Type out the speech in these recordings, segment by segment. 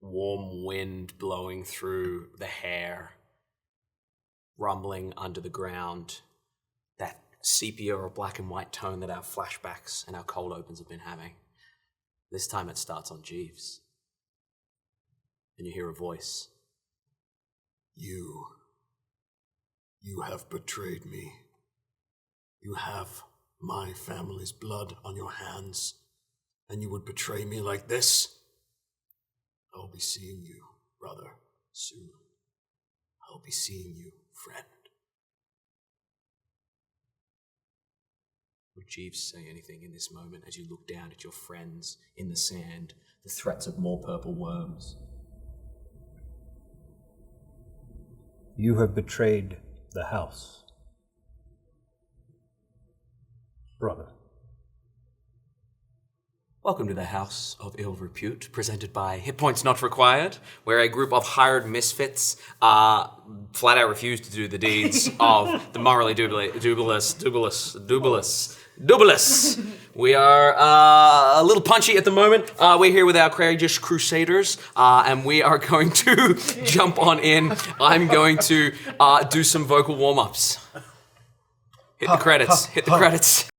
warm wind blowing through the hair, rumbling under the ground, that sepia or black and white tone that our flashbacks and our cold opens have been having. This time it starts on Jeeves. And you hear a voice. You have betrayed me. You have my family's blood on your hands, and you would betray me like this? I'll be seeing you, brother, soon. I'll be seeing you, friend. Would Jeeves say anything in this moment as you look down at your friends in the sand, the threats of more purple worms? You have betrayed the house, brother. Welcome to the House of Ill Repute, presented by Hit Points Not Required, where a group of hired misfits flat out refuse to do the deeds of the morally dubious. We are a little punchy at the moment. We're here with our courageous crusaders, and we are going to jump on in. I'm going to do some vocal warm-ups. Hit the credits. Hit the credits.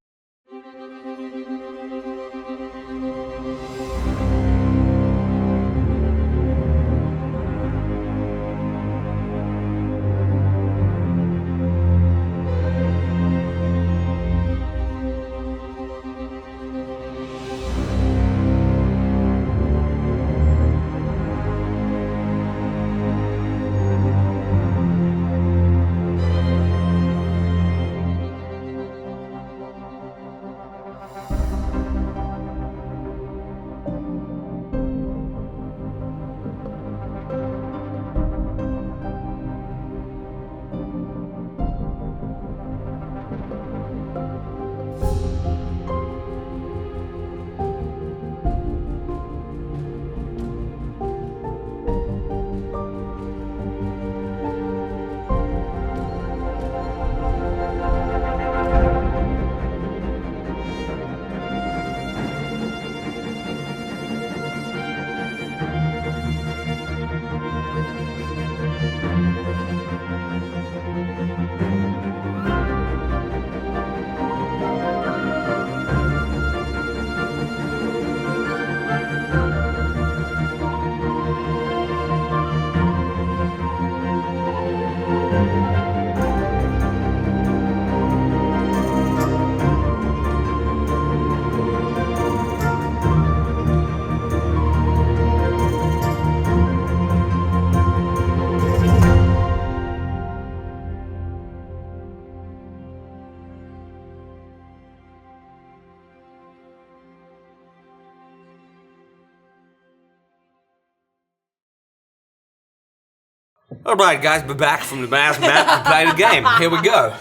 All right, guys, we're back from the mass map to play the game. Here we go.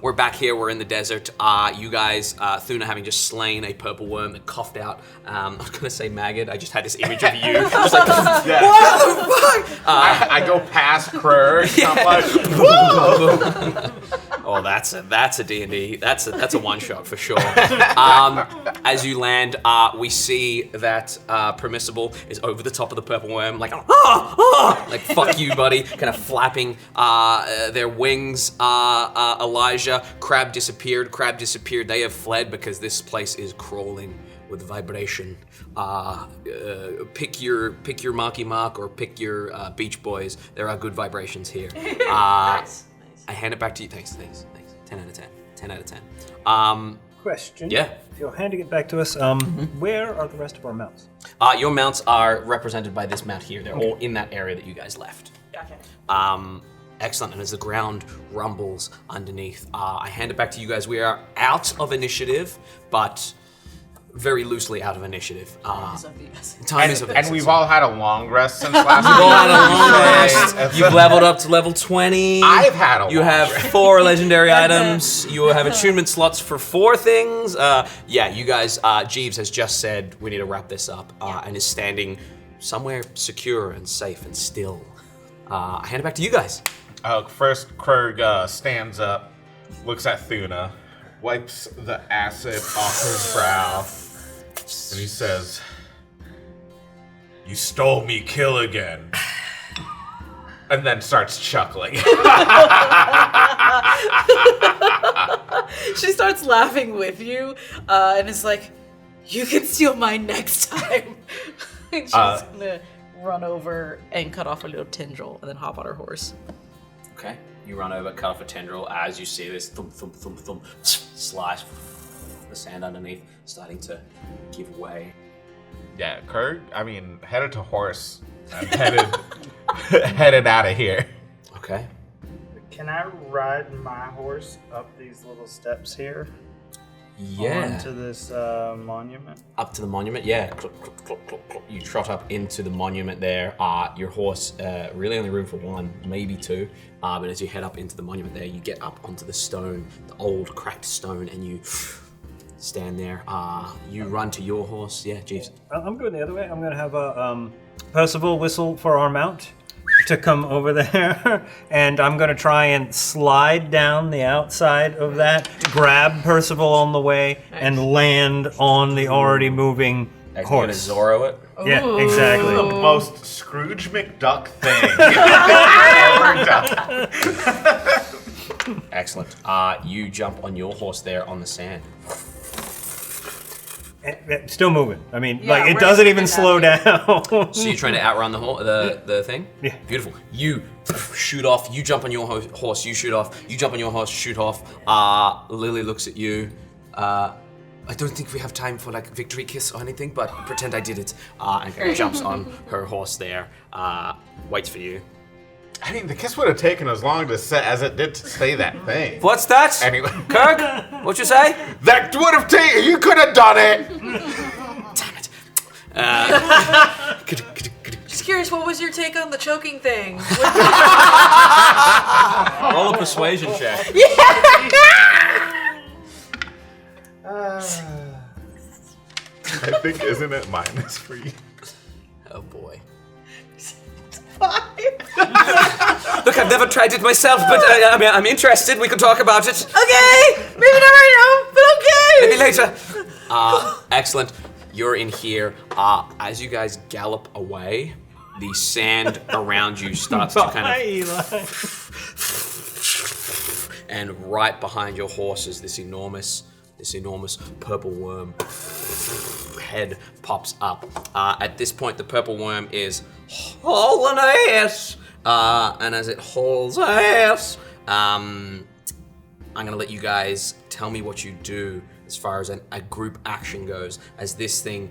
We're back here. We're in the desert. You guys, Thuna having just slain a purple worm that coughed out. I was going to say maggot. I just had this image of you. Just like, what the fuck? I go past Krirg. Yeah. I'm like, whoa! Oh, that's a D&D. That's a one shot for sure. As you land, we see that Permissible is over the top of the purple worm, like like fuck you, buddy, kind of flapping their wings. Elijah, Crab disappeared. They have fled because this place is crawling with vibration. Pick your Marky Mark or pick your Beach Boys. There are good vibrations here. Nice. I hand it back to you. Thanks. 10 out of 10. 10 out of 10. Question. Yeah. If you're handing it back to us, where are the rest of our mounts? Your mounts are represented by this mount here. They're all in that area that you guys left. Gotcha. Excellent. And as the ground rumbles underneath, I hand it back to you guys. We are out of initiative, but very loosely out of initiative. Time is of the essence. And we've all had a long rest since last You've all had a long rest. You've leveled up to level 20. I've had a long You have 4 legendary items. You have attunement slots for 4 things. Yeah, you guys, Jeeves has just said we need to wrap this up and is standing somewhere secure and safe and still. I hand it back to you guys. First, Krirg stands up, looks at Thuna, wipes the acid off his brow, and he says, You stole me, kill again. And then starts chuckling. She starts laughing with you, and is like, "You can steal mine next time." And she's gonna run over and cut off a little tendril, and then hop on her horse. Okay. You run over, cut off a tendril as you see this thump, thump, thump, thump, slice the sand underneath starting to give way. Yeah, Krirg, headed to horse. I'm headed out of here. Okay. Can I ride my horse up these little steps here? Yeah. Onto this monument? Up to the monument, yeah. Clop, clop, clop, clop, clop. You trot up into the monument there. Your horse, really only room for one, maybe two. But as you head up into the monument there, you get up onto the stone, the old cracked stone, and you stand there. You run to your horse. Yeah, Jeeves. I'm going the other way. I'm going to have a Percival whistle for our mount to come over there, and I'm going to try and slide down the outside of that, grab Percival on the way, and land on the already moving You're going to horse. Zorro it. Yeah, exactly. The most Scrooge McDuck thing ever done. Excellent. You jump on your horse there on the sand. Still moving. I mean, Yeah, it we're doesn't even just slow down. So you're trying to outrun the thing? Yeah. Beautiful. You shoot off. You jump on your horse. You shoot off. You jump on your horse. Shoot off. Lily looks at you. I don't think we have time for like victory kiss or anything, but pretend I did it. And kind of jumps on her horse there. Waits for you. The kiss would have taken as long to say as it did to say that thing. What's that? Anyway. Kirk, what you say? That would have taken. You could have done it. Damn it. Just curious, what was your take on the choking thing? Roll a persuasion check. I think, isn't it minus for you? Oh boy. 5. Look, I've never tried it myself, but I'm interested. We can talk about it. Okay, maybe not right now, but okay. Maybe later. Excellent. You're in here. As you guys gallop away, the sand around you starts to kind Hi, of... Eli. And right behind your horse is this enormous purple worm. Head pops up. At this point, the purple worm is hauling ass. And as it hauls ass, I'm gonna let you guys tell me what you do as far as a group action goes. As this thing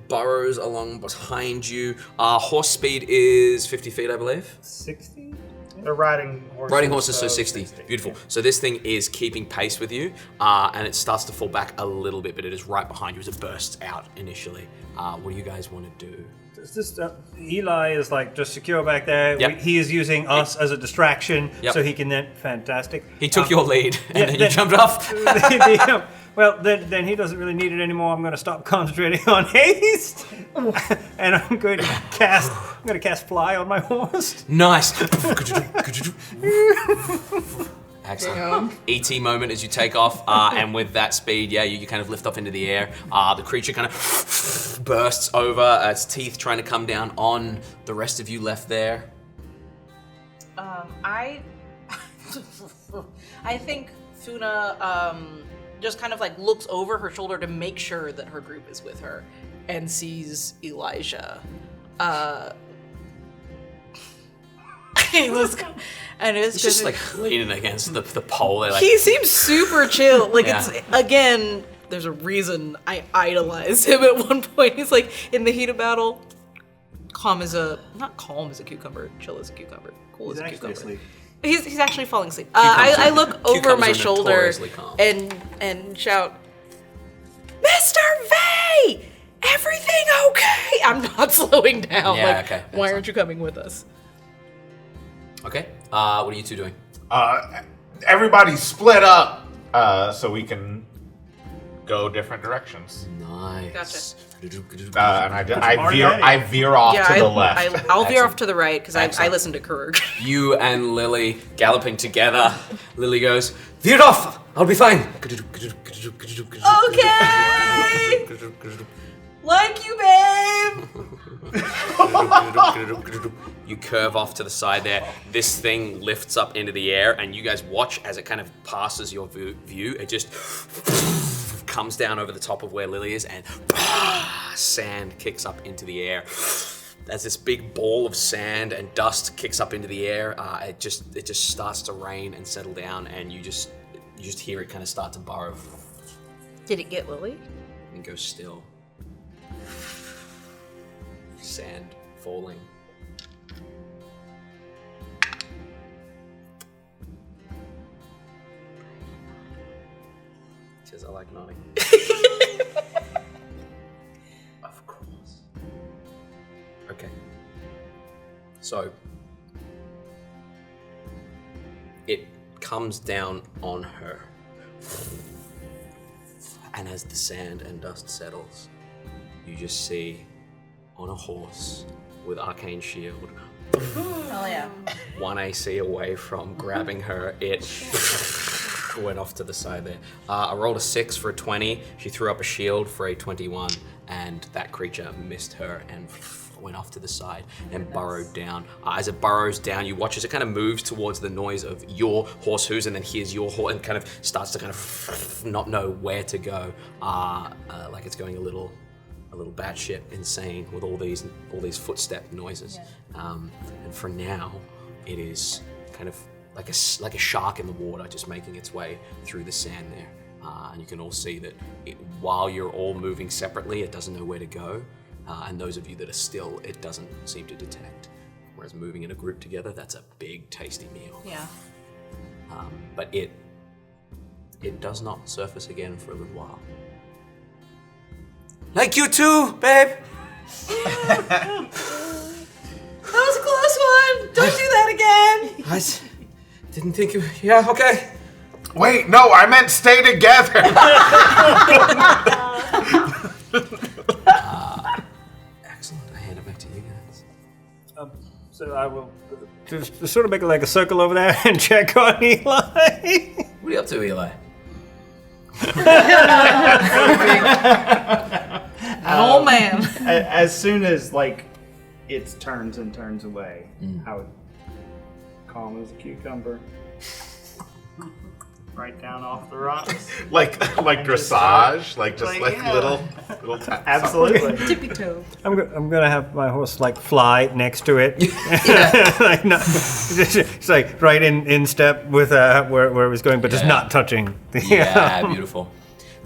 burrows along behind you. Horse speed is 50 feet, I believe. 60? They're riding horses. Riding horses, so 60. Beautiful. So this thing is keeping pace with you, and it starts to fall back a little bit, but it is right behind you as it bursts out initially. What do you guys want to do? Is this, Eli is like just secure back there. Yep. He is using us as a distraction, Yep. so he can then. Fantastic. He took your lead, and yeah, then you then- jumped off. Well, then he doesn't really need it anymore. I'm going to stop concentrating on haste, and I'm going to cast fly on my horse. Nice. Excellent. ET moment as you take off, and with that speed, you kind of lift off into the air. The creature kind of bursts over, its teeth trying to come down on the rest of you left there. I think Funa just kind of like looks over her shoulder to make sure that her group is with her and sees Elijah. He looks, and It's just like leaning against the pole. They're like, he seems super chill. Like Yeah. it's again, there's a reason I idolized him at one point. He's like in the heat of battle, not calm as a cucumber, chill as a cucumber, cool as a cucumber. Asleep. He's actually falling asleep. Cucumbers I are- look over cucumbers my are shoulder notoriously calm. and shout, Mr. V! Everything okay? I'm not slowing down. Yeah, like, okay. why aren't you coming with us? okay, what are you two doing? Everybody split up so we can go different directions. Nice. And I veer off to the left. I'll veer Excellent. off to the right because I Excellent. listen to Krirg. You and Lily galloping together. Lily goes, veer off! I'll be fine. Okay! Like you, babe! You curve off to the side there. This thing lifts up into the air, and you guys watch as it kind of passes your view. It just comes down over the top of where Lily is, and sand kicks up into the air. As this big ball of sand and dust kicks up into the air, it just starts to rain and settle down, and you just hear it kind of start to burrow Did it get Lily? and go still. Sand falling. Says I like nodding. Of course. Okay. So it comes down on her. And as the sand and dust settles, you just see on a horse with arcane shield, Hell yeah. 1 AC away from grabbing her, it went off to the side there. I rolled a 6 for a 20. She threw up a shield for a 21, and that creature missed her and went off to the side and burrowed down. As it burrows down, you watch as it kind of moves towards the noise of your horse hooves, and then hears your horse and kind of starts to kind of not know where to go, like it's going a little batshit insane with all these footstep noises. And for now, it is kind of like a shark in the water, just making its way through the sand there. And you can all see that while you're all moving separately, it doesn't know where to go. And those of you that are still, it doesn't seem to detect. Whereas moving in a group together, that's a big, tasty meal. Yeah. But it does not surface again for a little while. Like you too, babe. That was a close one! Don't do that again! I didn't think you... Yeah, okay. Wait, no, I meant stay together. Excellent. I hand it back to you guys. So I will just sort of make like a circle over there and check on Eli. What are you up to, Eli? An old man. As soon as like it turns and turns away, I would calm as a cucumber. Right down off the rocks. like dressage, like yeah. little taps. Absolutely. Tippy toe. I'm gonna have my horse like fly next to it, like not, it's like right in step with where it was going, but just Yeah. not touching. Yeah, beautiful.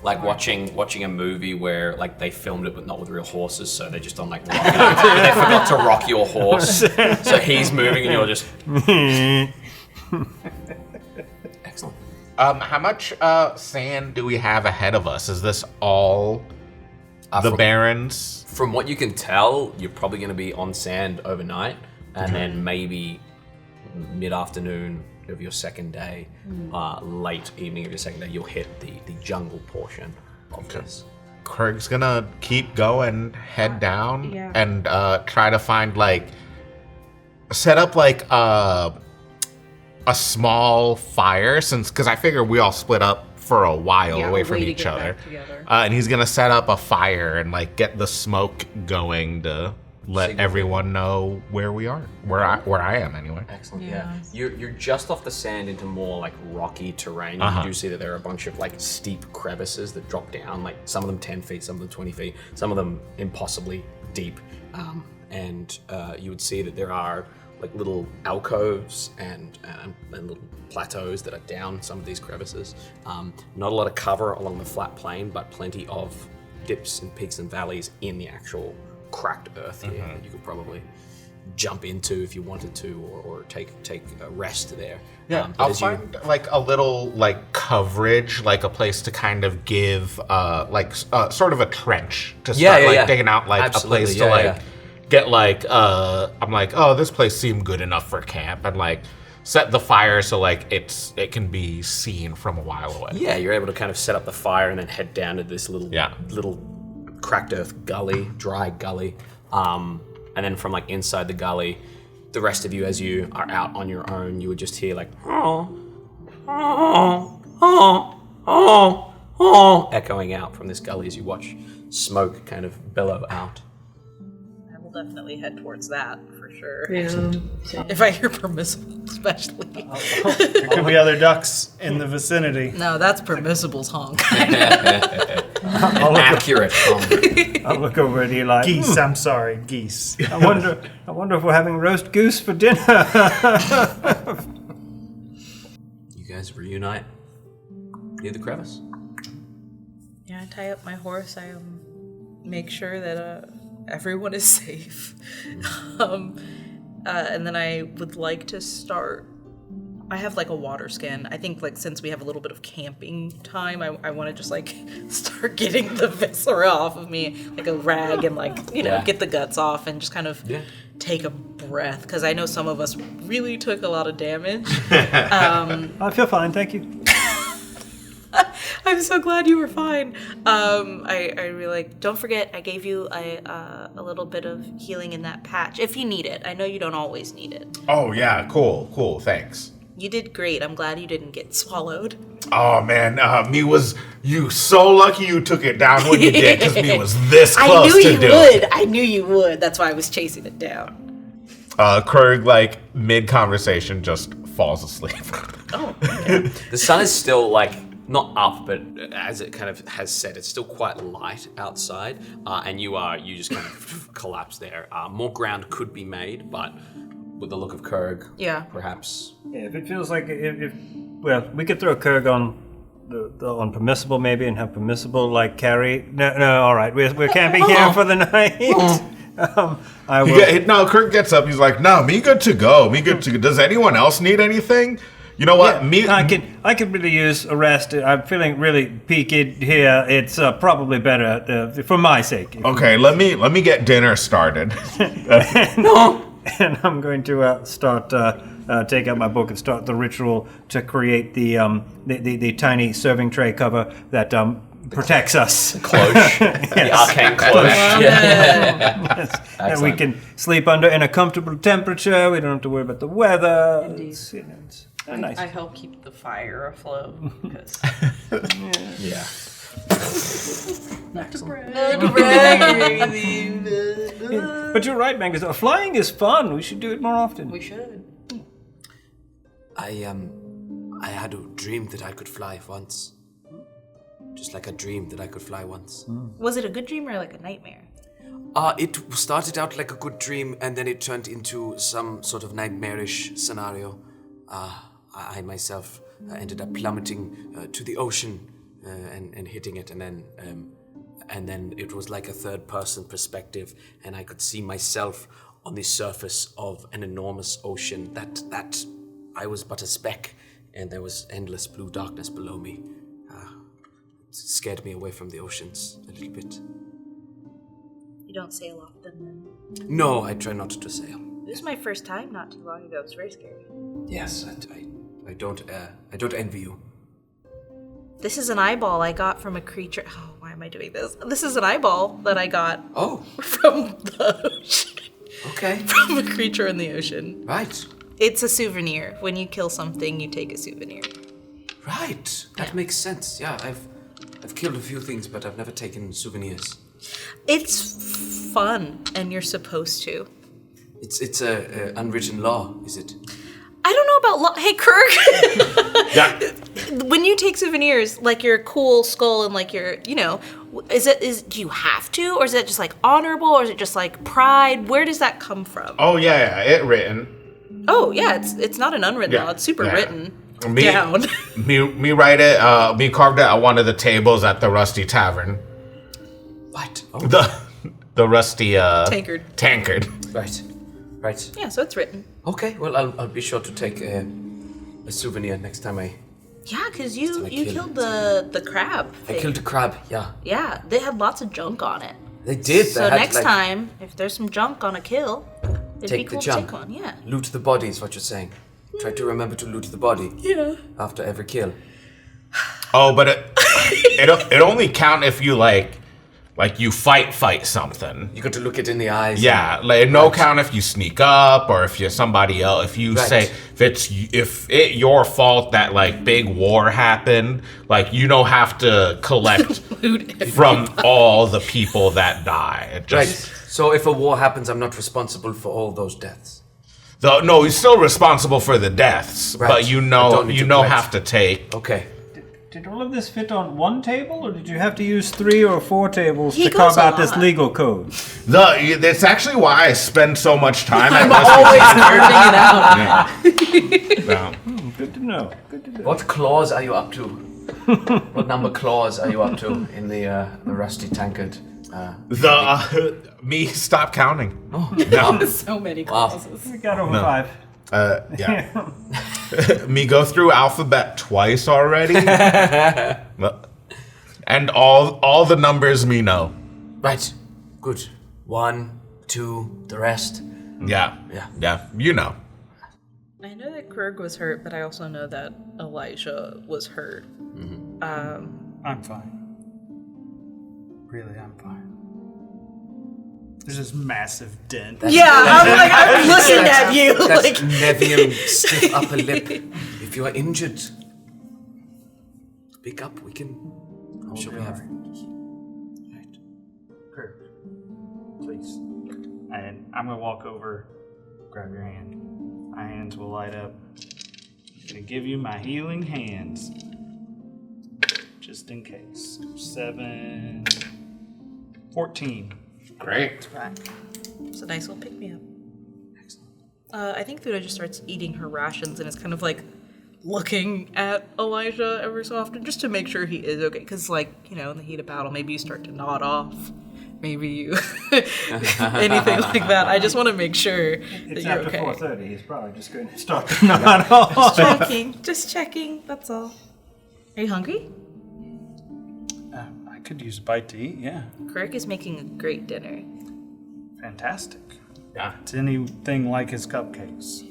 Like watching a movie where like they filmed it but not with real horses, so they're just on like rocking. They forgot to rock your horse, so he's moving and you're just. Excellent. How much sand do we have ahead of us? Is this all the Barrens? From what you can tell, you're probably going to be on sand overnight, and then maybe mid-afternoon of your second day, late evening of your second day, you'll hit the jungle portion of this. Krirg's gonna keep going, head down, Yeah. and try to find set up a small fire, because I figure we all split up for a while Yeah, away a from way to each get other. back together. And he's gonna set up a fire and get the smoke going to let Signal. everyone know where we are, where I am anyway. Excellent. Yeah. Yeah. You're just off the sand into more rocky terrain. You do see that there are a bunch of steep crevices that drop down. Some of them 10 feet, some of them 20 feet, some of them impossibly deep. And you would see that there are little alcoves and little plateaus that are down some of these crevices. Not a lot of cover along the flat plain, but plenty of dips and peaks and valleys in the actual cracked earth here that you could probably jump into if you wanted to, or take a rest there. But I'll as you- find a little coverage, a place to kind of give sort of a trench to start digging out Absolutely, a place yeah, to get I'm oh, this place seemed good enough for camp, and set the fire so it can be seen from a while away. Yeah, you're able to kind of set up the fire and then head down to this little cracked earth gully, dry gully. And then from inside the gully, the rest of you, as you are out on your own, you would just hear oh, echoing out from this gully as you watch smoke kind of billow out. I will definitely head towards that for sure. Yeah. If I hear permissible, especially. There could be other ducks in the vicinity. No, that's permissible's honk. Accurate. I'll look over at Eli. Geese, I'm sorry, geese. I wonder if we're having roast goose for dinner. You guys reunite near the crevice. Yeah, I tie up my horse. I make sure that everyone is safe. And then I would like to start. I have like a water skin. I think like since we have a little bit of camping time, I want to just like start getting the viscera off of me, like a rag, and like get the guts off and just kind of take a breath because I know some of us really took a lot of damage. I feel fine, thank you. I'm so glad you were fine. I really like. Don't forget, I gave you a little bit of healing in that patch if you need it. I know you don't always need it. Oh yeah, cool, thanks. You did great. I'm glad you didn't get swallowed. Oh man, you so lucky you took it down when you did, because me was this close to doing it. I knew you would. That's why I was chasing it down. Krirg, like mid-conversation, just falls asleep. Oh, okay. The sun is still like not up, but as it kind of has set, it's still quite light outside, and you just kind of collapse there. More ground could be made, but with the look of Krirg, perhaps. Yeah, if it feels like well, we could throw Krirg on on permissible maybe and have permissible like carry. No, all right, we're camping here for the night. I will. No, Krirg gets up. He's like, "No, me good to go. Does anyone else need anything? You know what? I could really use a rest. I'm feeling really peaked here. It's probably better for my sake. Okay, let me get dinner started." And I'm going to take out my book and start the ritual to create the tiny serving tray cover that protects us. Cloche. The arcane cloche. Yes. And we can sleep under in a comfortable temperature. We don't have to worry about the weather. It's nice. I help keep the fire afloat. Yeah. Not to brag. But you're right, Magnazella. Flying is fun. We should do it more often. We should. I had a dream that I could fly once. Just like a dream that I could fly once. Was it a good dream or like a nightmare? It started out like a good dream, and then it turned into some sort of nightmarish scenario. I myself ended up plummeting to the ocean and hitting it, and then it was like a third-person perspective, and I could see myself on the surface of an enormous ocean. That I was but a speck, and there was endless blue darkness below me. It scared me away from the oceans a little bit. You don't sail often then? No, I try not to sail. This was my first time not too long ago. It was very scary. Yes, I don't envy you. This is an eyeball I got from a creature. Oh, why am I doing this? This is an eyeball that I got from the ocean. Okay. From a creature in the ocean. Right. It's a souvenir. When you kill something, you take a souvenir. Right. That makes sense. Yeah, I've killed a few things, but I've never taken souvenirs. It's fun, and you're supposed to. It's a unwritten law, is it? I don't know about law. Hey, Krirg. Yeah. When you take souvenirs, like your cool skull and like your, do you have to, or is it just like honorable, or is it just like pride? Where does that come from? Oh yeah, it written. Oh yeah, it's not an unwritten law. It's super written down. Me write it. Me carved it at one of the tables at the Rusty Tavern. What? Oh. The Rusty tankard. Right. Yeah, so it's written. Okay. Well, I'll be sure to take a souvenir next time I. Yeah, because you killed the crab thing. I killed a crab. Yeah. Yeah, they had lots of junk on it. They did. So next time, if there's some junk on a kill, it'd take be cool the junk. to take one. Yeah. Loot the body is what you're saying. Try to remember to loot the body. Yeah. After every kill. Oh, but it only count if you like like you fight something. You got to look it in the eyes. Yeah, like no count if you sneak up or if you're somebody else. If you say if it's your fault that like big war happened, like you don't have to collect from all the people that die. It just, So if a war happens, I'm not responsible for all those deaths. no, he's still responsible for the deaths, but you have to take. Okay. Did all of this fit on one table, or did you have to use 3 or 4 tables He to carve goes a out this lot. legal code? It's actually why I spend so much time at Always nerding it out. Yeah. Good to know. Good to know. What clause are you up to? What number clause are you up to in the rusty tankard? Me stop counting. So many clauses. We got over 5. Yeah. Me go through alphabet twice already. And all the numbers me know. Right. Good. 1, 2, the rest. Yeah. You know. I know that Krirg was hurt, but I also know that Elijah was hurt. I'm fine. Really, I'm fine. There's this massive dent. Yeah, I'm looking at you. That's Like, Nevian stiff upper lip. If you are injured, speak up. We can. I'm sure we have. Right. Kurt, please. And I'm gonna walk over, grab your hand. My hands will light up. I'm gonna give you my healing hands. Just in case. 7, 14. Great. it's a nice little pick me up. I think Thuda just starts eating her rations and is kind of like looking at Elijah every so often just to make sure he is okay. Because, like, you know, in the heat of battle, maybe you start to nod off. Maybe you anything like that. I just want to make sure that It's you're after okay. 4:30. He's probably just going to start to nod off. Just checking. That's all. Are you hungry? I could use a bite to eat, yeah. Krirg is making a great dinner. Fantastic. Yeah. It's anything like his cupcakes.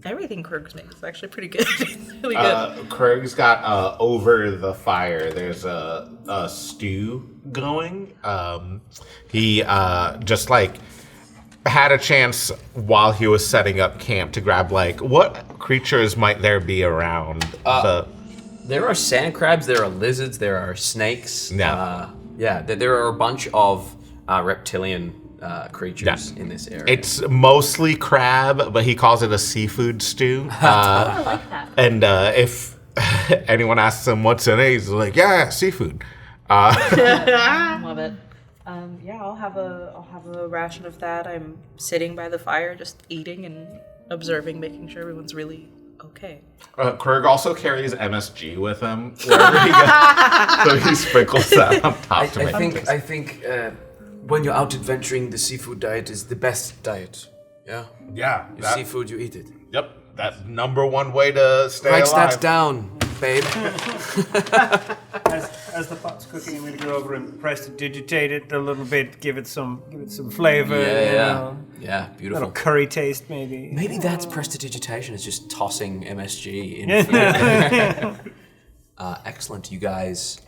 Everything Krirg makes is actually pretty good. It's really good. Krirg's got over the fire. There's a stew going. He just like had a chance while he was setting up camp to grab like what creatures might there be around. There are sand crabs, there are lizards, there are snakes. Yeah. There are a bunch of reptilian creatures in this area. It's mostly crab, but he calls it a seafood stew. I like that. And if anyone asks him what's in it, he's like, yeah, seafood. Love it. I'll have a ration of that. I'm sitting by the fire, just eating and observing, making sure everyone's really okay. Krirg also carries MSG with him wherever he goes, so he sprinkles that on top to make I think when you're out adventuring, the seafood diet is the best diet. Yeah? Yeah. You seafood, you eat it. Yep. That's #1 way to stay Write alive. that down, babe. As the pot's cooking, I'm going to go over and prestidigitate it a little bit, give it some flavor. Yeah, A beautiful. little curry taste, maybe. Maybe that's prestidigitation, is just tossing MSG in food. Excellent. You guys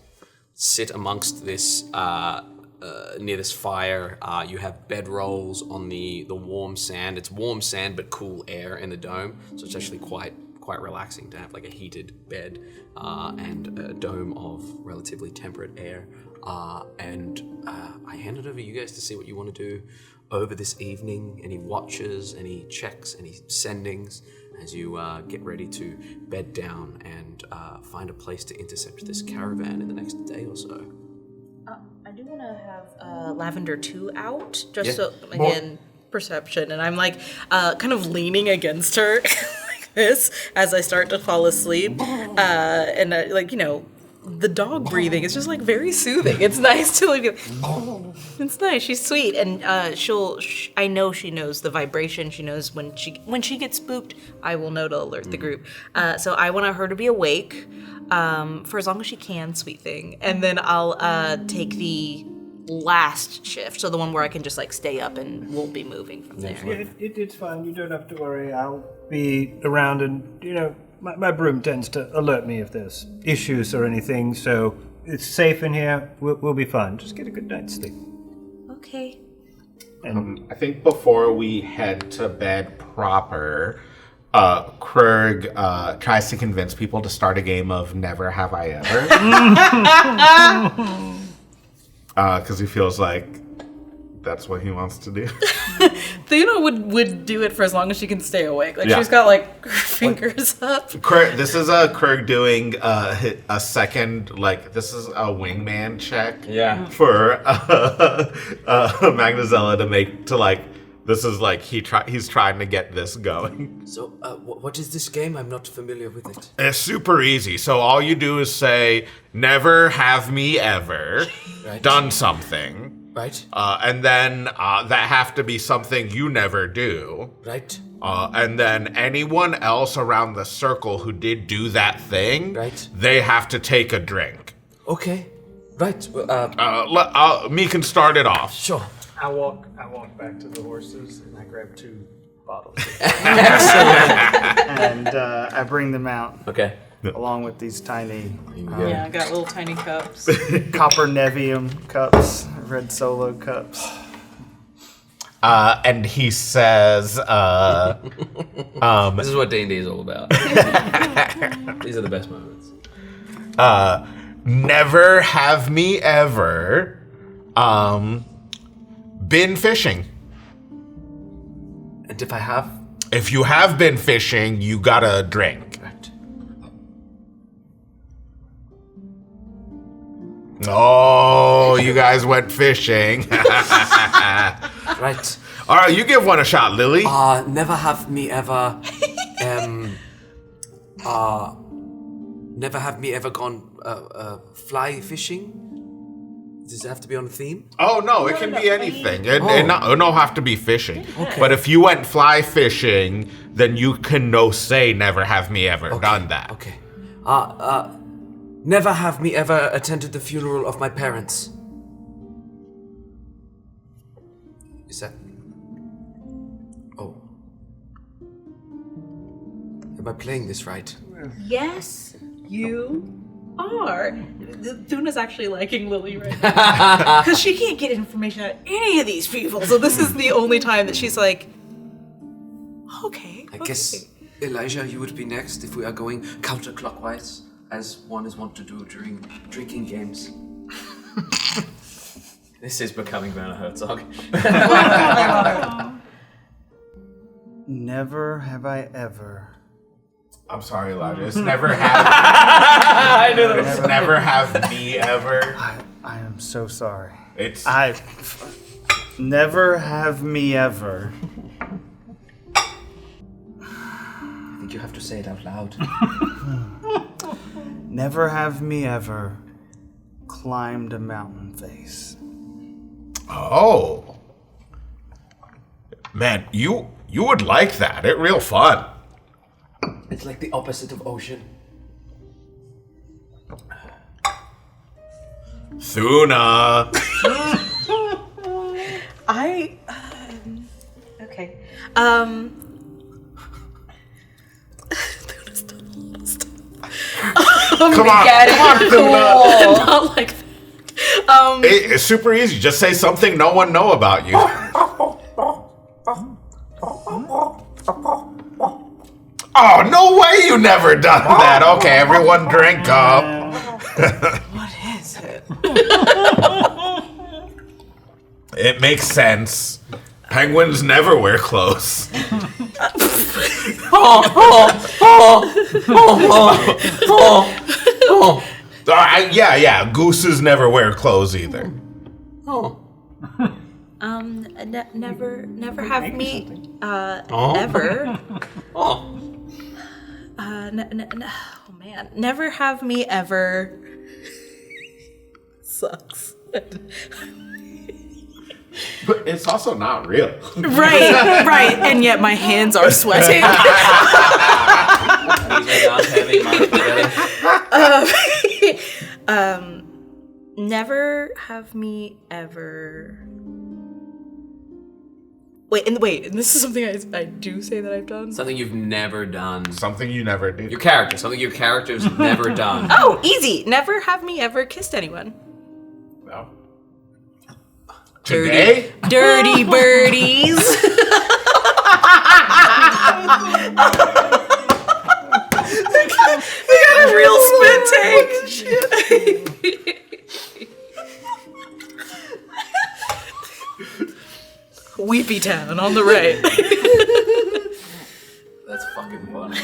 sit amongst this, near this fire. You have bedrolls on the warm sand. It's warm sand but cool air in the dome, so it's actually quite relaxing to have like a heated bed and a dome of relatively temperate air. I hand it over to you guys to see what you want to do over this evening. Any watches, any checks, any sendings as you get ready to bed down and find a place to intercept this caravan in the next day or so. I do want to have Lavender 2 out, just Yeah. so, again, perception. And I'm like kind of leaning against her like this as I start to fall asleep. Like, you know, the dog breathing is just like very soothing. It's nice to like, it's nice. She's sweet. And I know she knows the vibration. She knows when she gets spooked, I will know to alert the group. So I want her to be awake. For as long as she can, sweet thing. And then I'll take the last shift, so the one where I can just like stay up and won't be moving from there. Yeah, it's fine. You don't have to worry. I'll be around, and you know, my broom tends to alert me if there's issues or anything. So it's safe in here. We'll be fine. Just get a good night's sleep. Okay. I think before we head to bed proper, Krirg tries to convince people to start a game of Never Have I Ever. Because he feels like that's what he wants to do. Thuna would do it for as long as she can stay awake. Like, Yeah. she's got, like, her fingers up. This is Krirg doing a second, like, this is a wingman check for Magnazella this is like he's trying to get this going. So, what is this game? I'm not familiar with it. It's super easy. So all you do is say, never have me ever Right. done something. Right? And then that have to be something you never do. Right? And then anyone else around the circle who did do that thing, Right. they have to take a drink. Okay. Right. Me can start it off. Sure. I walk back to the horses and I grab 2 bottles. And I bring them out Okay. along with these tiny Yeah, I got little tiny cups. copper Nevium cups, red Solo cups. And he says, This is what D&D is all about. These are the best moments. never have me ever been fishing. And if I have... If you have been fishing, you gotta drink. Right. Oh, you guys went fishing. Right. All right, you give one a shot, Lily. Never have me ever... never have me ever gone fly fishing? Does it have to be on a theme? Oh, no, it can be anything. It don't have to be fishing. Okay. But if you went fly fishing, then you can say never have me ever done that. Okay. Never have me ever attended the funeral of my parents. Is that... Oh. Am I playing this right? Yes, you are. Thuna's actually liking Lily right now. Because she can't get information out of any of these people. So this is the only time that she's like, okay. I guess, Elijah, you would be next if we are going counterclockwise, as one is wont to do during drinking games. This is becoming Werner Herzog. Never have I ever. I'm sorry, Elijah. It's never have. It's never have me ever. I am so sorry. It's Never have me ever. I think you have to say it out loud. Never have me ever climbed a mountain face. Oh, man, you would like that. It's real fun. It's like the opposite of ocean. Thuna. Okay. Thuna's done a lot of stuff. Come on, Thuna. Not like that. It's super easy. Just say something no one know about you. Oh, no way you never done that. Okay, everyone drink up. What is it? It makes sense. Penguins never wear clothes. Yeah. Gooses never wear clothes either. Never have me ever. Oh man, never have me ever. Sucks. But it's also not real. Right, and yet my hands are sweating. Never have me ever Wait, and this is something I do say that I've done? Something you've never done. Something you never did. Something your character's never done. Oh, easy. Never have me ever kissed anyone. No. Dirty, Today? dirty birdies. We got a real spit take. Weepy Town on the right. That's fucking funny.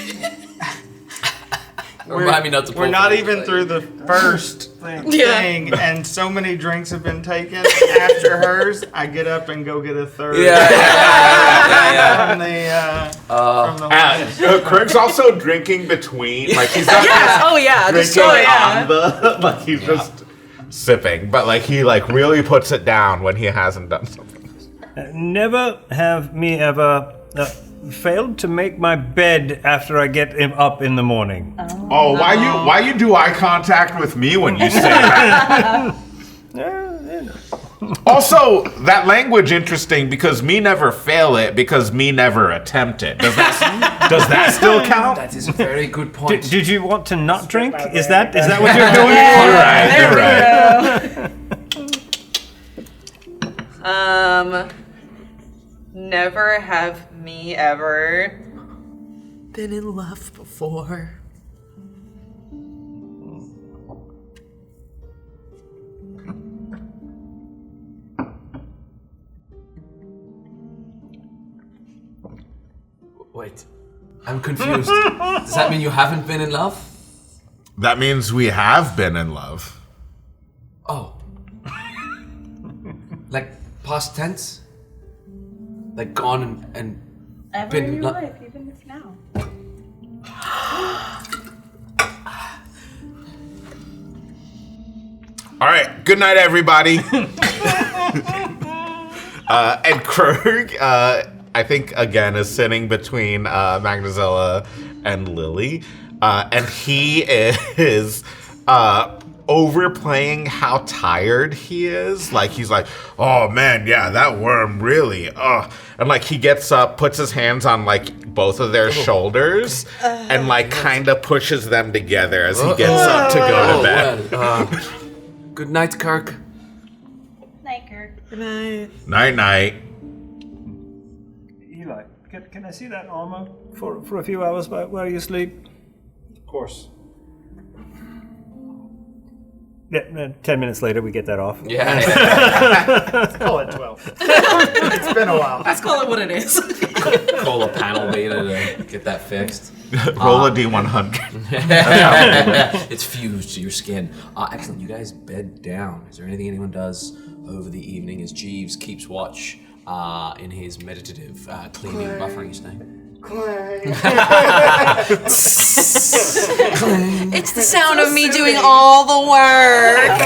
Remind me not to pull We're not things even like- through the first thing, Yeah. and so many drinks have been taken after hers. I get up and go get a third. Yeah. From the lines. Krig's also drinking between, like he's not Yes. Oh yeah. drinking yeah. on the, like he's just sipping, but like he like really puts it down when he hasn't done something. Never have me ever failed to make my bed after I get up in the morning. Oh, why you do eye contact with me when you say that? Also, that language interesting because me never fail it because me never attempt it. Does that still count? That is a very good point. Did you want to not drink? Is that what you're doing? You're right. Never have me ever. Been in love before. Wait, I'm confused. Does that mean you haven't been in love? That means we have been in love. Oh. Like past tense? Like gone and Ever been in your lo- life, even if now. All right, good night, everybody. And Krirg, I think, again, is sitting between Magnazella and Lily. And he is overplaying how tired he is. Like, he's like, oh, man, yeah, that worm really, And, like, he gets up, puts his hands on, like, both of their shoulders, and, like, kind of pushes them together as he gets up to go to bed. well, good night, Kirk. Night, Krirg. Good night. Night-night. Eli, can I see that armor for a few hours while you sleep? Of course. Yeah, 10 minutes later, we get that off. Yeah. Call it 12. It's been a while. Let's call it what it is. Call a panel beater to get that fixed. Roll a D100. It's fused to your skin. Excellent. You guys bed down. Is there anything anyone does over the evening as Jeeves keeps watch in his meditative cleaning, buffering state? It's the sound of me doing all the work.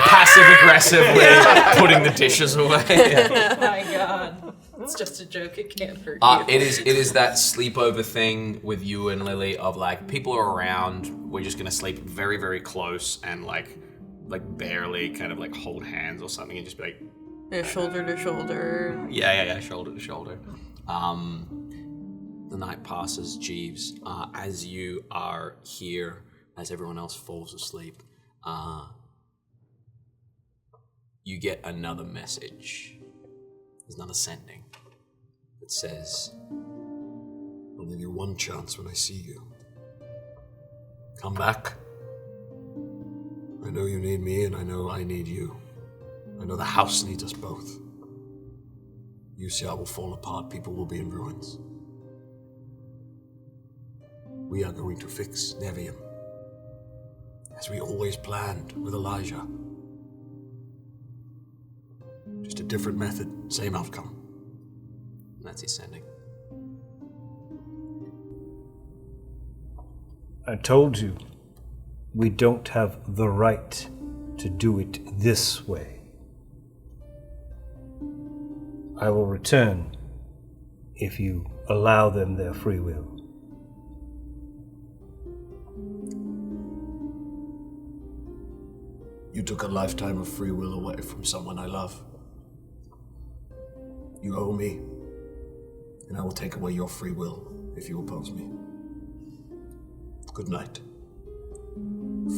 Passive aggressively putting the dishes away. Oh my god. It's just a joke. It can't hurt you. It is that sleepover thing with you and Lily of like people are around. We're just gonna sleep very very close and like barely kind of like hold hands or something and just be like Shoulder to shoulder. yeah shoulder to shoulder. The night passes, Jeeves. As you are here, as everyone else falls asleep, you get another message. There's another sending that says, I'll give you one chance when I see you. Come back. I know you need me, and I know I need you. I know the house needs us both. Uciar will fall apart, people will be in ruins. We are going to fix Nevium, as we always planned with Elijah. Just a different method, same outcome. and that's his sending. I told you, we don't have the right to do it this way. I will return if you allow them their free will. You took a lifetime of free will away from someone I love. You owe me, and I will take away your free will if you oppose me. Good night,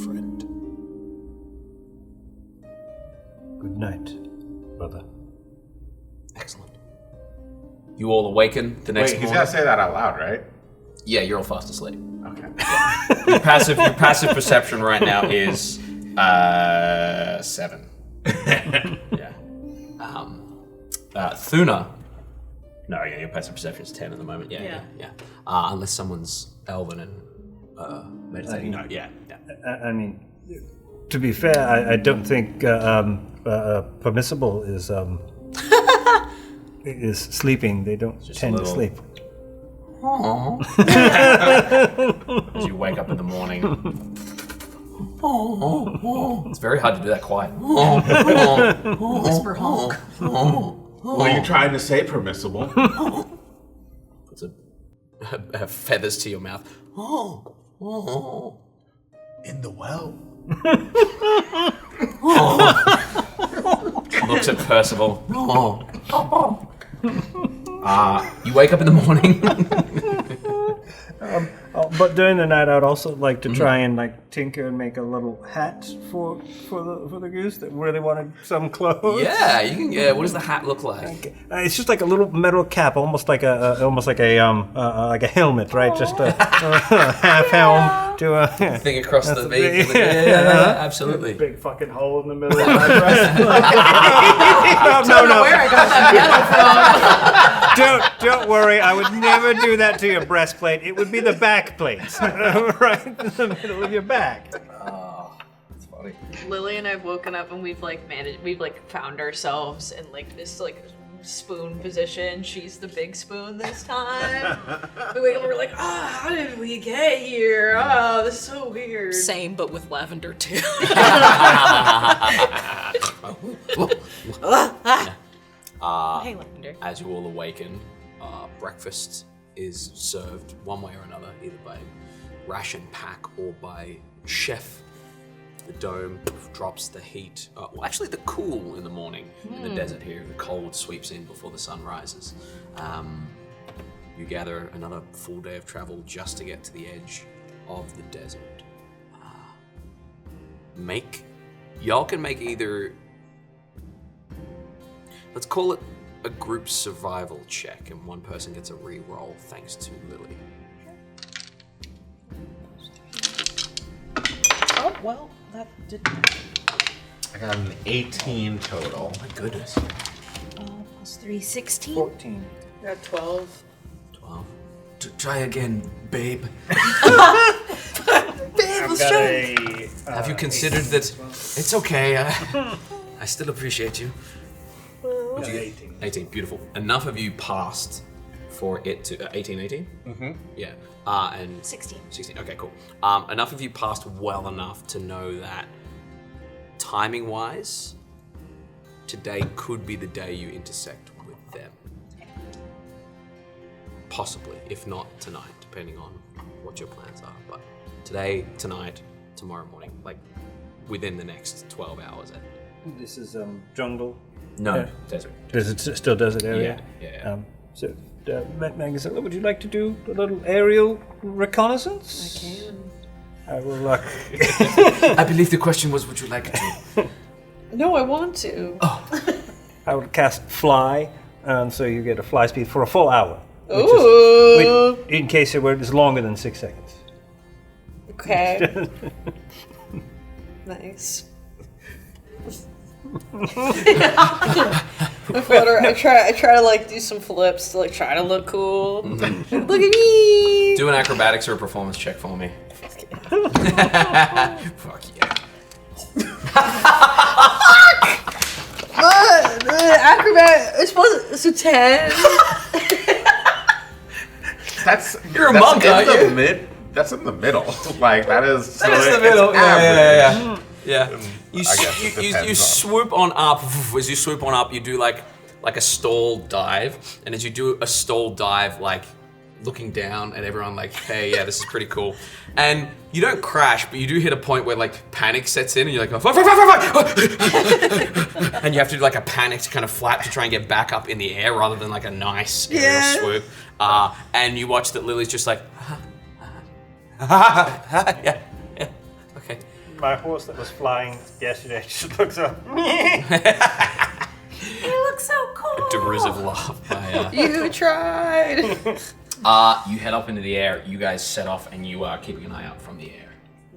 friend. Good night, brother. Excellent. You all awaken the next Wait, he's morning. gotta say that out loud, right? Yeah, you're all fast asleep. Okay. Your passive perception right now is 7. Yeah. Thuna. No, yeah, your passive perception is 10 at the moment. Yeah. Unless someone's Elven and meditating. No, yeah. I mean, to be fair, I don't think permissible is is sleeping. They don't tend to sleep. As you wake up in the morning. It's very hard to do that quiet. Whisper honk. What are you trying to say, permissible? Puts feathers to your mouth. In the well. Looks at Percival. You wake up in the morning. But during the night, I'd also like to try and tinker and make a little hat for the goose that really wanted some clothes. Yeah, you can. Yeah, what does the hat look like? It's just like a little metal cap, almost like a helmet, right? Just a half helm to a Thing across the V. Yeah, absolutely. big fucking hole in the middle of my I breast. don't know where I got that metal from. Don't worry, I would never do that to your breastplate. It would be the back plate, right in the middle of your back. That's funny. Lily and I've woken up and we've found ourselves in this spoon position. She's the big spoon this time. We wake up and we're like, how did we get here? Oh, this is so weird. Same, but with lavender too. Hey, Lavender. As you all awaken, breakfast is served one way or another, either by ration pack or by chef. The dome drops the heat, actually the cool in the morning in the desert here. The cold sweeps in before the sun rises. You gather another full day of travel just to get to the edge of the desert. Y'all can make either, let's call it a group survival check, and one person gets a re-roll thanks to Lily. Oh, well, that didn't. I got an 18 total. Oh my goodness. Plus 3, 16. 14. I got 12. 12. Try again, babe. I've got a, Have you considered that it's okay? I still appreciate you. What'd you get? 18. 18, beautiful. Enough of you passed for it to 18. Mm-hmm. Yeah. And 16. 16. Okay, cool. Enough of you passed well enough to know that timing-wise, today could be the day you intersect with them. Possibly, if not tonight, depending on what your plans are. But today, tonight, tomorrow morning, within the next 12 hours. This is jungle. No, Yeah. desert. Desert, still desert area. Yeah. So, Magnazella, would you like to do a little aerial reconnaissance? I can. I will. I believe the question was, would you like to? No, I want to. I will cast fly, so you get a fly speed for a full hour. Ooh. In case it is longer than 6 seconds. Okay. Nice. I try to do some flips to try to look cool. Look at me. Do an acrobatics or a performance check for me. Fuck yeah. Acrobat. It's supposed to, so 10. You're a monk, aren't you? That's in the middle. That is. That is the middle. Yeah. You I guess it depends on- swoop on up. As you swoop on up, you do like a stall dive, and as you do a stall dive, looking down at everyone like, hey, yeah, this is pretty cool. And you don't crash, but you do hit a point where like panic sets in and you're like, fuck. And you have to do like a panicked kind of flap to try and get back up in the air rather than like a nice aerial swoop. And you watch that Lily's just like, yeah, okay. My horse that was flying yesterday just looks up. You look so cool. A derisive laugh by, You tried. you head up into the air. You guys set off, and you are keeping an eye out from the air.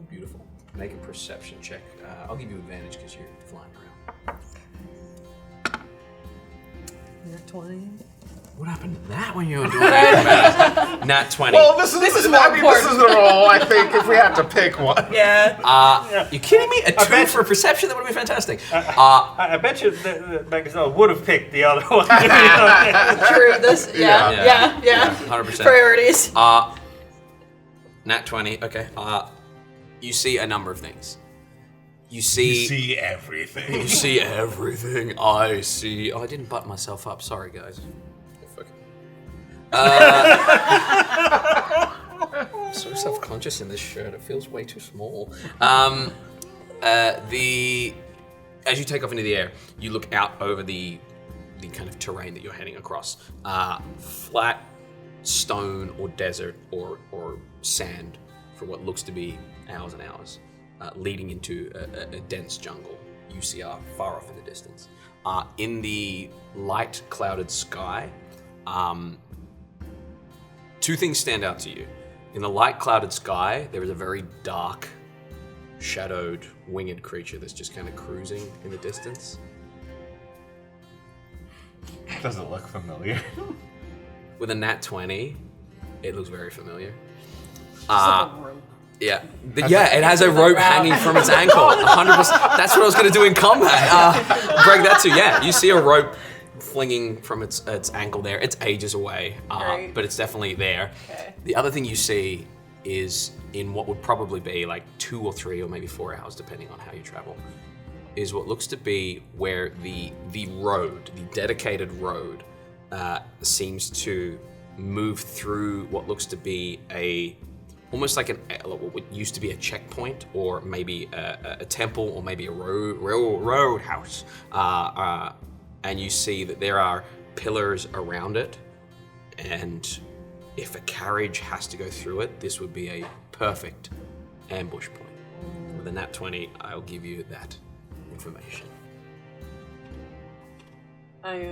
Beautiful. Make a perception check. I'll give you advantage because you're flying around. Nat 20. What happened to that when you were doing that? Nat 20. Well, this is the role, I think, if we had to pick one. Yeah. You kidding me? A 2 bet for perception? That would have been fantastic. I bet you that Magnazella would have picked the other one. True. This. Yeah. 100%. Priorities. Nat 20. Okay. You see a number of things. You see everything. You see everything. I see. Oh, I didn't butt myself up. Sorry, guys. I'm so self-conscious in this shirt. It feels way too small. As you take off into the air, you look out over the kind of terrain that you're heading across. Flat stone or desert or sand for what looks to be hours and hours, leading into a dense jungle. Uciar, far off in the distance. In the light clouded sky, two things stand out to you. In the light clouded sky, there is a very dark, shadowed, winged creature that's just kind of cruising in the distance. Does it look familiar? With a nat 20, it looks very familiar. Yeah, it has a rope hanging from its ankle. 100%. That's what I was going to do in combat. Break that too. Yeah, you see a rope flinging from its ankle there. It's ages away, but it's definitely there. Okay. The other thing you see is in what would probably be like 2 or 3 or maybe 4 hours, depending on how you travel, is what looks to be where the road, the dedicated road, seems to move through what looks to be almost like what used to be a checkpoint, or maybe a temple, or maybe a roadhouse. And you see that there are pillars around it, and if a carriage has to go through it, this would be a perfect ambush point. With a nat 20, I'll give you that information. I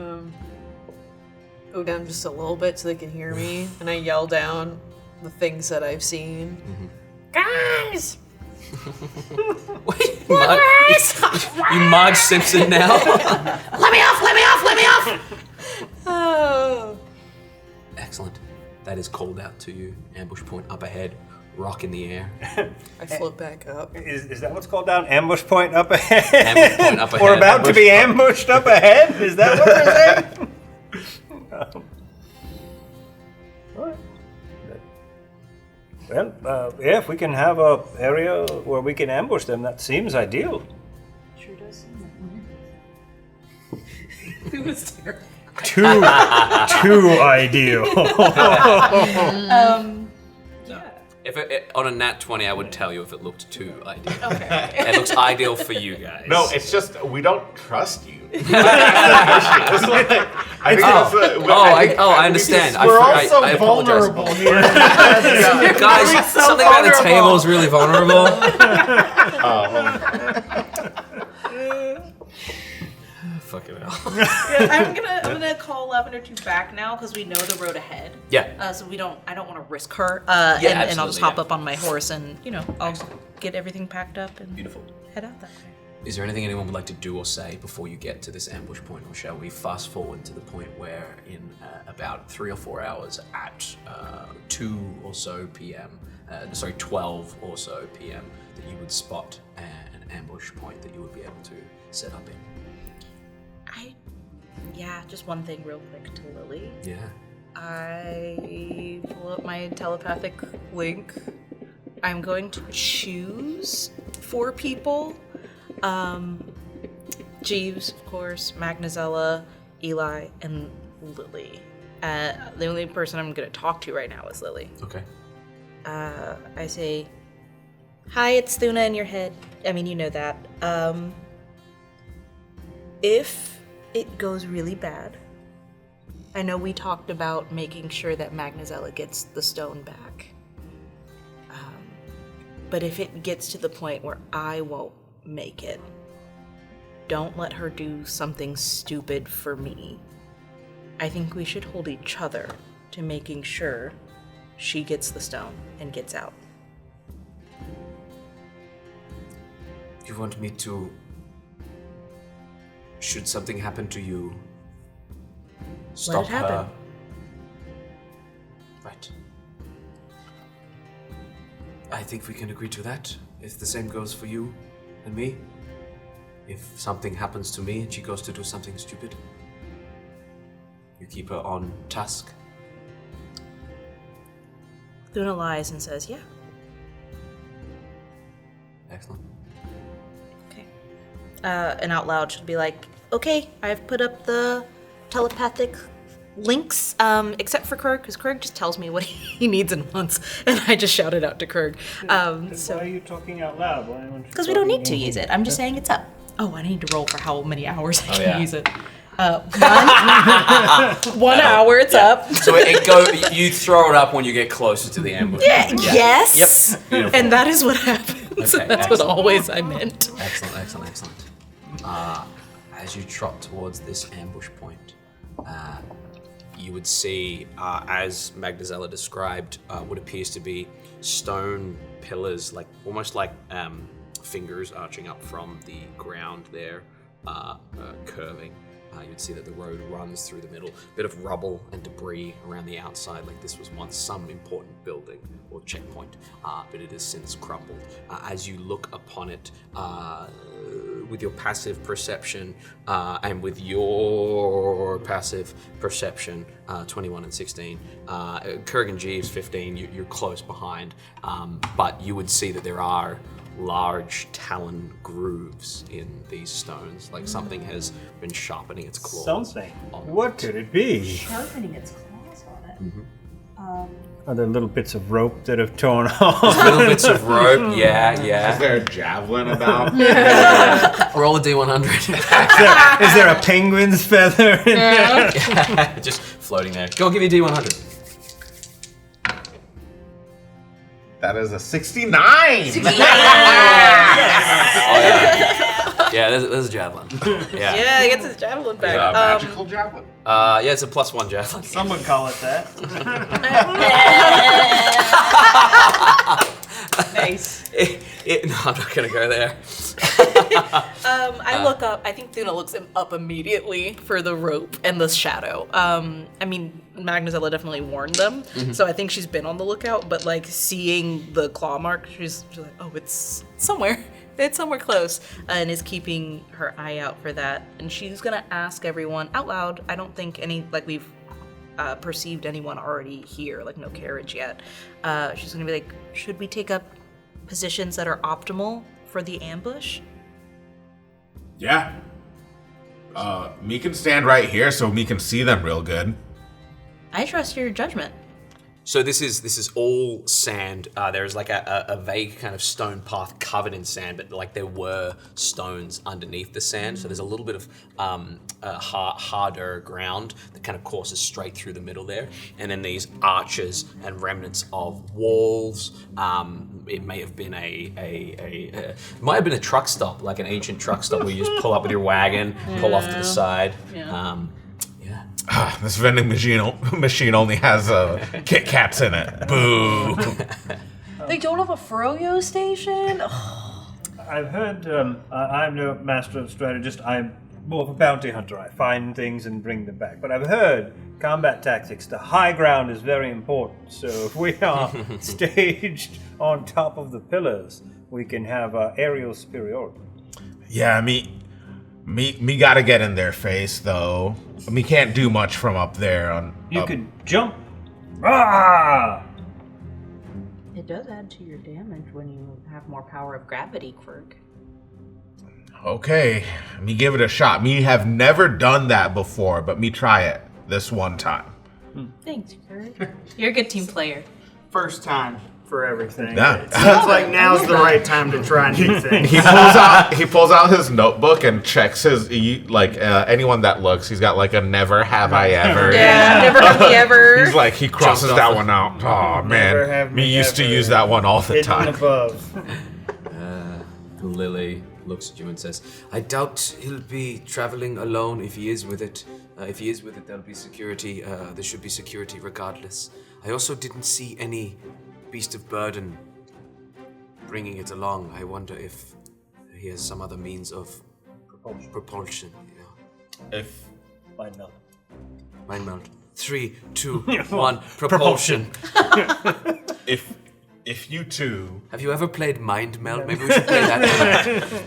go down just a little bit so they can hear me, and I yell down the things that I've seen. Guys! Wait, you Marge Simpson now? Let me off! Oh. Excellent. That is called out to you. Ambush point up ahead. Rock in the air. I float back up. Is that what's called down? Ambush point up ahead? Ambush point up ahead. We're about to be ambushed up ahead? Is that what we're saying? Well, yeah, if we can have a area where we can ambush them, that seems ideal. Sure does seem It was terrible. Too ideal. If on a nat 20, I would tell you if it looked too ideal. Okay. It looks ideal for you guys. No, it's just we don't trust you. I understand. We're all I so apologize. vulnerable here. Guys, something about the table is really vulnerable. Fuck it out. Yeah, I'm gonna call Lavender 2 back now because we know the road ahead. Yeah. So I don't want to risk her. And I'll just absolutely, hop up on my horse and I'll get everything packed up and Beautiful. head out that way. Is there anything anyone would like to do or say before you get to this ambush point, or shall we fast forward to the point where in about 3 or 4 hours at 2 or so p.m., 12 or so p.m., that you would spot an ambush point that you would be able to set up in? Just one thing real quick to Lily. Yeah. I pull up my telepathic link. I'm going to choose 4 people. Jeeves, of course, Magnazella, Eli, and Lily The only person I'm going to talk to right now is Lily. Okay. I say, hi, it's Thuna in your head. I mean, you know that. If it goes really bad, I know we talked about making sure that Magnazella gets the stone back. But if it gets to the point where I won't make it, don't let her do something stupid for me. I think we should hold each other to making sure she gets the stone and gets out. You want me to... Should something happen to you, stop Let it happen. her? Right. I think we can agree to that, if the same goes for you and me. If something happens to me and she goes to do something stupid, you keep her on task. Thuna lies and says, yeah. Excellent. Okay. And out loud she'll be like, okay, I've put up the telepathic links, except for Krirg, because Krirg just tells me what he needs and wants, and I just shout it out to Krirg. Why are you talking out loud? Because we don't need to use it. I'm just saying it's up. Oh, I need to roll for how many hours I can use it. 1 hour, it's up. So you throw it up when you get closer to the ambush. Yeah. Yes. Yep. Beautiful. And that is what happens. Okay, That's what always I meant. Excellent. As you trot towards this ambush point, you would see, as Magnazella described, what appears to be stone pillars, almost like fingers arching up from the ground there, curving. You'd see that the road runs through the middle. Bit of rubble and debris around the outside, like this was once some important building or checkpoint, but it has since crumbled. As you look upon it, with your passive perception and with your passive perception, 21 and 16, Krirg and Jeeves, 15, you're close behind, but you would see that there are large talon grooves in these stones, like something has been sharpening its claws. Something. What could it be? Sharpening its claws on it. Are there little bits of rope that have torn off? Little bits of rope, yeah. Is there a javelin about? Roll a D100. Is there a penguin's feather in there? Just floating there. Go, give me a D100. That is a 69. Yeah, there's a javelin. Yeah, he gets his javelin back. Magical javelin. Yeah, it's a +1 javelin. Some would call it that. Nice. No, I'm not gonna go there. I look up. I think Thuna looks him up immediately for the rope and the shadow. I mean, Magnazella definitely warned them, so I think she's been on the lookout. But seeing the claw mark, she's like, "Oh, it's somewhere. It's somewhere close," and is keeping her eye out for that. And she's gonna ask everyone out loud. I don't think we've perceived anyone already here, no carriage yet. She's gonna be like, "Should we take up positions that are optimal for the ambush?" Yeah. Me can stand right here so me can see them real good. I trust your judgment. So this is all sand. There's a vague kind of stone path covered in sand, but there were stones underneath the sand. So there's a little bit of harder ground that kind of courses straight through the middle there, and then these arches and remnants of walls. It may have been might have been a truck stop, like an ancient truck stop where you just pull up with your wagon, pull off to the side. This vending machine only has Kit Kats in it. Boo. They don't have a froyo station? I've heard, I'm no master of strategist, I'm more of a bounty hunter. I find things and bring them back. But I've heard combat tactics, the high ground is very important. So if we are staged on top of the pillars, we can have aerial superiority. Yeah, me gotta get in their face, though. Me can't do much from up there. You could jump. Ah! It does add to your damage when you have more power of gravity, Krirg. Okay, me give it a shot. Me have never done that before, but me try it this one time. Thanks, Krirg. You're a good team player. First time for everything. Yeah. It sounds like now's the right time to try new things. He pulls out his notebook and checks his anyone that looks. He's got like a never have I ever. Yeah, never have we ever. He's like he crosses that one out. Oh Never man, have me me used to ever. use that one all the Hidden time. above. Lily looks at you and says, I doubt he'll be traveling alone if he is with it. If he is with it, there'll be security. There should be security regardless. I also didn't see any beast of burden bringing it along. I wonder if he has some other means of propulsion. Yeah. If Mind meld. Mind meld. 3, 2, 1. Propulsion. if you two Have you ever played Mind Meld? Maybe we should play that.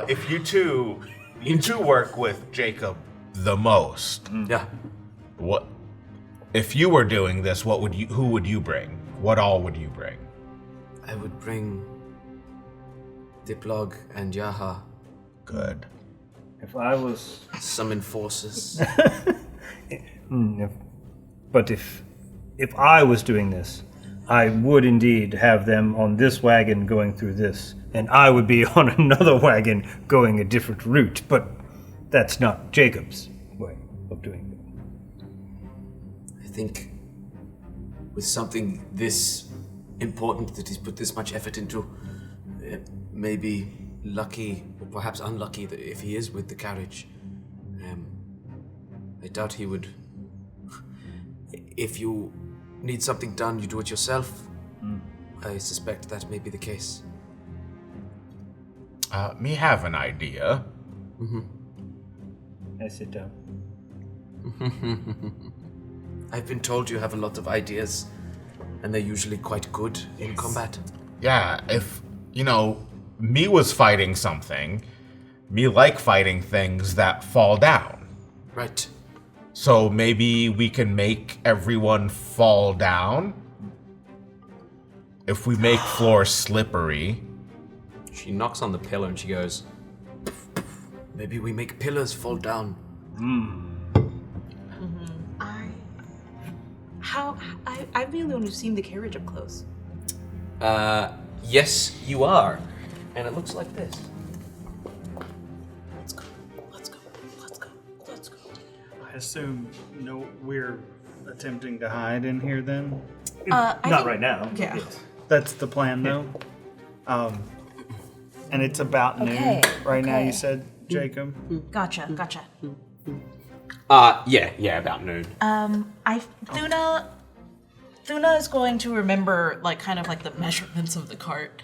if you two work with Jacob the most, Yeah. what if you were doing this? Who would you bring? What all would you bring? I would bring Diplog and Yaha. Good. If I was, Summon forces. but if I was doing this, I would indeed have them on this wagon going through this, and I would be on another wagon going a different route. But that's not Jacob's way of doing it. I think with something this important that he's put this much effort into, it may be lucky or perhaps unlucky that if he is with the carriage. I doubt he would. If you need something done, you do it yourself. I suspect that may be the case. Me have an idea. I sit down. I've been told you have a lot of ideas, and they're usually quite good in combat. Yeah, if me was fighting something, me like fighting things that fall down. Right. So maybe we can make everyone fall down. If we make floors slippery. She knocks on the pillar and she goes, maybe we make pillars fall down. I'm the only one who's seen the carriage up close. Yes, you are. And it looks like this. Let's go. Let's go. Let's go. Let's go. I assume we're attempting to hide in here then? Not right now. Yeah. Yes. That's the plan though. And it's about noon Okay, right now, okay. you said, Jacob? Gotcha. Yeah, about noon. Thuna is going to remember, kind of the measurements of the cart.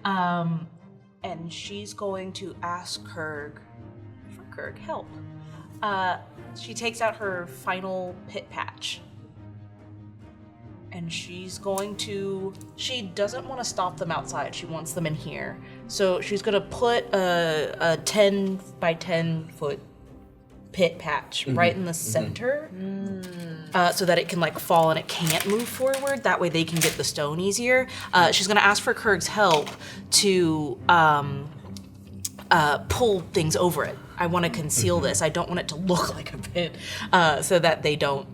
And she's going to ask Krirg help. She takes out her final pit patch. And she doesn't want to stop them outside. She wants them in here. So she's going to put a 10 by 10 foot pit patch right in the center so that it can fall and it can't move forward. That way they can get the stone easier. She's going to ask for Krirg's help to pull things over it. I want to conceal this. I don't want it to look like a pit so that they don't,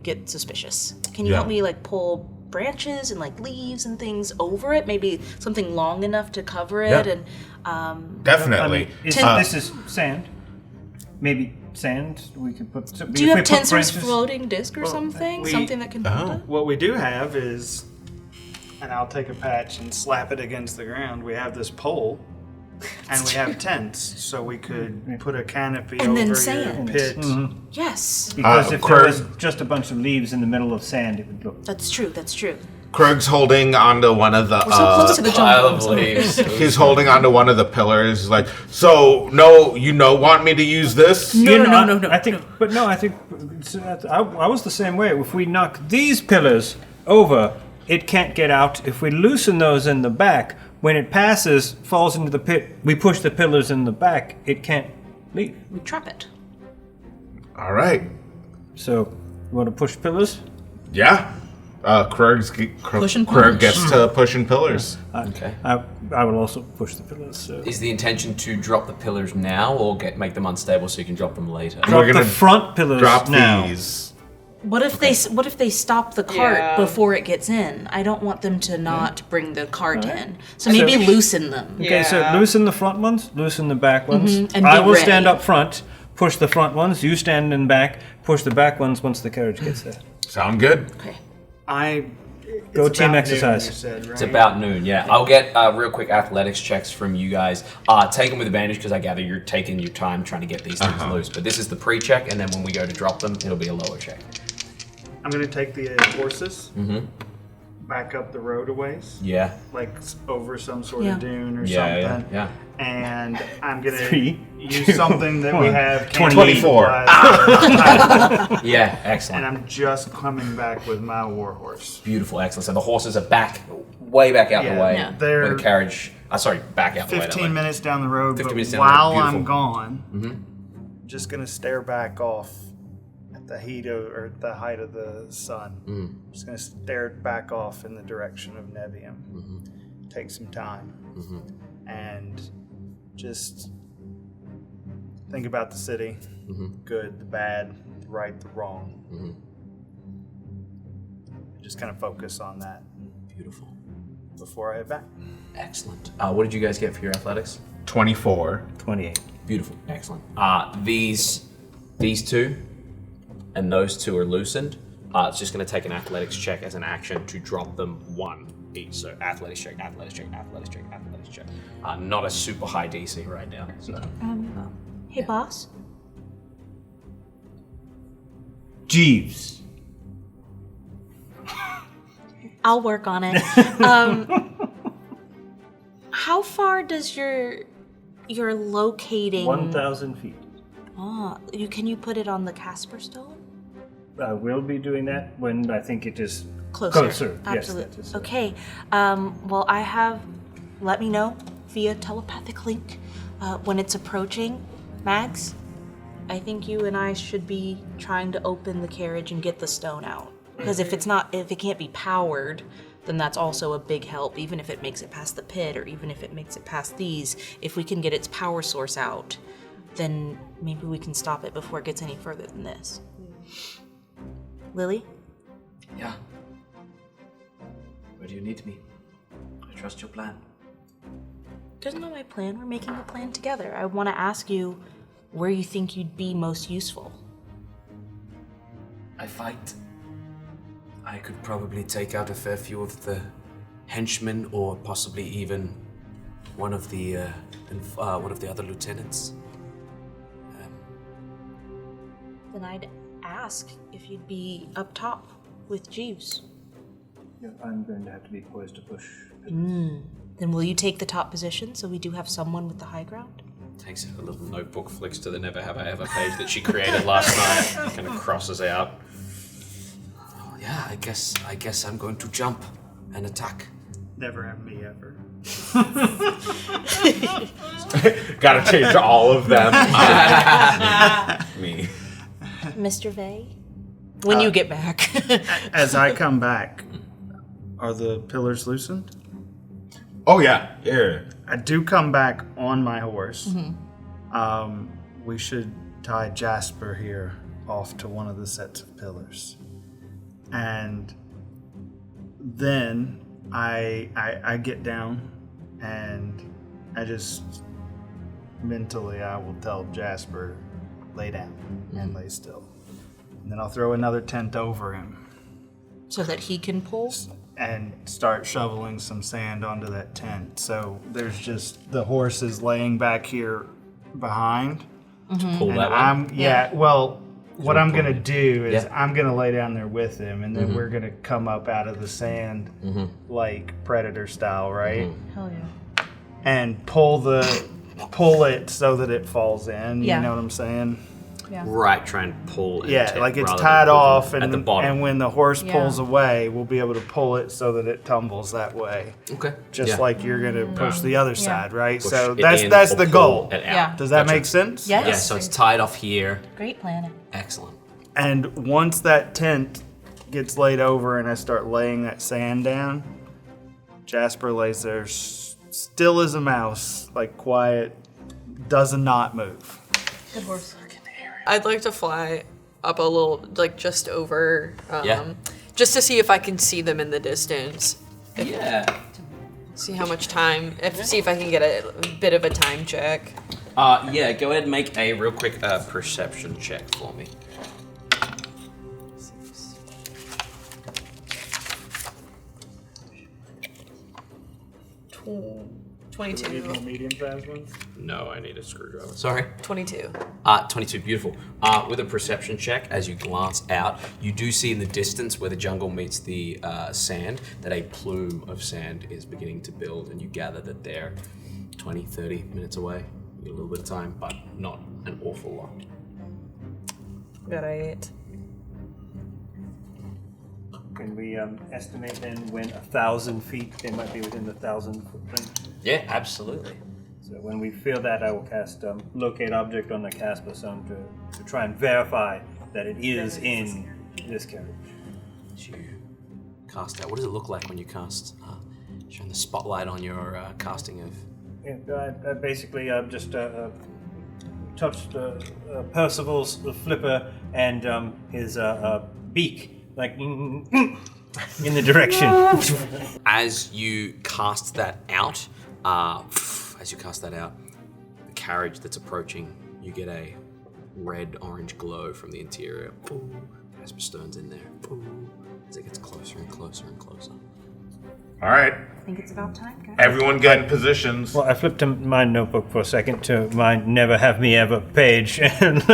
get suspicious. Can you help me pull branches and leaves and things over it? Maybe something long enough to cover it Yeah. and Definitely. This is sand. Maybe sand. We could put. do you have Tensor's floating disc or something? we- Something that can hold it? What we do have is, and I'll take a patch and slap it against the ground. We have this pole, and we have tents, so we could put a canopy And over then your sand. pit. Yes. Because if Krirg- there was just a bunch of leaves in the middle of sand, it would look. That's true. Krug's holding onto one of the. We're so close to the Pile jungle. of leaves. He's holding onto one of the pillars. He's like, so no, want me to use this? No. I think I was the same way. If we knock these pillars over, it can't get out. If we loosen those in the back, when it passes, falls into the pit, we push the pillars in the back, it can't leave. We trap it. All right. So, you want to push pillars? Yeah. Krug gets to pushing pillars. Okay. I will also push the pillars. So. Is the intention to drop the pillars now or make them unstable so you can drop them later? Drop We're gonna the front pillars Drop now. these. What if they stop the cart Yeah. before it gets in? I don't want them to not bring the cart in. So maybe loosen them. Okay, so Yeah. loosen the front ones, loosen the back ones. and I be will stand ready. up front, push the front ones. You stand in back, push the back ones once the carriage gets there. Sound good? Okay. Go It's team about exercise. noon, you said, right? It's about noon, yeah. I'll get real quick athletics checks from you guys. Take them with advantage because I gather you're taking your time trying to get these things loose. But this is the pre-check, and then when we go to drop them, it'll be a lower check. I'm gonna take the horses back up the road a ways, Yeah. like over some sort Yeah. of dune or Yeah, something. yeah. And I'm gonna 3, use something that we have. 24. Yeah, And excellent. I'm just coming back with my warhorse. Beautiful, excellent. So the horses are back, way back out the Yeah, way. yeah. they're- Where the carriage, back out the way. that 15 way. minutes down the road, 15 but minutes down the road, while beautiful. I'm gone, just gonna stare back off at the heat of, or the height of the sun. Just gonna stare back off in the direction of Nevium. Take some time and just think about the city, good, the bad, the right, the wrong. Just kind of focus on that Beautiful. before I head back. Excellent. What did you guys get for your athletics? 24. 28. Beautiful. Excellent. These two and those two are loosened. It's just going to take an athletics check as an action to drop them one each. So athletics check, athletics check, athletics check, athletics check. Not a super high DC right now. So Hey, boss. Jeeves. I'll work on it. How far does your locating? 1,000 feet. Can you put it on the Casper Stone? I will be doing that when I think it is Closer. Yes, Absolutely. that is, Okay. Well, let me know via telepathic link when it's approaching. Mags, I think you and I should be trying to open the carriage and get the stone out. Because if it can't be powered, then that's also a big help, even if it makes it past the pit or even if it makes it past these. If we can get its power source out, then maybe we can stop it before it gets any further than this. Lily? yeah. Where do you need me? I trust your plan. There's not my plan. We're making a plan together. I want to ask you where you think you'd be most useful. I fight. I could probably take out a fair few of the henchmen, or possibly even one of the other lieutenants. Then I'd ask if you'd be up top with Jeeves. Yeah, I'm going to have to be poised to push. Then will you take the top position so we do have someone with the high ground? Takes a little notebook, flicks to the Never Have I Ever page that she created last night, kind of crosses out. Oh, yeah, I guess I'm going to jump and attack. Never have me ever. Gotta change all of them. Me. Mr. Vey? When you get back. As I come back, are the pillars loosened? Oh, yeah. Yeah. I do come back on my horse. We should tie Jasper here off to one of the sets of pillars. And then I get down and I just mentally I will tell Jasper, lay down and lay still. And then I'll throw another tent over him So that he can pull? and start shoveling some sand onto that tent. So there's just the horse is laying back here behind. Pull And that one. well, what I'm pull gonna it. do is Yeah. I'm gonna lay down there with him, and then we're gonna come up out of the sand like Predator style, right? Hell yeah. And pull it so that it falls in. Yeah. You know what I'm saying? Right, try and pull. Yeah, into- like it's rather than tied pull off, at the bottom. and when the horse Yeah. pulls away, we'll be able to pull it so that it tumbles that way. Okay. Just yeah. like you're gonna push the other side, right? Push So it that's in that's or the pull goal. it out. Yeah. Does that Gotcha. make sense? Yes. Yeah, so it's tied off here. Great planning. Excellent. And once that tent gets laid over and I start laying that sand down, Jasper lays there still as a mouse, like quiet, does not move. Good horse. I'd like to fly up a little, like just over, Yeah. just to see if I can see them in the distance. Yeah. See how much time. See if I can get a bit of a time check. Yeah, go ahead and make a real quick perception check for me. 22. Medium-sized ones. No, I need a screwdriver. Sorry. 22. 22, beautiful. With a perception check, as you glance out, you do see in the distance where the jungle meets the sand that a plume of sand is beginning to build, and you gather that they're 20, 30 minutes away. You get a little bit of time, but not an awful lot. Got 8. Can we estimate then when 1,000 feet they might be within the 1,000 foot range? Yeah, absolutely. So when we feel that, I will cast locate object on the Casper Stone to try and verify that it is in this carriage. You cast out. What does it look like when you cast? Shine the spotlight on your casting of. Yeah, I basically just touched Percival's flipper and his beak, like in the direction. As you cast that out, the carriage that's approaching, you get a red-orange glow from the interior. Casper Stone's in there. As it gets closer and closer and closer. All right. I think it's about time, guys. Everyone get in positions. Well, I flipped to my notebook for a second to my never have me ever page and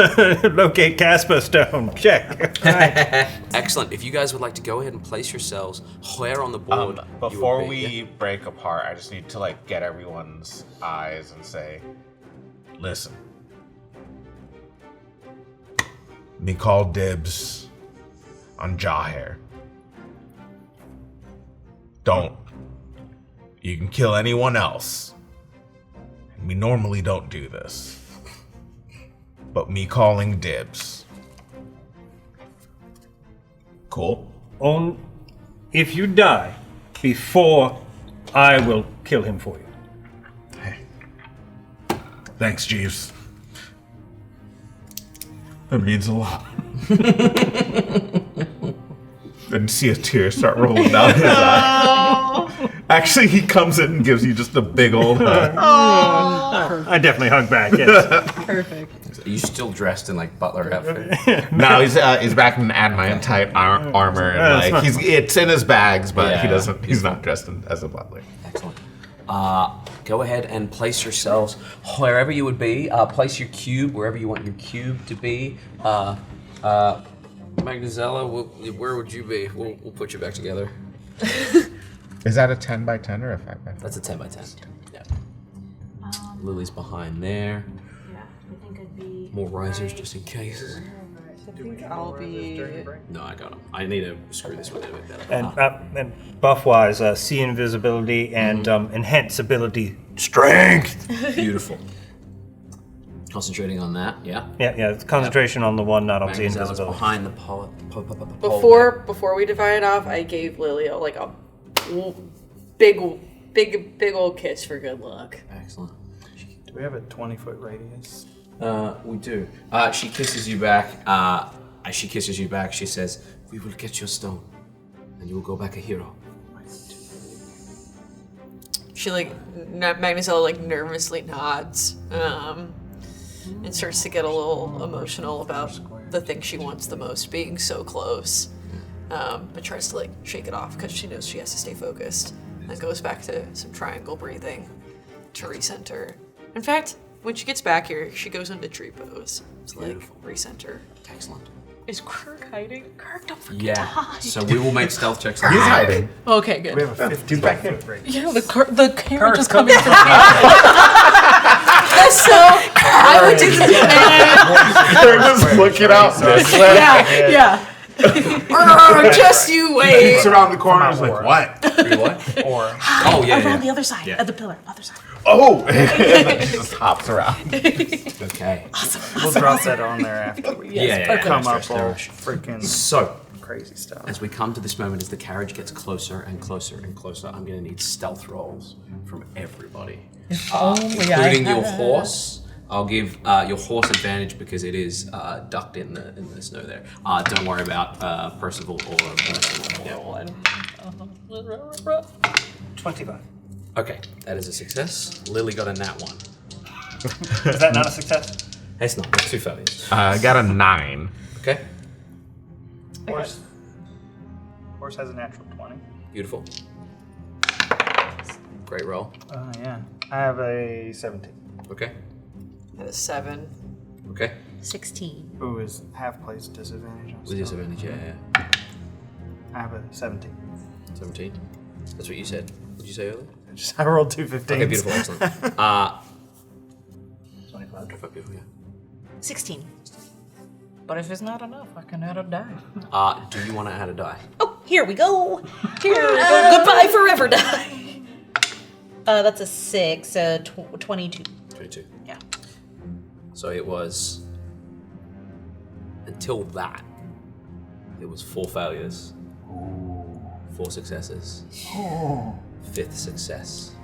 locate Casper Stone. Check. Right. Excellent. If you guys would like to go ahead and place yourselves where on the board you would Before be. we break apart, I just need to like get everyone's eyes and say, listen. Me call dibs on jaw hair. Don't. You can kill anyone else. And we normally don't do this. But me calling dibs. Cool? If you die before I will kill him for you. Hey. Thanks, Jeeves. That means a lot. Then see a tear start rolling down his eye. Actually, he comes in and gives you just a big old hug. I definitely hug back, yes. Perfect. Are you still dressed in like butler outfit? No, he's back in adamantine armor, and like it's in his bags, but Yeah. he doesn't. He's not dressed as a butler. Excellent. Go ahead and place yourselves wherever you would be. Place your cube wherever you want your cube to be. Magnazella, where would you be? We'll put you back together. Is that a 10 by 10 or a 5 by 5? That's a 10 by 10. Yeah. Lily's behind there. Yeah, I think I'd be. More risers just in case. I think I'll be. No, I got them. I need to screw this one in a bit better. And buff-wise, see invisibility and enhance ability strength. Beautiful. Concentrating on that, yeah. Yeah, it's concentration on the one, not obviously Magnazella's invisibility. behind the pole. Before we divided off, I gave Lily a big old kiss for good luck. Excellent. Do we have a 20-foot radius? We do. She kisses you back. As she kisses you back, she says, "We will get your stone, and you will go back a hero." She Magnazella nervously nods, and starts to get a little emotional about the thing she wants the most being so close, but tries to shake it off because she knows she has to stay focused, and goes back to some triangle breathing to recenter. In fact, when she gets back here, she goes into tree pose to recenter. Excellent. Is Krirg hiding? Krirg, don't forget to Yeah. hide. So we will make stealth checks. He's hiding. Okay, good. We have a 15-foot radius. Yeah, the carriage is coming for me. So I would do this. They're just looking out this way. Yeah. Just you wait. Peeks around the corner. Is like, what? What? Or Oh yeah. Around the other side of the pillar, other side. Oh! And then she just hops around. Okay. we'll drop that on there after we come up all freaking So, crazy stuff. as we come to this moment, as the carriage gets closer and closer and closer, I'm going to need stealth rolls from everybody, including your horse I'll give your horse advantage because it is ducked in the snow there. Don't worry about Percival or Percival. 25. Okay, that is a success. Lily got a nat 1. Is that not a success? It's not. It's 2 failures. I got a 9. Okay, Horse has a natural 20. beautiful. Great roll. Oh, yeah. I have a 17. Okay, At a 7. okay. 16. Ooh, is half place disadvantage on With stuff? disadvantage, yeah. I have a 17. 17. That's what you said. What did you say earlier? I rolled 2 15s. Okay, beautiful, excellent. 25. Beautiful, yeah. 16. But if it's not enough, I can add a die. Do you want to add a die? Oh, here we go. Here we go. Goodbye forever die. That's a 6, 22. 22. Yeah. So it was, until that, it was 4 failures, 4 successes, 5th success.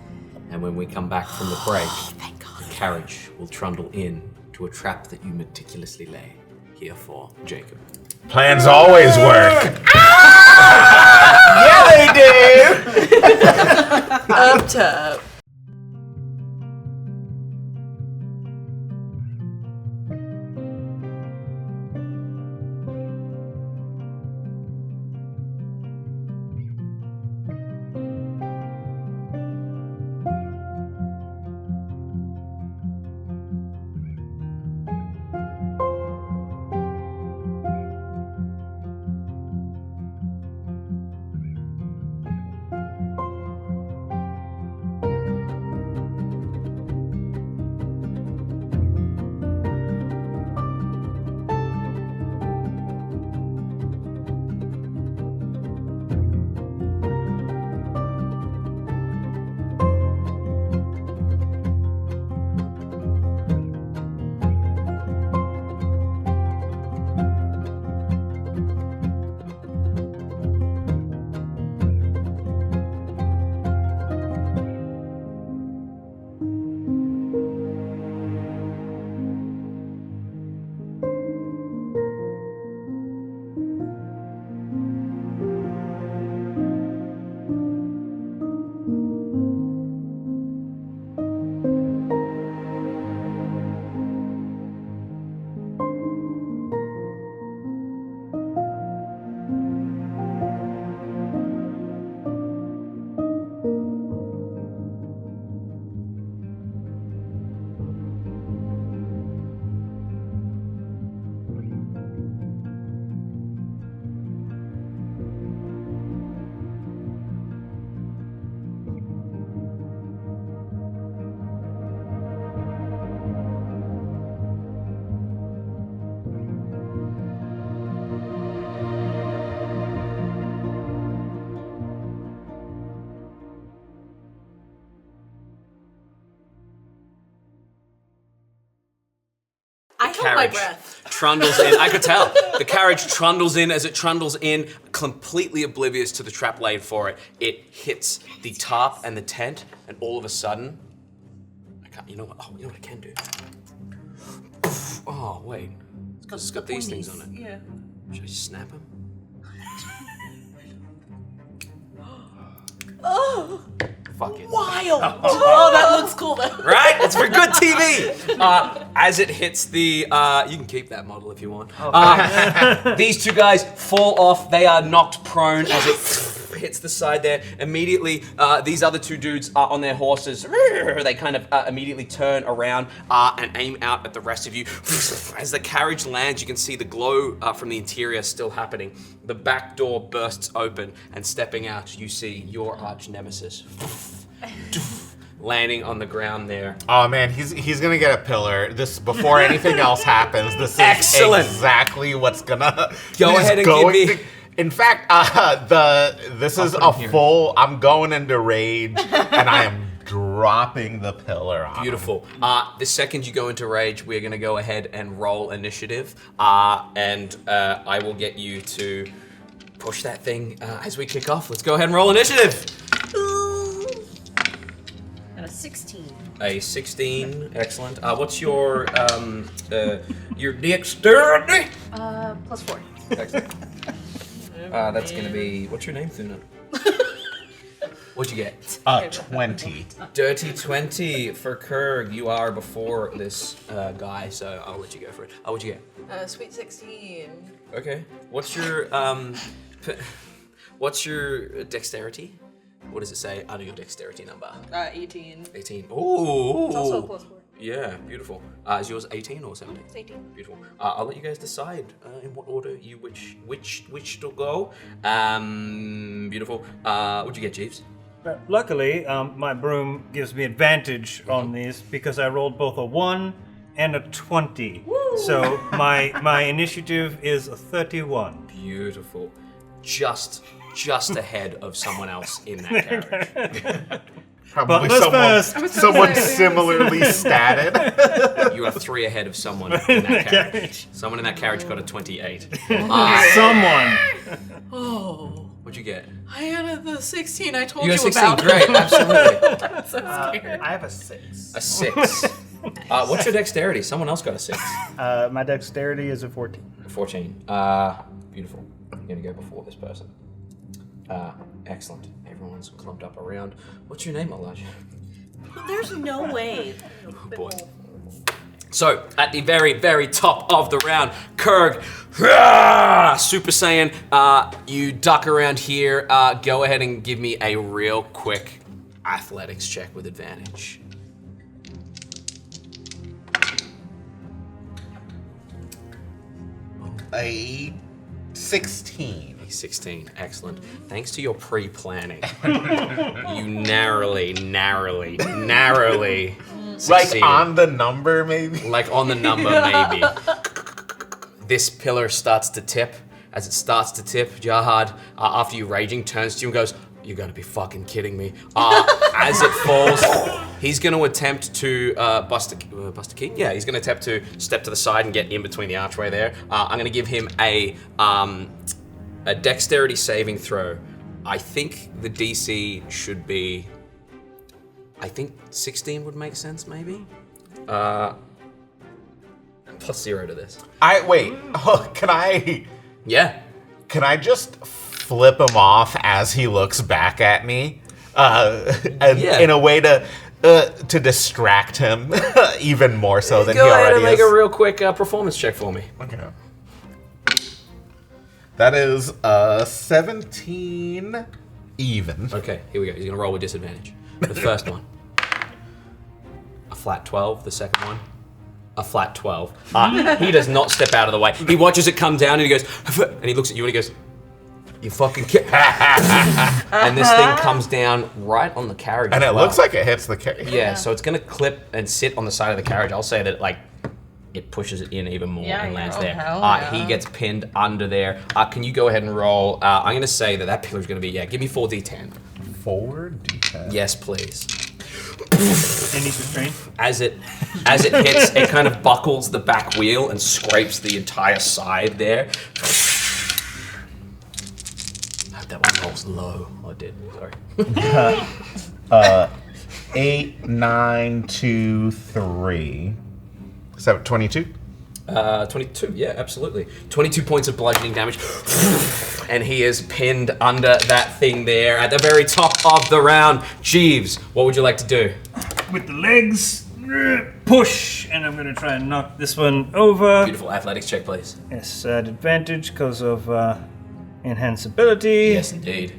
And when we come back from the break, the carriage will trundle in to a trap that you meticulously lay here for Jacob. Plans always work. Yeah, they do! Up top. I held my breath. Trundles in. I could tell. The carriage trundles in. As it trundles in, completely oblivious to the trap laid for it, it hits the tarp and the tent, and all of a sudden, I can't. You know what? Oh, you know what I can do? Oh wait, it's got these things on it. Yeah. Should I just snap them? Oh. Fuck it. Wild. Oh, that looks cool though. Right? It's for good TV. As it hits the, you can keep that model if you want. These two guys fall off. They are knocked prone as it hits the side there. Immediately, these other two dudes are on their horses. They kind of immediately turn around and aim out at the rest of you. As the carriage lands, you can see the glow from the interior still happening. The back door bursts open, and stepping out, you see your arch nemesis. Landing on the ground there. Oh man, he's gonna get a pillar. This before anything else happens. This is Excellent. exactly what's gonna Go ahead and give me. In fact, this is a full. I'm going into rage, and I am dropping the pillar on him. Beautiful. The second you go into rage, we're gonna go ahead and roll initiative, and I will get you to push that thing as we kick off. Let's go ahead and roll initiative. And a 16. A 16, excellent. What's your dexterity? +4. Excellent. That's gonna be. What's your name, Thuna? What'd you get? 20. Dirty 20 for Krirg. You are before this guy, so I'll let you go for it. What'd you get? Sweet 16. Okay. What's your what's your dexterity? What does it say under your dexterity number? 18. 18. Ooh. It's also a +4. Yeah, beautiful. Is yours 18 or 17? It's 18. Beautiful. I'll let you guys decide in what order you which to go. Beautiful. What'd you get, Jeeves? Luckily, my broom gives me advantage on these because I rolled both a 1 and a 20. Woo! So my initiative is a 31. Beautiful. Just ahead of someone else in that carriage. Probably Butlers first. someone similarly statted. You are 3 ahead of someone in that carriage. Someone in that carriage got a 28. Someone. Oh. What'd you get? I had the 16 I told You you got 16, about. great, absolutely. I'm so scared. I have a 6. A 6. What's your dexterity? Someone else got a 6. My dexterity is a 14. 14. Beautiful. I'm gonna go before this person. Excellent. Everyone's clumped up around. What's your name, Elijah? There's no way. Oh boy. So, at the very, very top of the round, Krirg, Super Saiyan, you duck around here. Go ahead and give me a real quick athletics check with advantage. A 16. 16, excellent. Thanks to your pre-planning, you narrowly Like succeeded. on the number, maybe? Like on the number, maybe. This pillar starts to tip. As it starts to tip, Jahad, after you raging, turns to you and goes, "You gotta be fucking kidding me." As it falls, he's gonna attempt to Buster King? Yeah, he's gonna attempt to step to the side and get in between the archway there. I'm gonna give him a dexterity saving throw. I think the DC should be, I think 16 would make sense, maybe? +0 to this. Wait, can I Yeah. just flip him off as he looks back at me? And Yeah. in a way to distract him even more so than he Go ahead already and make is. a real quick performance check for me. Okay. That is 17 even. Okay, here we go. He's gonna roll with disadvantage. The first one. A flat 12, the second one. A flat 12. He does not step out of the way. He watches it come down and he goes, and he looks at you and he goes, "You fucking kid." And this thing comes down right on the carriage. And as it well. looks like it hits the cage. Yeah, so it's gonna clip and sit on the side of the carriage. I'll say that like it pushes it in even more and lands there. He gets pinned under there. Can you go ahead and roll? I'm gonna say that pillar's gonna be, give me 4d10. 4d10. Yes, please. Any strain? As it hits, it kind of buckles the back wheel and scrapes the entire side there. I hope that one rolls low. Oh, it did. Sorry. 8, 9, 2, 3. Is that 22? 22, yeah, absolutely. 22 points of bludgeoning damage. And he is pinned under that thing there at the very top of the round. Jeeves, what would you like to do? With the legs, push, and I'm gonna try and knock this one over. Beautiful athletics check, please. Yes, at advantage because of enhanced ability. Yes, indeed.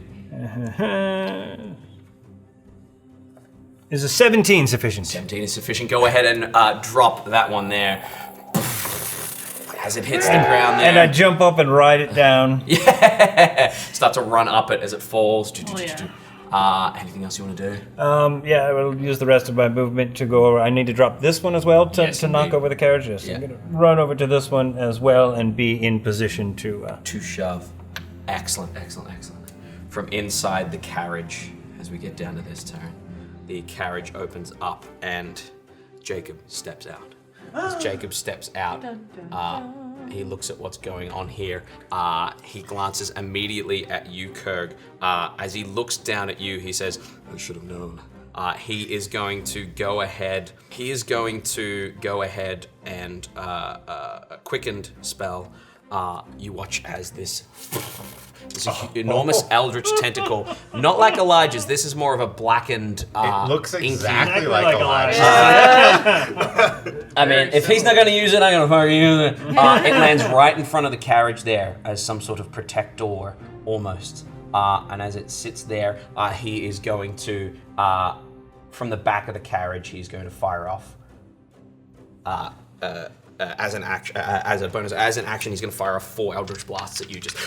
Is a 17 sufficient? 17 is sufficient. Go ahead and drop that one there. As it hits the ground there. And I jump up and ride it down. Yeah. Start to run up it as it falls. Anything else you want to do? Yeah, I will use the rest of my movement to go over. I need to drop this one as well to knock over the carriage. Yes, Yeah. I'm going to run over to this one as well and be in position to shove. Excellent. From inside the carriage, as we get down to this turn, the carriage opens up and Jacob steps out. As Jacob steps out, he looks at what's going on here. He glances immediately at you, Krirg. As he looks down at you, he says, "I should have known." He is going to go ahead. He is going to go ahead and a quickened spell. You watch as this enormous eldritch tentacle, not like Elijah's. This is more of a blackened. It looks inky. exactly like Elijah. I mean, if he's not going to use it, I'm going to fucking use it. It lands right in front of the carriage there as some sort of protector, almost. And as it sits there, he is going to, from the back of the carriage, he's going to fire off. As an action, as a bonus, as an action, he's going to fire off 4 Eldritch Blasts at you. Just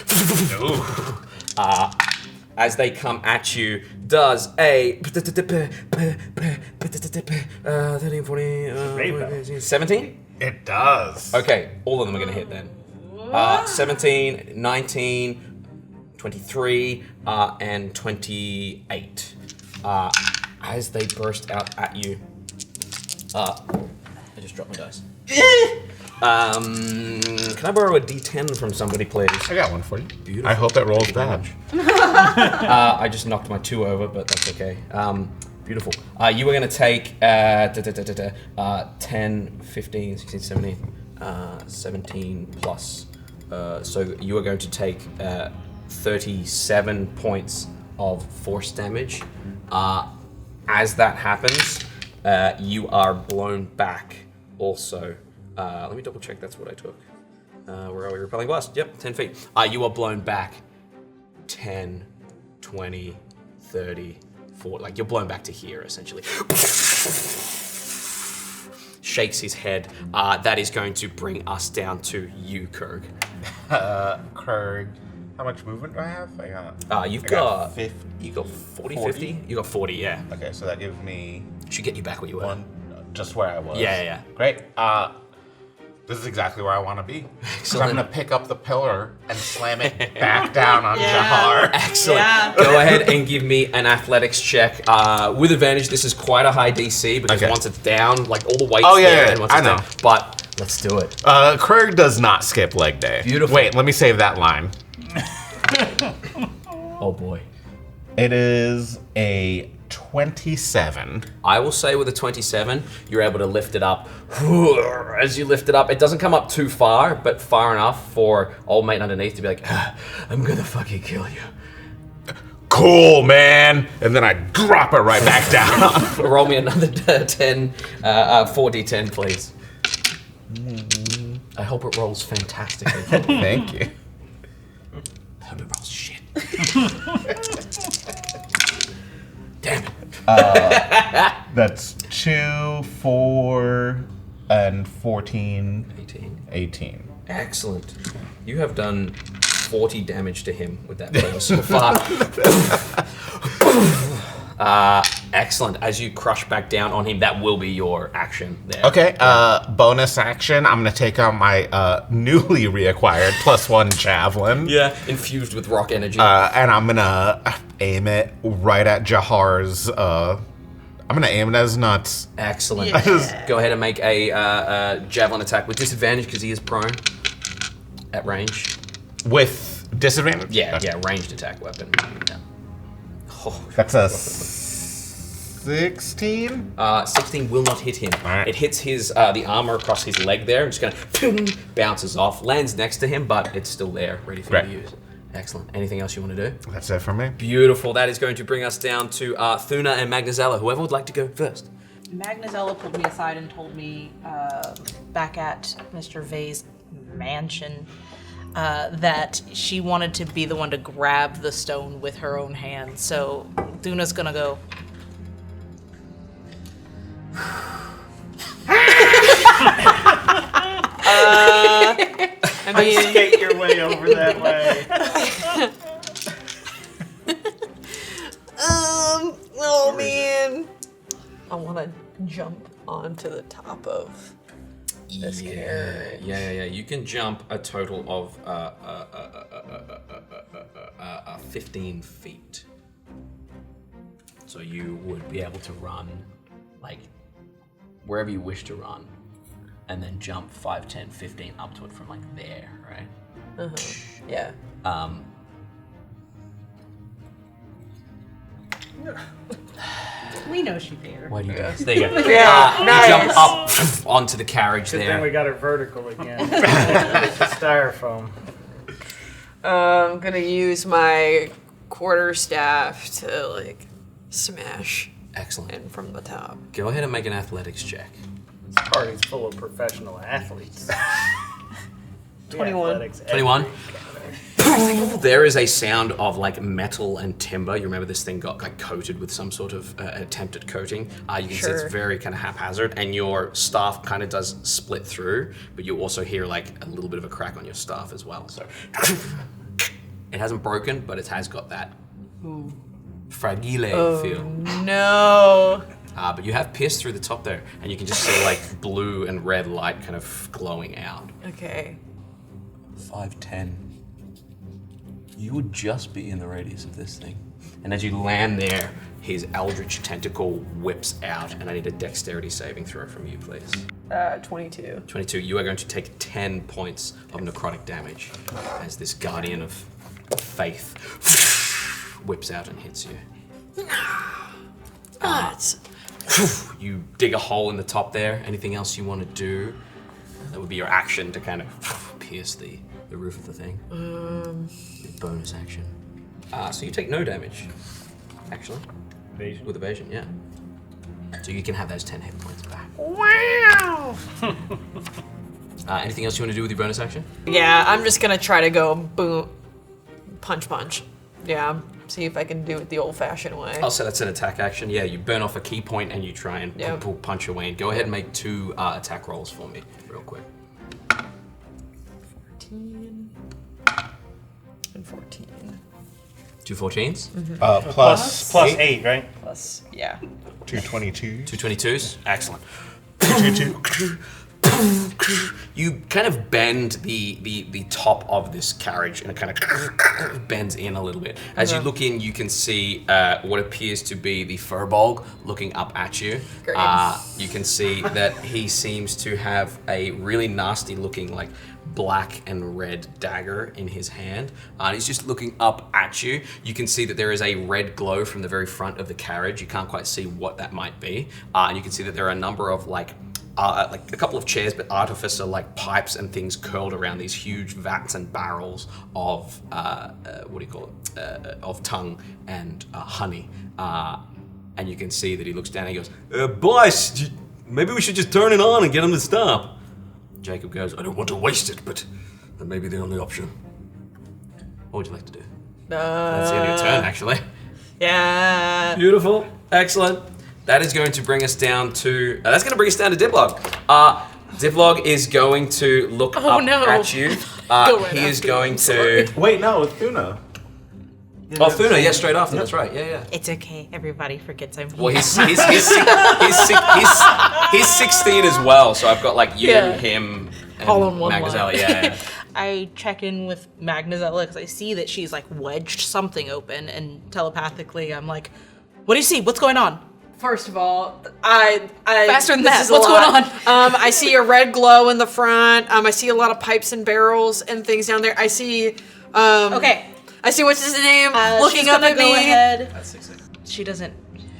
as they come at you, does a 13, 14, 17? It does. Okay, all of them are going to hit then. 17, 19, 23, and 28. As they burst out at you. I just dropped my dice. Can I borrow a D10 from somebody, please? I got one for you. Beautiful. I hope that rolls bad. I just knocked my 2 over, but that's okay. Beautiful. You were going to take 10, 15, 16, 17, 17 plus. So you are going to take 37 points of force damage. As that happens, you are blown back also. Let me double check that's what I took. Where are we? Repelling blast. Yep, 10 feet. You are blown back 10, 20, 30, 40. Like, you're blown back to here, essentially. Shakes his head. That is going to bring us down to you, Krirg. Krirg. How much movement do I have? You've got 50. You got 40, 50? You got 40, yeah. Okay, so that gives me... Should get you back where you were. Just where I was. Yeah. Great. This is exactly where I want to be. So I'm going to pick up the pillar and slam it back down on Jahar. Excellent. Yeah. Go ahead and give me an athletics check. With advantage, this is quite a high DC because once it's down, like all the weight's there. And once it's down. But let's do it. Krirg does not skip leg day. Beautiful. Wait, let me save that line. Oh boy. It is a 27. I will say with a 27, you're able to lift it up. As you lift it up, it doesn't come up too far, but far enough for old mate underneath to be like, I'm gonna fucking kill you. Cool, man. And then I drop it right back down. Roll me another 4d10, please. I hope it rolls fantastically. Thank you. I hope it rolls shit. Damn it. That's 2, 4, and 14. 18. Excellent. You have done 40 damage to him with that blow so far. Excellent. As you crush back down on him, that will be your action there. Okay, bonus action. I'm going to take out my newly reacquired +1 javelin. Yeah, infused with rock energy. And I'm going to aim it right at Jahar's... I'm going to aim it at his nuts. Excellent. Yeah. Go ahead and make a javelin attack with disadvantage because he is prone at range. With disadvantage? Yeah, ranged attack weapon. Yeah. Oh. That's a 16? 16 will not hit him. Right. It hits his the armor across his leg there, and just kind of bounces off, lands next to him, but it's still there, ready for you to use. Excellent. Anything else you want to do? That's it for me. Beautiful. That is going to bring us down to Thuna and Magnazella. Whoever would like to go first. Magnazella pulled me aside and told me back at Mr. Vay's mansion that she wanted to be the one to grab the stone with her own hand. So Thuna's gonna go. I mean, skate your way over that way. Oh man. I want to jump onto the top of this carriage. Yeah. You can jump a total of 15 feet. So you would be able to run, like, wherever you wish to run, and then jump 5, 10, 15 up to it from, like, there, right? Yeah. We know she there. Why do you do this? There you go. Yeah, You nice. jump up onto the carriage Good thing Oh there. we got her vertical again. It's the styrofoam. I'm gonna use my quarterstaff to like smash Excellent. in from the top. Go ahead and make an athletics check. This party's full of professional athletes. 21. 21. There is a sound of like metal and timber. You remember this thing got like coated with some sort of attempted coating. You can see Sure. it's very kind of haphazard, and your staff kind of does split through, but you also hear like a little bit of a crack on your staff as well. So it hasn't broken, but it has got that fragile feel. No. But you have pierced through the top there, and you can just see like blue and red light kind of glowing out. Okay. 5, 10. You would just be in the radius of this thing. And as you land there, his eldritch tentacle whips out, and I need a dexterity saving throw from you, please. 22. 22, you are going to take 10 points of necrotic damage as this guardian of faith whips out and hits you. You dig a hole in the top there. Anything else you want to do? That would be your action to kind of pierce the roof of the thing. Your bonus action. So you take no damage, actually. Evasion. With evasion, yeah. So you can have those 10 hit points back. Wow. Anything else you want to do with your bonus action? Yeah, I'm just gonna try to go boom, punch. Yeah, see if I can do it the old-fashioned way. Oh, so that's an attack action. Yeah, you burn off a key point and you try and Yep. punch away. And go ahead and make 2 attack rolls for me, real quick. 14 and 14. 2 14s? Plus Plus 8, right? Plus, yeah. 222. 2 22s? Excellent. 222. You kind of bend the top of this carriage, and it kind of bends in a little bit. As you look in, you can see what appears to be the Furbolg looking up at you. Great. You can see that he seems to have a really nasty looking, like, black and red dagger in his hand. He's just looking up at you. You can see that there is a red glow from the very front of the carriage. You can't quite see what that might be. And you can see that there are a number of, like a couple of chairs, but artificer like pipes and things curled around these huge vats and barrels of of tongue and honey. And you can see that he looks down and he goes, "Boss, maybe we should just turn it on and get him to stop." Jacob goes, "I don't want to waste it, but that may be the only option." What would you like to do? That's the end of your turn, actually. Yeah. Beautiful. Excellent. That is going to bring us down to... that's going to bring us down to Diplog. Diplog is going to look up no. at you. right He is after going you, to... Wait, no, it's Thuna. Oh, Thuna, yeah, straight after. That's right. Yeah. It's okay. Everybody forgets I'm here. Well, he's 16 as well, so I've got like you, Yeah. him, and All on one Magnazella. line. Yeah. I check in with Magnazella because I see that she's like wedged something open, and telepathically I'm like, "What do you see? What's going on?" First of all, I Faster than this that. is a What's going lot. I see a red glow in the front. I see a lot of pipes and barrels and things down there. I see. Okay. I see what's his name looking she's up gonna at go me. ahead. That's 6. She doesn't.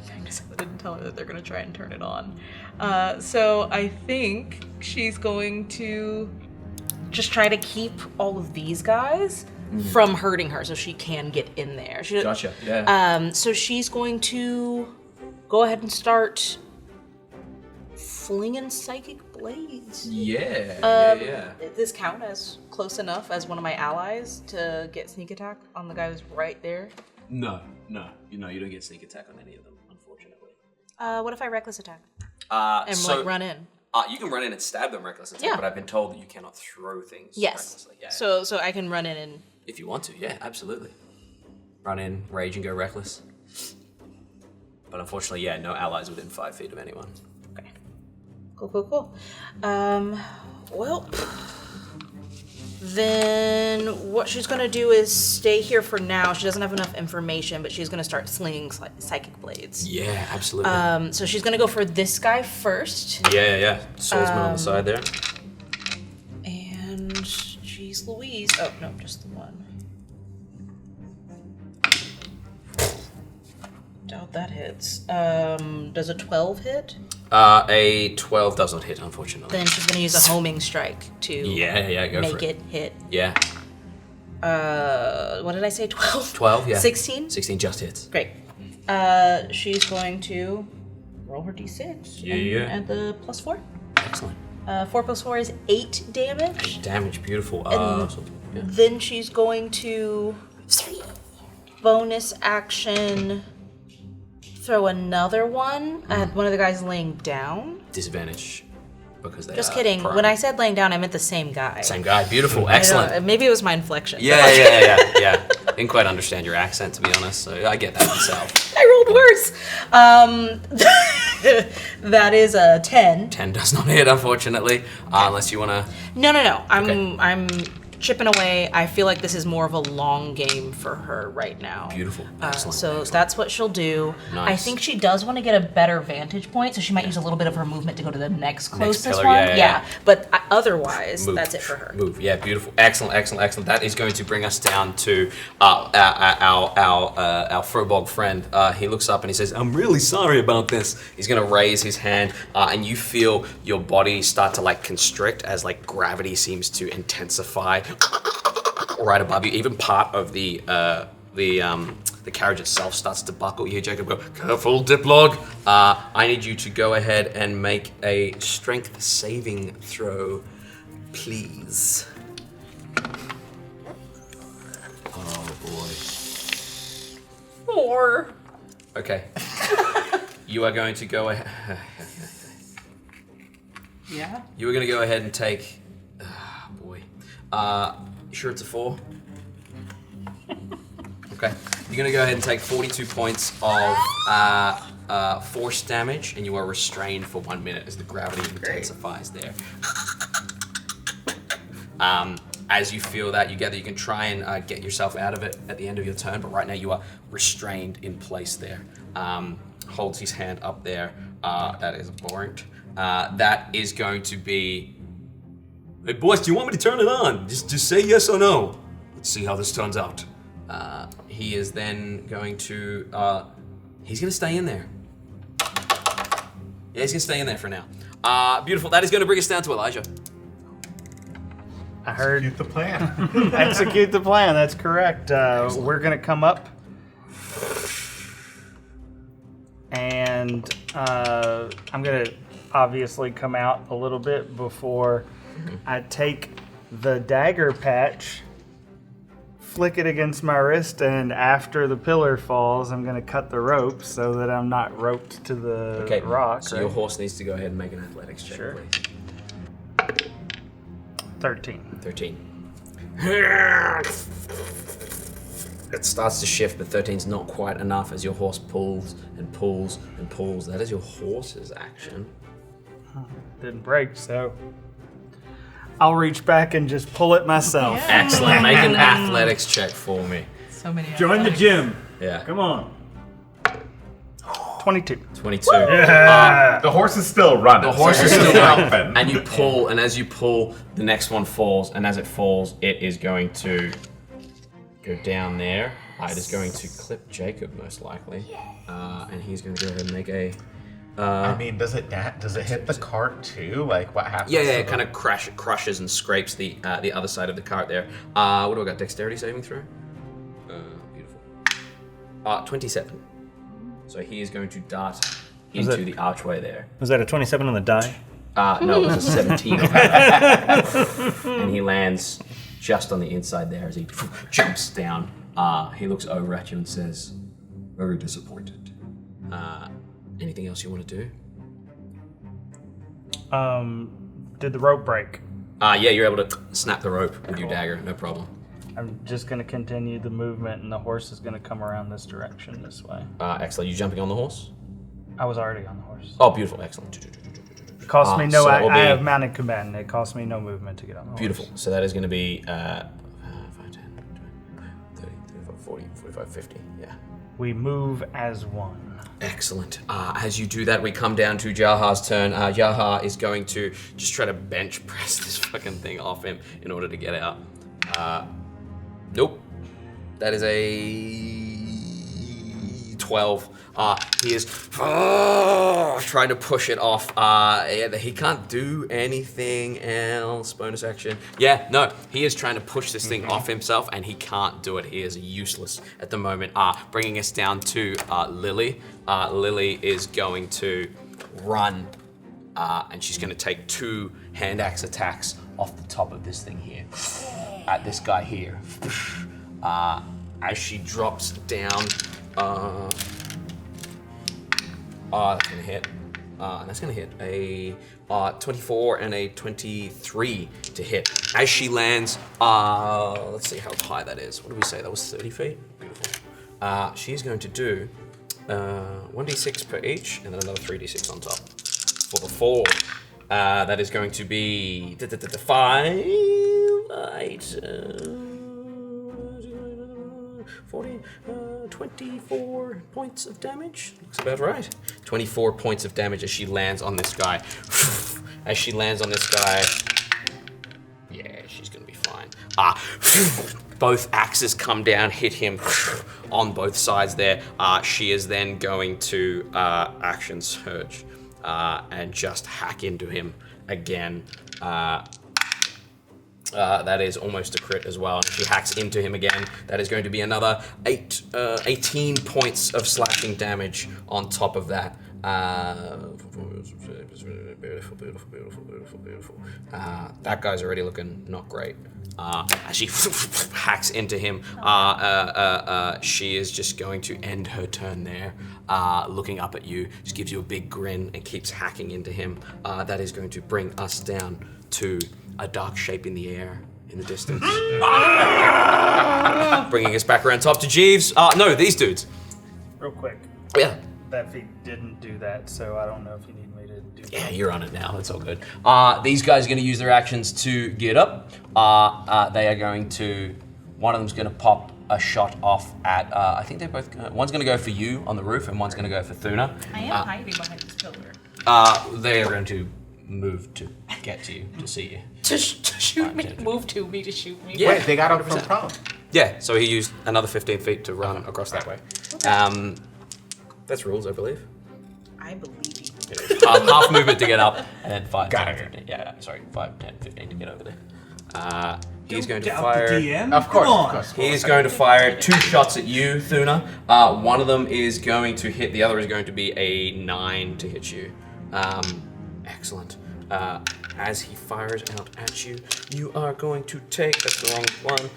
Magnazella didn't tell her that they're gonna try and turn it on. So I think she's going to Just try to keep all of these guys from hurting her, so she can get in there. She, Gotcha. Yeah. So she's going to go ahead and start flinging psychic blades. Yeah. Does this count as close enough as one of my allies to get sneak attack on the guy who's right there? No. You don't get sneak attack on any of them, unfortunately. What if I reckless attack and So like run in? you can run in and stab them reckless attack, Yeah. but I've been told that you cannot throw things Yes. recklessly. Yeah. So I can run in and If you want to, yeah, absolutely. Run in, rage, and go reckless. But unfortunately, yeah, no allies within 5 feet of anyone. okay. Cool. Well, then what she's gonna do is stay here for now. She doesn't have enough information, but she's gonna start slinging psychic blades. Yeah, absolutely. So she's gonna go for this guy first. Yeah. Swordsman on the side there. And geez Louise. Oh, no, just the one. Doubt that hits. Does a 12 hit? A 12 does not hit, unfortunately. Then she's gonna use a homing strike to go make for it. it hit. Yeah. What did I say? 12? 12, yeah. 16? 16 just hits. Great. She's going to roll her d6. Yeah. And the +4. Excellent. 4 + 4 is 8 damage. Damage, beautiful. Then she's going to bonus action throw another one at one of the guys laying down. Disadvantage because they Just are kidding. prone. When I said laying down, I meant the same guy. Same guy. Beautiful. I don't Excellent. know, maybe it was my inflection. Yeah. Didn't quite understand your accent, to be honest, so I get that myself. I rolled worse. That is a 10. 10 does not hit, unfortunately, unless you want to... No. Okay. I'm chipping away. I feel like this is more of a long game for her right now. Beautiful. Excellent. So that's what she'll do. Nice. I think she does want to get a better vantage point, so she might use a little bit of her movement to go to the next closest pillar, one. yeah. But otherwise, Move. that's it for her. Move. Yeah, beautiful. Excellent. That is going to bring us down to our Frobog friend. He looks up and he says, "I'm really sorry about this." He's going to raise his hand, and you feel your body start to like constrict as like gravity seems to intensify right above you. Even part of the carriage itself starts to buckle. You hear Jacob go, "Careful, Diplog." I need you to go ahead and make a strength saving throw, please. Oh boy. 4. Okay. You are going to go ahead. Yeah. You are going to go ahead and take. Boy. You sure it's a 4? Okay. You're going to go ahead and take 42 points of force damage, and you are restrained for 1 minute as the gravity intensifies there. As you feel that, you can try and get yourself out of it at the end of your turn, but right now you are restrained in place there. Holds his hand up there. That is abhorrent. That is going to be... Hey boys, do you want me to turn it on? Just say yes or no. Let's see how this turns out. He is then going to... he's going to stay in there. Yeah, he's going to stay in there for now. Beautiful. That is going to bring us down to Elijah. I heard Execute the plan. execute the plan. That's correct. We're gonna come up, and I'm gonna obviously come out a little bit before I take the dagger patch, flick it against my wrist, and after the pillar falls, I'm gonna cut the rope so that I'm not roped to the rock. So right? your horse needs to go ahead and make an athletics check, Sure. please. 13. 13. It starts to shift, but 13's not quite enough as your horse pulls and pulls and pulls. That is your horse's action. Didn't break, so I'll reach back and just pull it myself. Excellent. Make an athletics check for me. So many. Join the gym. Yeah. Come on. 22. 22. The horse is still running. The horse so is you're still just running. helping. And you pull, and as you pull, the next one falls, and as it falls, it is going to go down there. It is going to clip Jacob, most likely. And he's going to go ahead and make a... I mean, does it hit the cart too? Like, what happens? Yeah, to it the- kind of crushes and scrapes the other side of the cart there. What do I got? Dexterity saving throw? Beautiful. 27. So he is going to dart into the archway there. Was that a 27 on the die? No, it was a 17. And he lands just on the inside there as he jumps down. He looks over at you and says, "Very disappointed. Anything else you want to do?" Did the rope break? Yeah, you're able to snap the rope with your dagger, no problem. I'm just going to continue the movement, and the horse is going to come around this direction, this way. Excellent. You jumping on the horse? I was already on the horse. Oh, beautiful. Excellent. It cost me no. so it will I be- have mounted command. It cost me no movement to get on the Beautiful. horse. So that is going to be 5, 10, 20, 30, 35, 40, 45, 50. Yeah. We move as one. Excellent. As you do that, we come down to Jaha's turn. Jaha is going to just try to bench press this fucking thing off him in order to get out. Nope. That is a 12. He is trying to push it off. He can't do anything else. Bonus action. Yeah, no. He is trying to push this thing off himself, and he can't do it. He is useless at the moment. Bringing us down to Lily. Lily is going to run, and she's going to take 2 hand axe attacks off the top of this thing here. At this guy here. As she drops down, that's gonna hit. And that's gonna hit a 24 and a 23 to hit. As she lands, let's see how high that is. What did we say? That was 30 feet? Beautiful. She's going to do 1d6 per each, and then another 3d6 on top. For the fall, that is going to be 5, 8, 40, 24 points of damage. Looks about right. 24 points of damage as she lands on this guy. As she lands on this guy, yeah, she's gonna be fine. Both axes come down, hit him on both sides there. She is then going to action surge and just hack into him again. That is almost a crit as well. She hacks into him again. That is going to be another 18 points of slashing damage on top of that. Beautiful. That guy's already looking not great. As she hacks into him, she is just going to end her turn there, looking up at you. Just gives you a big grin and keeps hacking into him. That is going to bring us down to a dark shape in the air in the distance. Bringing us back around top to Jeeves. No, these dudes. Real quick. Yeah. That feat didn't do that, so I don't know if you need me to do that. Yeah, you're on it now. It's all good. These guys are going to use their actions to get up. They are going to... One of them's going to pop a shot off at... I think they're both... One's going to go for you on the roof, and one's going to go for Thuna. I am hiding behind this pillar. They are going to move to get to you, to see you. To shoot me. Move to me to shoot me. Yeah. Wait, they got up from prone. Yeah, so he used another 15 feet to run across that way. That's rules, I believe. I believe you. Half movement to get up, and then 5, Got 10, it. 15. Yeah, sorry, 5, 10, 15 to get over there. He's going to Doubt fire... the DM? Of course, Come on. of course. He is going to fire 2 shots at you, Thuna. One of them is going to hit, the other is going to be a 9 to hit you. Excellent. As he fires out at you, you are going to take, that's the wrong one,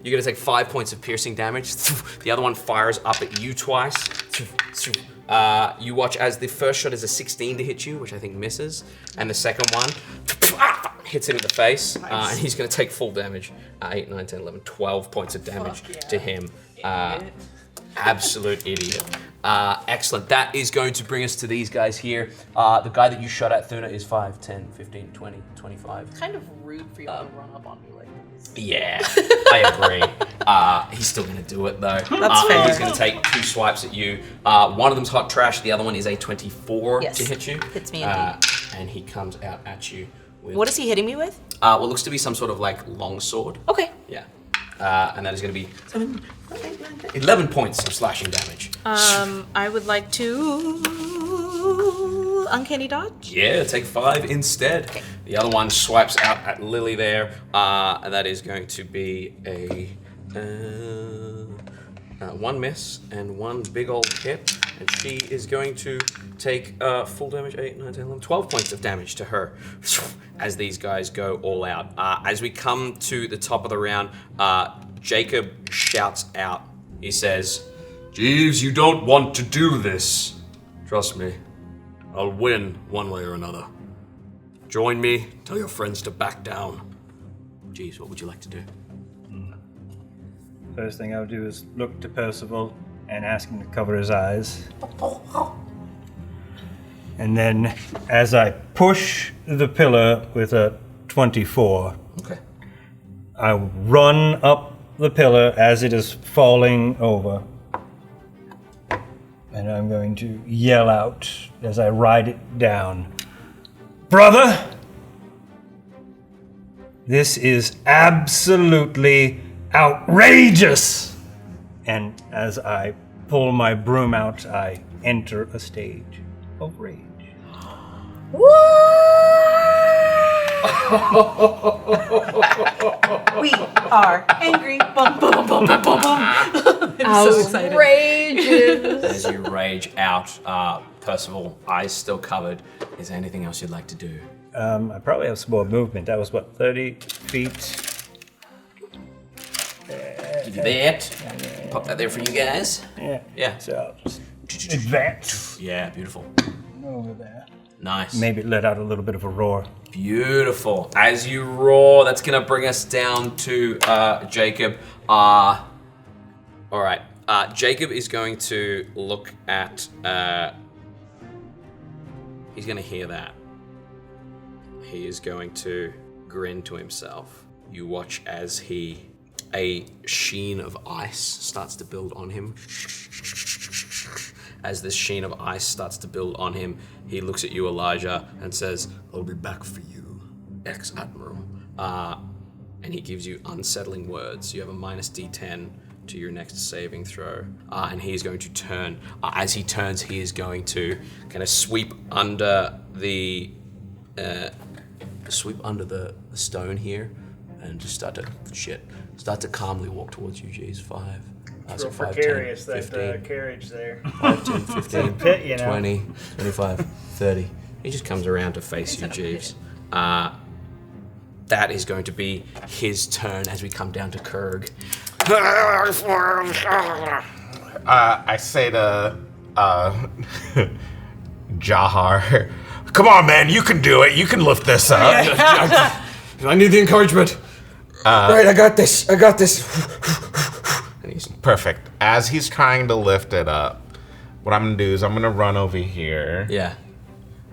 you're going to take 5 points of piercing damage. The other one fires up at you twice. You watch as the first shot is a 16 to hit you, which I think misses, and the second one hits him in the face, and he's going to take full damage. 8, 9, 10, 11, 12 points of damage to him. Absolute idiot. Excellent. That is going to bring us to these guys here. The guy that you shot at, Thuna, is 5, 10, 15, 20, 25. Kind of rude for y'all to run up on me like this. Yeah, I agree. He's still going to do it, though. That's fair. He's going to take 2 swipes at you. One of them's hot trash. The other one is a 24 Yes. to hit you. Hits me indeed. And he comes out at you with... What is he hitting me with? What looks to be some sort of, like, long sword. Okay. Yeah. And that is going to be 11 points of slashing damage. I would like to uncanny dodge. Yeah, take 5 instead. Okay. The other one swipes out at Lily there, and that is going to be a 1 miss and 1 big old hit, and she is going to take full damage, 8, 9, 10, 11, 12 points of damage to her as these guys go all out. As we come to the top of the round, Jacob shouts out. He says, "Jeeves, you don't want to do this. Trust me, I'll win one way or another. Join me, tell your friends to back down." Jeeves, what would you like to do? First thing I would do is look to Percival and ask him to cover his eyes. And then, as I push the pillar with a 24, Okay. I run up the pillar as it is falling over. And I'm going to yell out as I ride it down. Brother! This is absolutely outrageous! And as I pull my broom out, I enter a stage of rage. We are angry. Bum, bum, bum, bum, bum, bum. I'm so excited. Outrageous. As you rage out, Percival, eyes still covered. Is there anything else you'd like to do? I probably have some more movement. That was, 30 feet? Give you that. Pop that there for you guys. Yeah. Yeah. So I'll just advance Yeah, beautiful. over there. Nice. Maybe let out a little bit of a roar. Beautiful. As you roar, that's gonna bring us down to Jacob. All right. Jacob is going to look at. He's gonna hear that. He is going to grin to himself. You watch as a sheen of ice starts to build on him. As this sheen of ice starts to build on him, he looks at you, Elijah, and says, I'll be back for you, ex-admiral. and he gives you unsettling words. You have a minus D10 to your next saving throw, and he is going to turn. As he turns, he is going to kind of sweep under the stone here, and just start to calmly walk towards you. G's 5. It's real precarious, that carriage there. 5, 10, 15, pit, you know. 20, 25, 30. He just comes around to face you, Jeeves. That is going to be his turn as we come down to Krirg. I say to Jahar, come on, man, you can do it. You can lift this up. I need the encouragement. Right, I got this. And he's Perfect. As he's trying to lift it up, what I'm going to do is I'm going to run over here. yeah.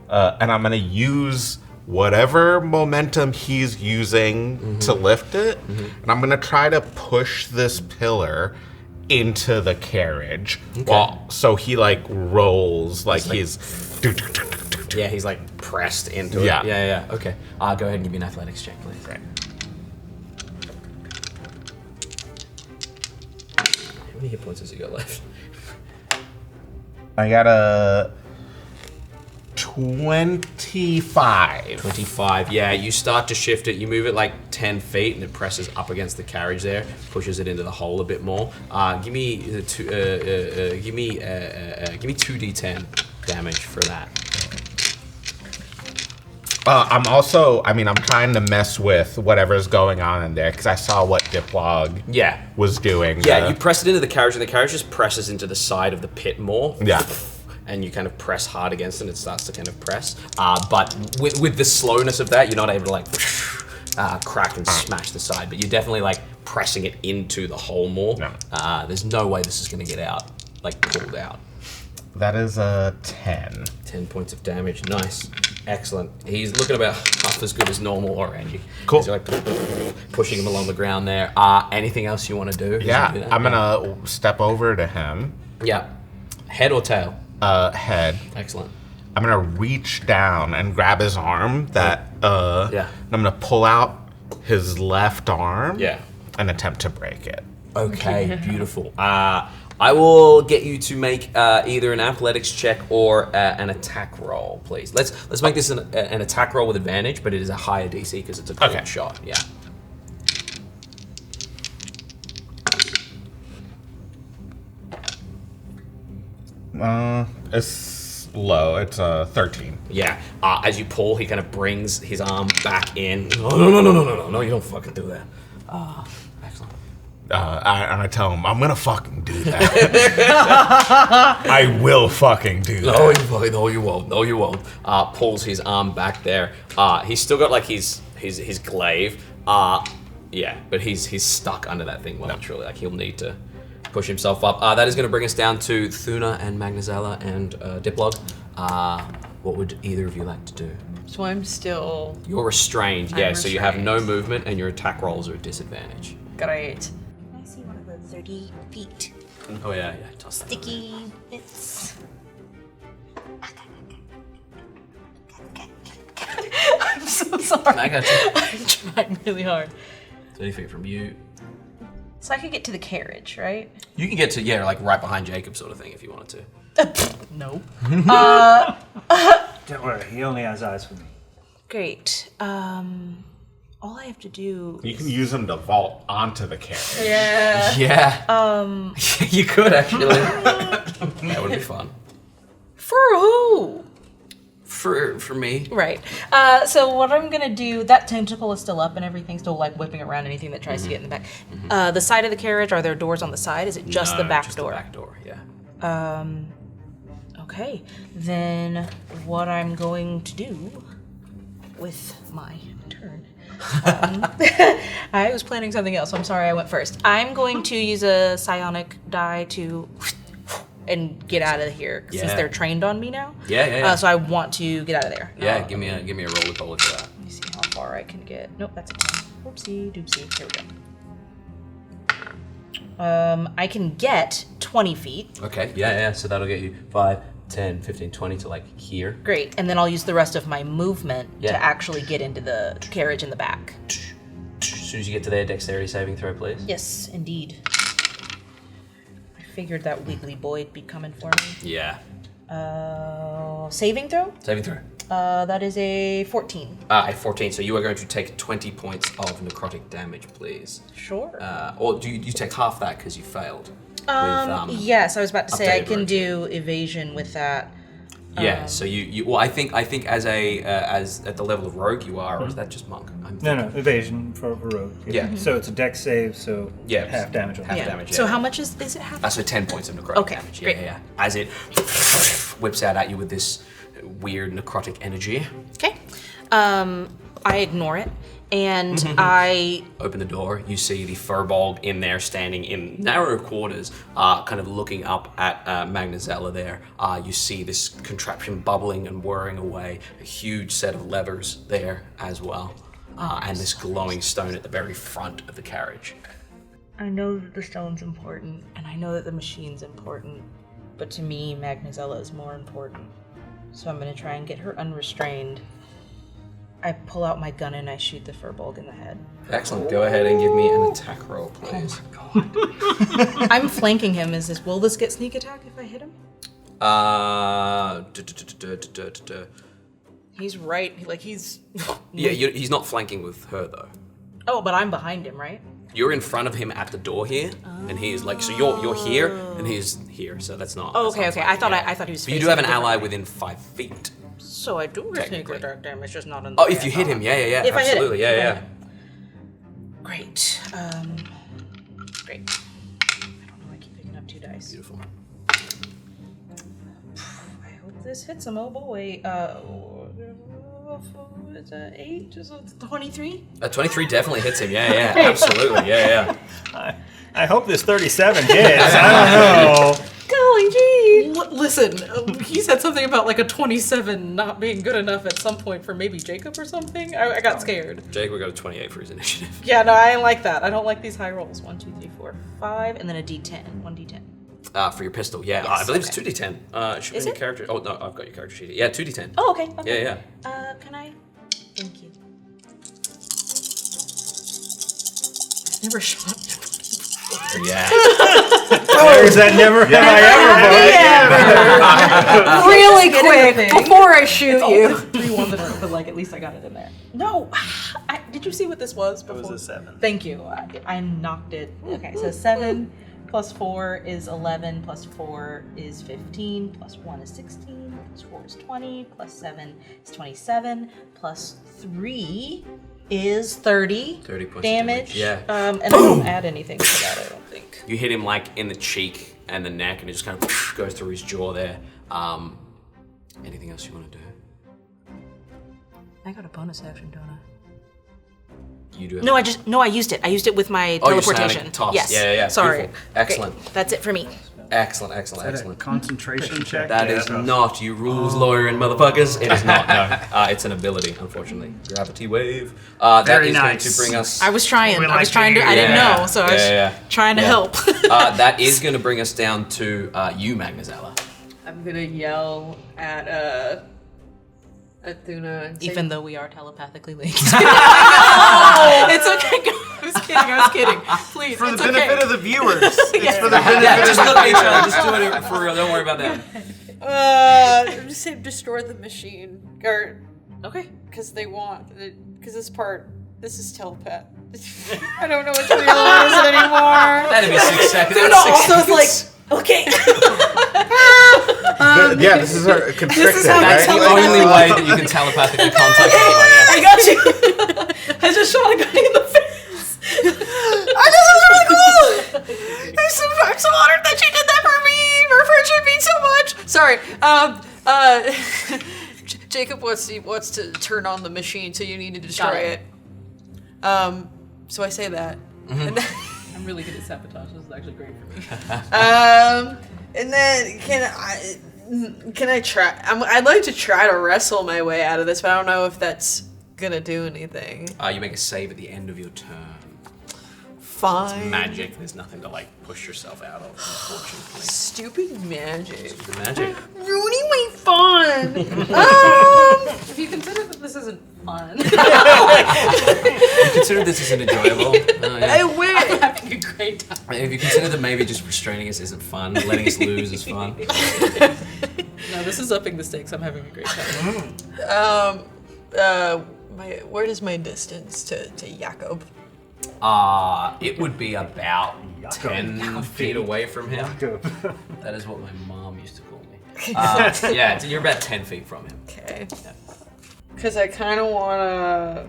And I'm going to use whatever momentum he's using to lift it. And I'm going to try to push this pillar into the carriage. So he like rolls like he's... Yeah, he's like pressed into it. Yeah. Okay. Go ahead and give me an athletics check, please. Right. How many hit points has he got left? I got a 25. 25. Yeah, you start to shift it. You move it like 10 feet, and it presses up against the carriage there, pushes it into the hole a bit more. Give me 2d10 damage for that. I'm trying to mess with whatever's going on in there because I saw what Diplog was doing. Yeah, you press it into the carriage, and the carriage just presses into the side of the pit more. Yeah. And you kind of press hard against it, and it starts to kind of press. But with the slowness of that, you're not able to like crack and smash the side, but you're definitely like pressing it into the hole more. No. There's no way this is going to get out, like pulled out. That is a 10. 10 points of damage. Nice. Excellent. He's looking about half as good as normal already. Cool. You're like pushing him along the ground there. Anything else you want to do? Yeah, Do that? I'm gonna step over to him. Yeah. Head or tail? Head. Excellent. I'm gonna reach down and grab his arm. And I'm gonna pull out his left arm. Yeah. And attempt to break it. Okay, beautiful. I will get you to make either an athletics check or an attack roll, please. Let's make this an attack roll with advantage, but it is a higher DC because it's a clean shot. Yeah. It's low. It's 13. Yeah. As you pull, he kind of brings his arm back in. No, you don't fucking do that. Excellent. I tell him, I'm gonna fucking do that. I will fucking do that. No, you won't. Pulls his arm back there. He's still got like his glaive. Yeah, but he's stuck under that thing momentarily. Like he'll need to push himself up. That is going to bring us down to Thuna and Magnazella and Diplog. What would either of you like to do? So I'm still You're restrained. I'm Yeah, so you have no restrained. movement and your attack rolls are at disadvantage. great. I see one of the 30 feet. Oh yeah. Toss that. Sticky bits. I'm so sorry. I got you. I'm trying really hard. 30 feet from you. So I could get to the carriage, right? You can get to, like right behind Jacob sort of thing if you wanted to. No. Don't worry, he only has eyes for me. Great. All I have to do. You can use them to vault onto the carriage. Yeah. Yeah. You could actually. That would be fun. For who? For me. Right. So what I'm gonna do, that tentacle is still up and everything's still like whipping around anything that tries to get in the back. The side of the carriage, are there doors on the side? Is it just the back door? The back door, yeah. Okay. Then what I'm going to do with my turn. I was planning something else. So I'm sorry I went first. I'm going to use a psionic die to and get out of here since they're trained on me now. Yeah. So I want to get out of there. Yeah, give me a roll with for that. Let me see how far I can get. Nope, that's a 10. Whoopsie doopsie. Here we go. I can get 20 feet. Okay, yeah. So that'll get you 5, 10, 15, 20 to like here. Great. And then I'll use the rest of my movement to actually get into the carriage in the back. As soon as you get to there, dexterity saving throw, please. Yes, indeed. I figured that wiggly boy'd be coming for me. Yeah. Saving throw? Saving throw. That is a 14. A 14, so you are going to take 20 points of necrotic damage, please. Sure. Or do you take half that because you failed? Yes, I was about to say I updated can rogue. do evasion with that. Yeah, so you well, I think as at the level of rogue you are, or is that just monk? No, evasion for rogue. Yeah. So it's a dex save, so half damage on half that. damage. Yeah. So how much is it half? So 10 points of necrotic damage. Yeah, great. yeah. As it whips out at you with this weird necrotic energy. Okay. I ignore it, and I Open the door, you see the Furbolg in there standing in narrow quarters, kind of looking up at Magnazella there. You see this contraption bubbling and whirring away, a huge set of levers there as well, and this glowing stone at the very front of the carriage. I know that the stone's important, and I know that the machine's important, but to me, Magnazella is more important. So I'm gonna try and get her unrestrained. I pull out my gun and I shoot the Furbolg in the head. Excellent. Go ahead and give me an attack roll, please. I'm flanking him. Will this get sneak attack if I hit him? He's right. He's. Yeah, he's not flanking with her though. Oh, but I'm behind him, right? You're in front of him at the door here, and he is like, so you're here, and he's here, so that's not. Oh, that's okay. not flanking, I thought he was. But you do have an ally within 5 feet. So I do get sneak Technically. attack damage, just not in the Oh, way if you I hit thought. him, yeah, If I hit him. absolutely, yeah. Great. Great. I don't know. I keep picking up 2 dice. Beautiful. I hope this hits him. Oh boy. It's a 8. Is it 23? 23 definitely hits him, yeah, absolutely, yeah. I hope this 37 hits. I don't know. Golly gee! Listen, he said something about like a 27 not being good enough at some point for maybe Jacob or something. I got scared. Jacob got a 28 for his initiative. Yeah, no, I ain't like that. I don't like these high rolls. 1, 2, 3, 4, 5, and then a D10. 1 D10. For your pistol, yeah. I believe it's 2d10. Should be Is in your it? character. Oh, no, I've got your character sheet. Yeah, 2d10. Oh, okay. Yeah. Can I? Thank you. I've never shot. Yeah. There's that never have I ever Really quick, before I shoot you. 3-1 in a row, but like at least I got it in there. No, did you see what this was before? It was a 7. Thank you. I knocked it. Okay, so 7 plus 4 is 11, plus 4 is 15, plus 1 is 16, plus 4 is 20, plus 7 is 27, plus 3 is 30. 30 points of damage. damage, yeah. And I don't add anything to that, I don't think. You hit him like in the cheek and the neck, and it just kind of goes through his jaw there. Anything else you want to do? I got a bonus action, don't I? You do. No, I used it. I used it with my Oh, you're teleportation. sounding tossed. Yes. Yeah. Sorry. Beautiful. Excellent. Great. That's it for me. Excellent. Is that a concentration check? That is not, you rules lawyer and motherfuckers. It is not, no. It's an ability, unfortunately. Gravity wave. That Very is nice. going to bring us... I was trying. We I like was to trying to. hear I didn't that. know, so I was trying to help. That is going to bring us down to you, Magnazella. I'm gonna yell at Athena and say, Even though we are telepathically linked. It's okay. I was kidding. Please, For the it's benefit okay. of the viewers. It's for the benefit Yeah, of just the look at each other. Just do it for real. Don't worry about that. I'm just saying destroy the machine. Or, Okay. because they want, because this is telepath. I don't know what to realize anymore. That'd be 6 seconds. Dude, That's 6 also it's seconds. like, okay. Yeah, this is our constricted, how right? That's the only way that you can telepathically contact anyone. Yeah. I got you. I just shot a guy in the face. I know, that was really cool. I'm so honored that you did that for me. Our friendship means so much. Sorry. Jacob wants to turn on the machine, so you need to destroy it. So I say that. And then, I'm really good at sabotage. This is actually great for me. and then can I try? I'd like to try to wrestle my way out of this, but I don't know if that's gonna do anything. You make a save at the end of your turn. Fine. Magic. There's nothing to like push yourself out of, unfortunately. Stupid magic. Stupid magic. Ruining my fun. If you consider that this isn't fun, You consider this isn't enjoyable? Oh, yeah. I win. I'm having a great time. If you consider that maybe just restraining us isn't fun, letting us lose is fun. No, this is upping the stakes. I'm having a great time. Where is my distance to Jakob? It would be about 10 feet away from him. That is what my mom used to call me. Yeah, you're about 10 feet from him. Okay. Because I kind of want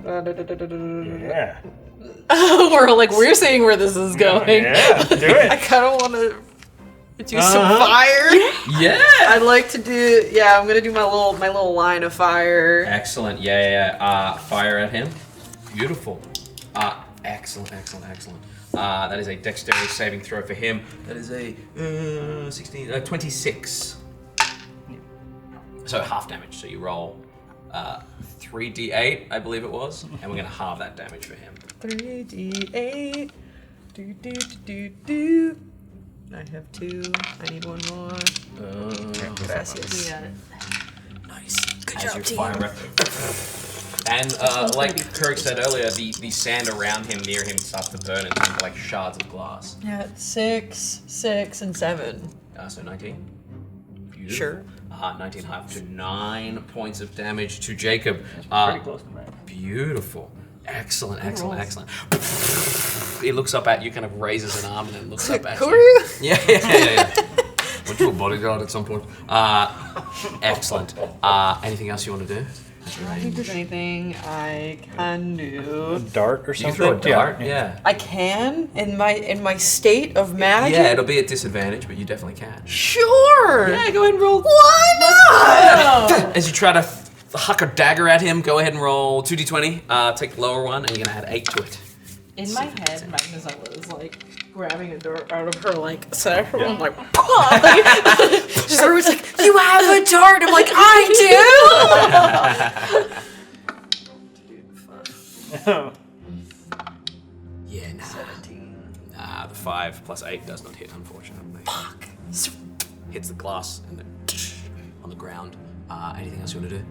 to. Yeah. We're seeing where this is going. Yeah, do it. I kind of want to do some fire. Yeah! I'd like to do. Yeah, I'm gonna do my little line of fire. Excellent. Yeah. Fire at him. Beautiful. Excellent. That is a dexterity saving throw for him. That is a 26. So half damage. So you roll 3d8, I believe it was, and we're going to halve that damage for him. 3d8. Do. I have 2. I need 1 more. Gracias. Nice. Good As job, your team. fire breath. And like Krirg said earlier, the sand around him, near him, starts to burn and turn into like shards of glass. Yeah, 6, 6, and 7. So 19. Beautiful. Sure. 19 half to 9 points of damage to Jacob. Pretty close to that. Beautiful. Excellent. He looks up at you, kind of raises an arm and then looks up at Who you. are you? Yeah. Went to a bodyguard at some point. Excellent. Anything else you want to do? I don't think there's anything I can do. Dart or You something? can throw a dart. Yeah. I can in my state of magic. Yeah, it'll be at disadvantage, but you definitely can. Sure. Yeah, go ahead and roll. Why not? As you try to huck a dagger at him, go ahead and roll 2d20. Take the lower one, and you're gonna add 8 to it. In my head, Magnazella is like grabbing a dart out of her like sack. I'm like, Just everyone's like, you have a dart. I'm like, I do. Yeah, nah. 17. The 5 plus 8 does not hit, unfortunately. Fuck. Hits the glass and then on the ground. Anything else you want to do?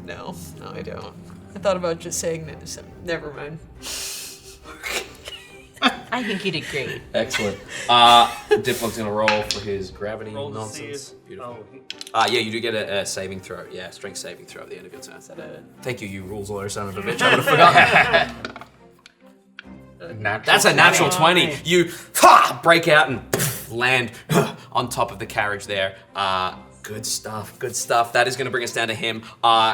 No, I don't. I thought about just saying that. So never mind. I think you did great. Excellent. Diplog's gonna roll for his gravity nonsense. Beautiful. Yeah, you do get a saving throw. Yeah, strength saving throw at the end of your turn. Thank you, you rules lawyer son of a bitch. I would have forgotten. That's a natural 20. You break out and land on top of the carriage there. Good stuff. That is going to bring us down to him.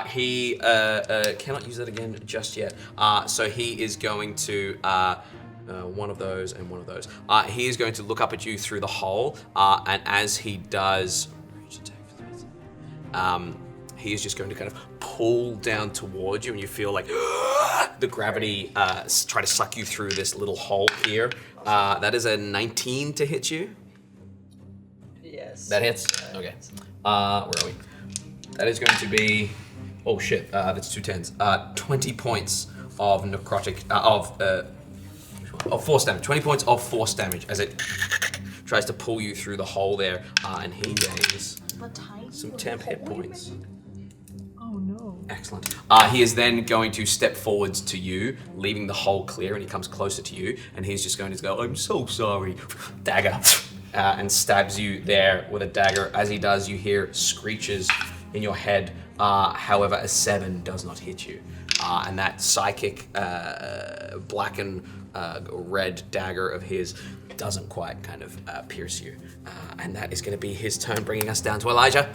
He cannot use that again just yet. So he is going to one of those and one of those. He is going to look up at you through the hole, and as he does, he is just going to kind of pull down towards you, and you feel like the gravity try to suck you through this little hole here. That is a 19 to hit you. Yes. That hits? Okay. Where are we? That is going to be... Oh shit, that's 2 10s. 20 points of necrotic... of force damage. 20 points of force damage as it tries to pull you through the hole there, and he gains some temp hit points. Oh no. Excellent. He is then going to step forwards to you, leaving the hole clear, and he comes closer to you, and he's just going to go, I'm so sorry, dagger, and stabs you there with a dagger. As he does, you hear screeches in your head. However, a 7 does not hit you. And that psychic black and red dagger of his doesn't quite kind of pierce you. And that is going to be his turn, bringing us down to Elijah.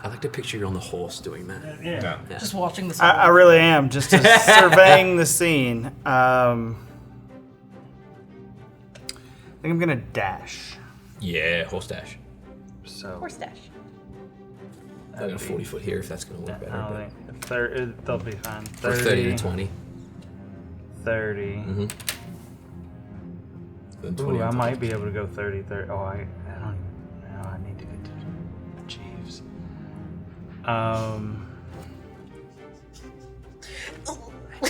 I like to picture you on the horse doing that. Yeah. Just watching this. I really am just surveying the scene. I think I'm gonna dash. Yeah, horse dash. So Horse dash. I got a 40 foot here if that's going to work better. I don't think they'll be fine. Or 30 to 20. 30. Mm-hmm. Then 20 Ooh, I on top. might be able to go 30. Oh, I don't even know. I need to get to Jeeves.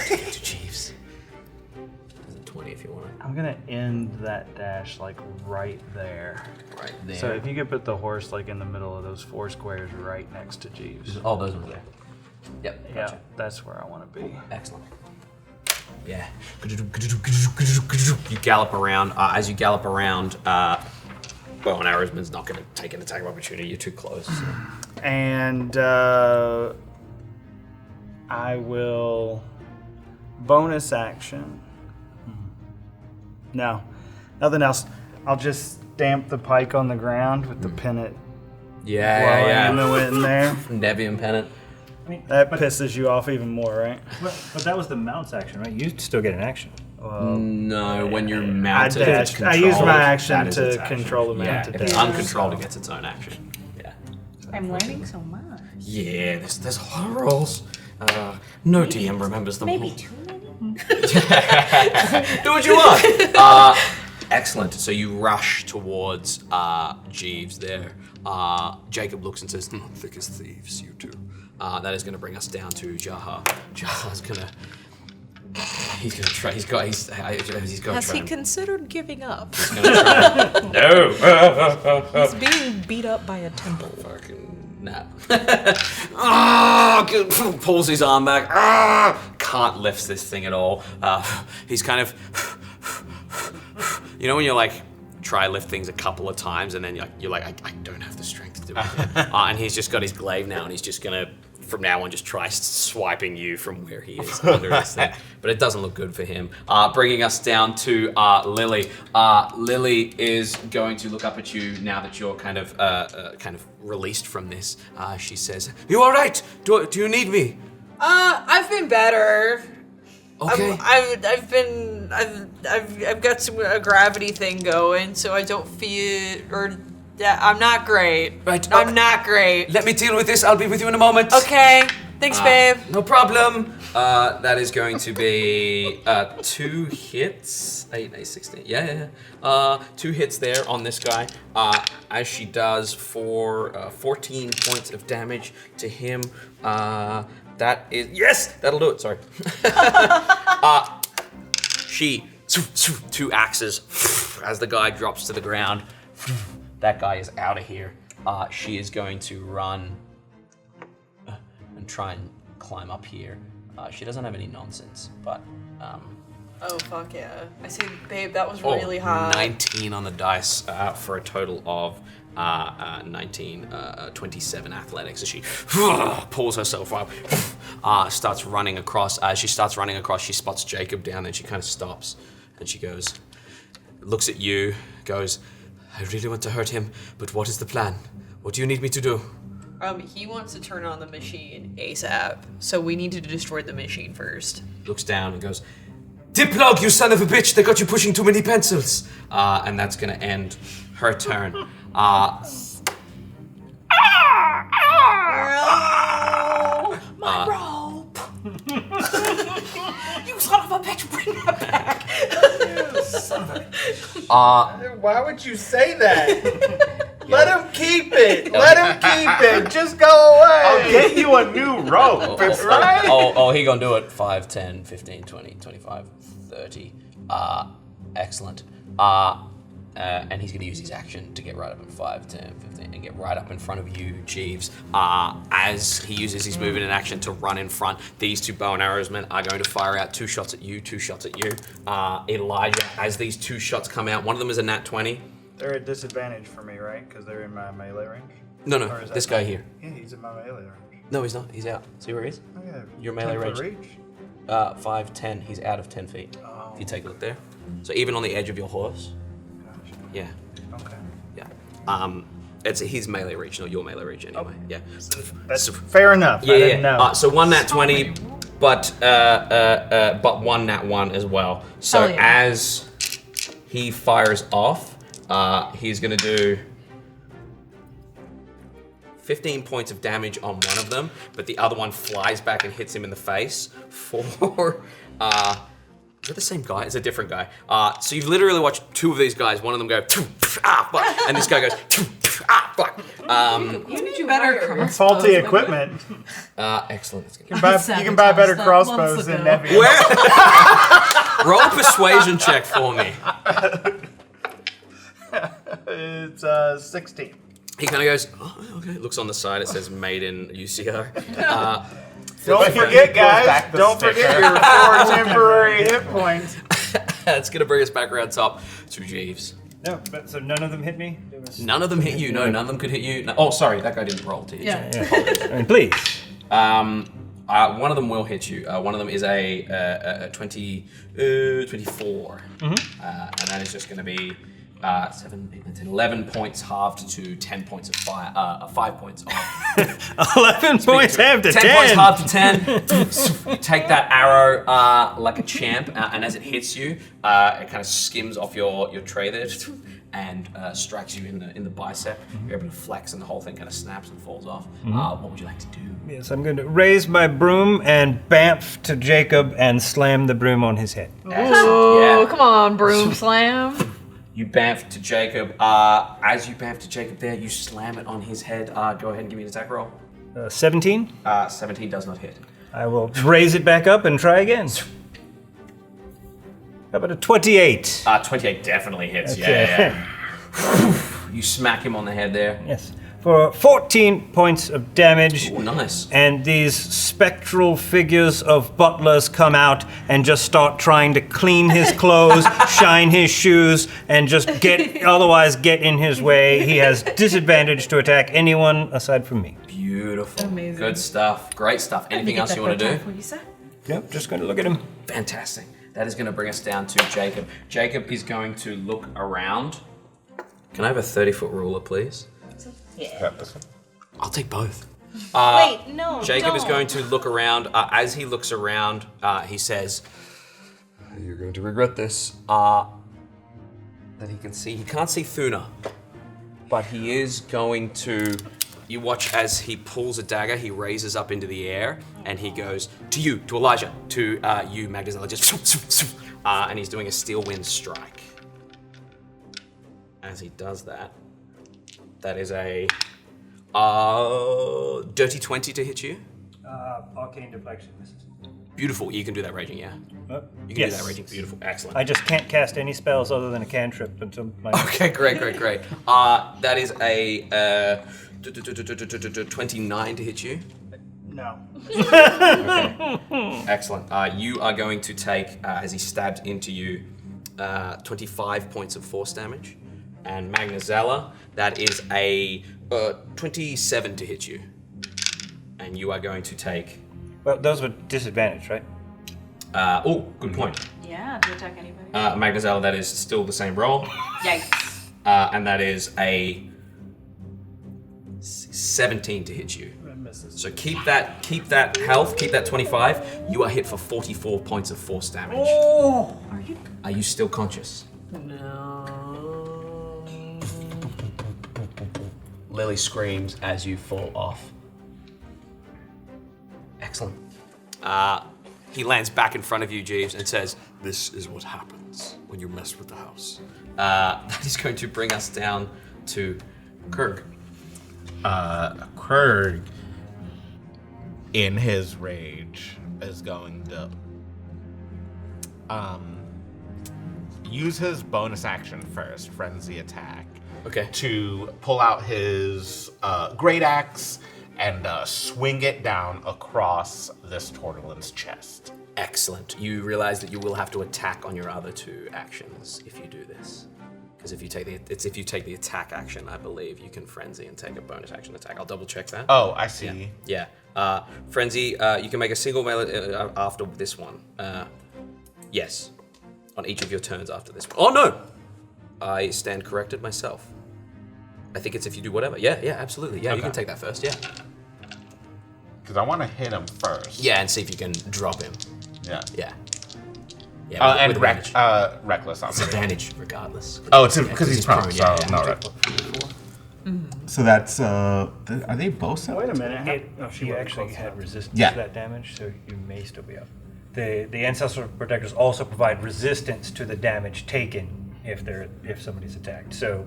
Get to Chiefs. 20 if you want it. I'm gonna end that dash like right there. Right there. So if you could put the horse like in the middle of those 4 squares right next to Jeeves. Oh, those ones there. Yep. Yeah, Gotcha. that's where I want to be. Excellent. Yeah. You gallop around. As you gallop around, bow and arrowsman's not going to take an attack of opportunity. You're too close. So. And I will bonus action. No, nothing else. I'll just stamp the pike on the ground with the pennant Yeah, in the wind there. Nevian pennant. That pisses you off even more, right? But that was the mount's action, right? You still get an action. No, when you're I mounted, dash. it's I use controlled. my action That is its to action. control the Yeah, mount to if it's dash. uncontrolled, it gets its own action. Yeah. I'm learning so much. Yeah, there's a lot of rolls. No DM remembers them Maybe all. too many? Do what you want. Excellent. So you rush towards Jeeves there. Jacob looks and says, Thick as thieves, you two. that is going to bring us down to Jaha. Jaha's going to... He's going to try... He's got to Has try... he considered giving up? He's gonna try no! He's being beat up by a temple. Fucking nap. Pulls his arm back. Can't lift this thing at all. He's kind of... You know when you're like, try lift things a couple of times and then you're like, I don't have the strength to do it. And he's just got his glaive now and he's just going to, from now on, just try swiping you from where he is under his thing. But it doesn't look good for him. Bringing us down to Lily. Lily is going to look up at you now that you're kind of released from this. She says, "You all right? Do you need me?" I've been better. Okay. I've got a gravity thing going, so I don't feel I'm not great. Right, I'm not great. Let me deal with this. I'll be with you in a moment. Okay. Thanks, babe. No problem. That is going to be 2 hits. 8, 16. Yeah. 2 hits there on this guy. As she does for 14 points of damage to him. That is... Yes! That'll do it. Sorry. She... 2 axes. As the guy drops to the ground. That guy is out of here. She is going to run and try and climb up here. She doesn't have any nonsense, but... Oh, fuck yeah. I say, babe, that was really high. 19 on the dice for a total of 27 athletics. As she pulls herself up, starts running across. As she starts running across, she spots Jacob down, then she kind of stops. And she goes, looks at you, goes, I really want to hurt him, but what is the plan? What do you need me to do? He wants to turn on the machine ASAP, so we need to destroy the machine first. Looks down and goes, Diplog, you son of a bitch, they got you pushing too many pencils. And that's gonna end her turn. My rope! You son of a bitch, bring that back! Why would you say that? Let him keep it. Let him keep it. Just go away. I'll get you a new rope. Right? He gonna do it. 5, 10, 15, 20, 25, 30. Excellent. and he's going to use his action to get right up in 5, 10, 15, and get right up in front of you, Jeeves. As he uses his movement and action to run in front, these 2 bow and arrows men are going to fire out 2 shots at you, 2 shots at you. Elijah, as these 2 shots come out, one of them is a nat 20. They're at disadvantage for me, right? Because they're in my melee range? No, Or is this that guy not- here. Yeah, he's in my melee range. No, he's not. He's out. See where he is? Oh, yeah. Your melee 10 foot range. reach? 5, 10. He's out of 10 feet. Oh. If you take a look there. So even on the edge of your horse. Gotcha. Yeah. Okay. Yeah. It's his melee reach, not your melee reach anyway. Yeah. That's fair enough. Yeah, I didn't know. So 1 nat 20, but 1 nat 1 as well. So Hell yeah. as he fires off, he's gonna do 15 points of damage on one of them, but the other one flies back and hits him in the face for is that the same guy? It's a different guy. So you've literally watched 2 of these guys. One of them go, fuck, and this guy goes, fuck. You need better Faulty equipment. Excellent. That's You good. can buy better crossbows than Nevi. Where? Roll a persuasion check for me. It's 16. He kind of goes, oh, okay. Looks on the side. It says "Made in Uciar." Don't forget, guys. Don't forget your 4 temporary hit points. It's gonna bring us back around top to Jeeves. No, but so none of them hit me? There was- None of them hit you. No, none of them could hit you. No, oh, sorry, that guy didn't roll to hit Yeah. Yeah. I mean, please. you. One of them will hit you. One of them is a 24. And that is just going to be 7, 8, 9, 10, 11 points halved to 10 points of fire. 5 points off. 11 points half to 10. 10 points halved to 10. You take that arrow like a champ, and as it hits you, it kind of skims off your tray there and strikes you in the bicep. You're able to flex, and the whole thing kind of snaps and falls off. What would you like to do? Yes, I'm going to raise my broom and bamf to Jacob and slam the broom on his head. Oh, come on, broom slam. You bamf to Jacob. As you bamf to Jacob there, you slam it on his head. Go ahead and give me an attack roll. 17. 17 does not hit. I will raise it back up and try again. How about a 28? 28 definitely hits. Okay. Yeah. You smack him on the head there. Yes. For 14 points of damage. Oh, nice. And these spectral figures of butlers come out and just start trying to clean his clothes, shine his shoes, and just get in his way. He has disadvantage to attack anyone aside from me. Beautiful. Amazing. Good stuff. Great stuff. Anything else you want to do? Yep, just going to look at him. Fantastic. That is going to bring us down to Jacob. Jacob is going to look around. Can I have a 30-foot ruler, please? I'll take both. Wait, no. Jacob is don't. going to look around. As he looks around, he says, "You're going to regret this." That he can see. He can't see Thuna, but he is going to. You watch as he pulls a dagger. He raises up into the air, and he goes to Elijah, to you, Magnazella. Just and he's doing a steel wind strike. As he does that, that is a dirty 20 to hit you. Arcane deflection misses. Beautiful. You can do that raging, yeah. You can yes. do that raging. Beautiful. Excellent. I just can't cast any spells other than a cantrip until my... Okay, great. That is a 29 to hit you. No. Okay. Excellent. You are going to take, as he stabs into you, 25 points of force damage. And Magnazella, that is a 27 to hit you. And you are going to take... Well, those were disadvantaged, right? Good point. Yeah, to attack anybody. Magnazella, that is still the same roll. Yikes. And that is a 17 to hit you. So keep that health, keep that 25. You are hit for 44 points of force damage. Oh! Are you still conscious? No. Lily screams as you fall off. Excellent. He lands back in front of you, Jeeves, and says, This is what happens when you mess with the house. that is going to bring us down to Krirg. Krirg, in his rage, is going to use his bonus action first, frenzy attack. Okay. To pull out his great axe and swing it down across this Tortolin's chest. Excellent. You realize that you will have to attack on your other 2 actions if you do this. Because if you take the attack action, I believe you can frenzy and take a bonus action attack. I'll double check that. Oh, I see. Yeah. Frenzy. You can make a single melee after this one. Yes. On each of your turns after this one. Oh no! I stand corrected myself. I think it's if you do whatever. Yeah, absolutely. Yeah, you can take that first. Yeah. Because I want to hit him first. Yeah, and see if you can drop him. Yeah. Yeah. And advantage. reckless on It's advantage regardless. Oh, it's because he's prone. Yeah, So no, right. So that's are they both? Wait a minute. She actually had resistance Yeah. to that damage, so you may still be up. The ancestral protectors also provide resistance to the damage taken if somebody's attacked. So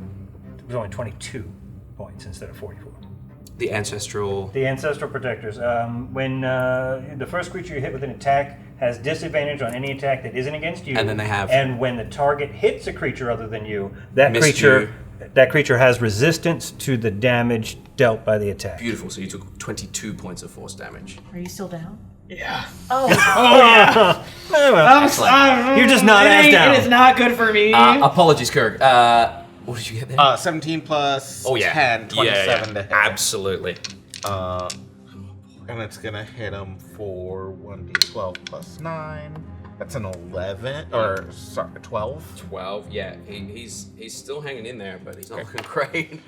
it was only 22 points instead of 44. The ancestral. The ancestral protectors. When the first creature you hit with an attack has disadvantage on any attack that isn't against you, And then they have- And when the target hits a creature other than you, that Missed creature has resistance to the damage dealt by the attack. Beautiful. So you took 22 points of force damage. Are you still down? Yeah. Oh yeah. You're just not as down. It is not good for me. Apologies, Krirg. What did you get there? 17 plus 10, 27 to hit. Absolutely. And it's gonna hit him for 1d12 plus 9. That's an 11, or sorry, 12. 12. Yeah, he's still hanging in there, but he's not looking great.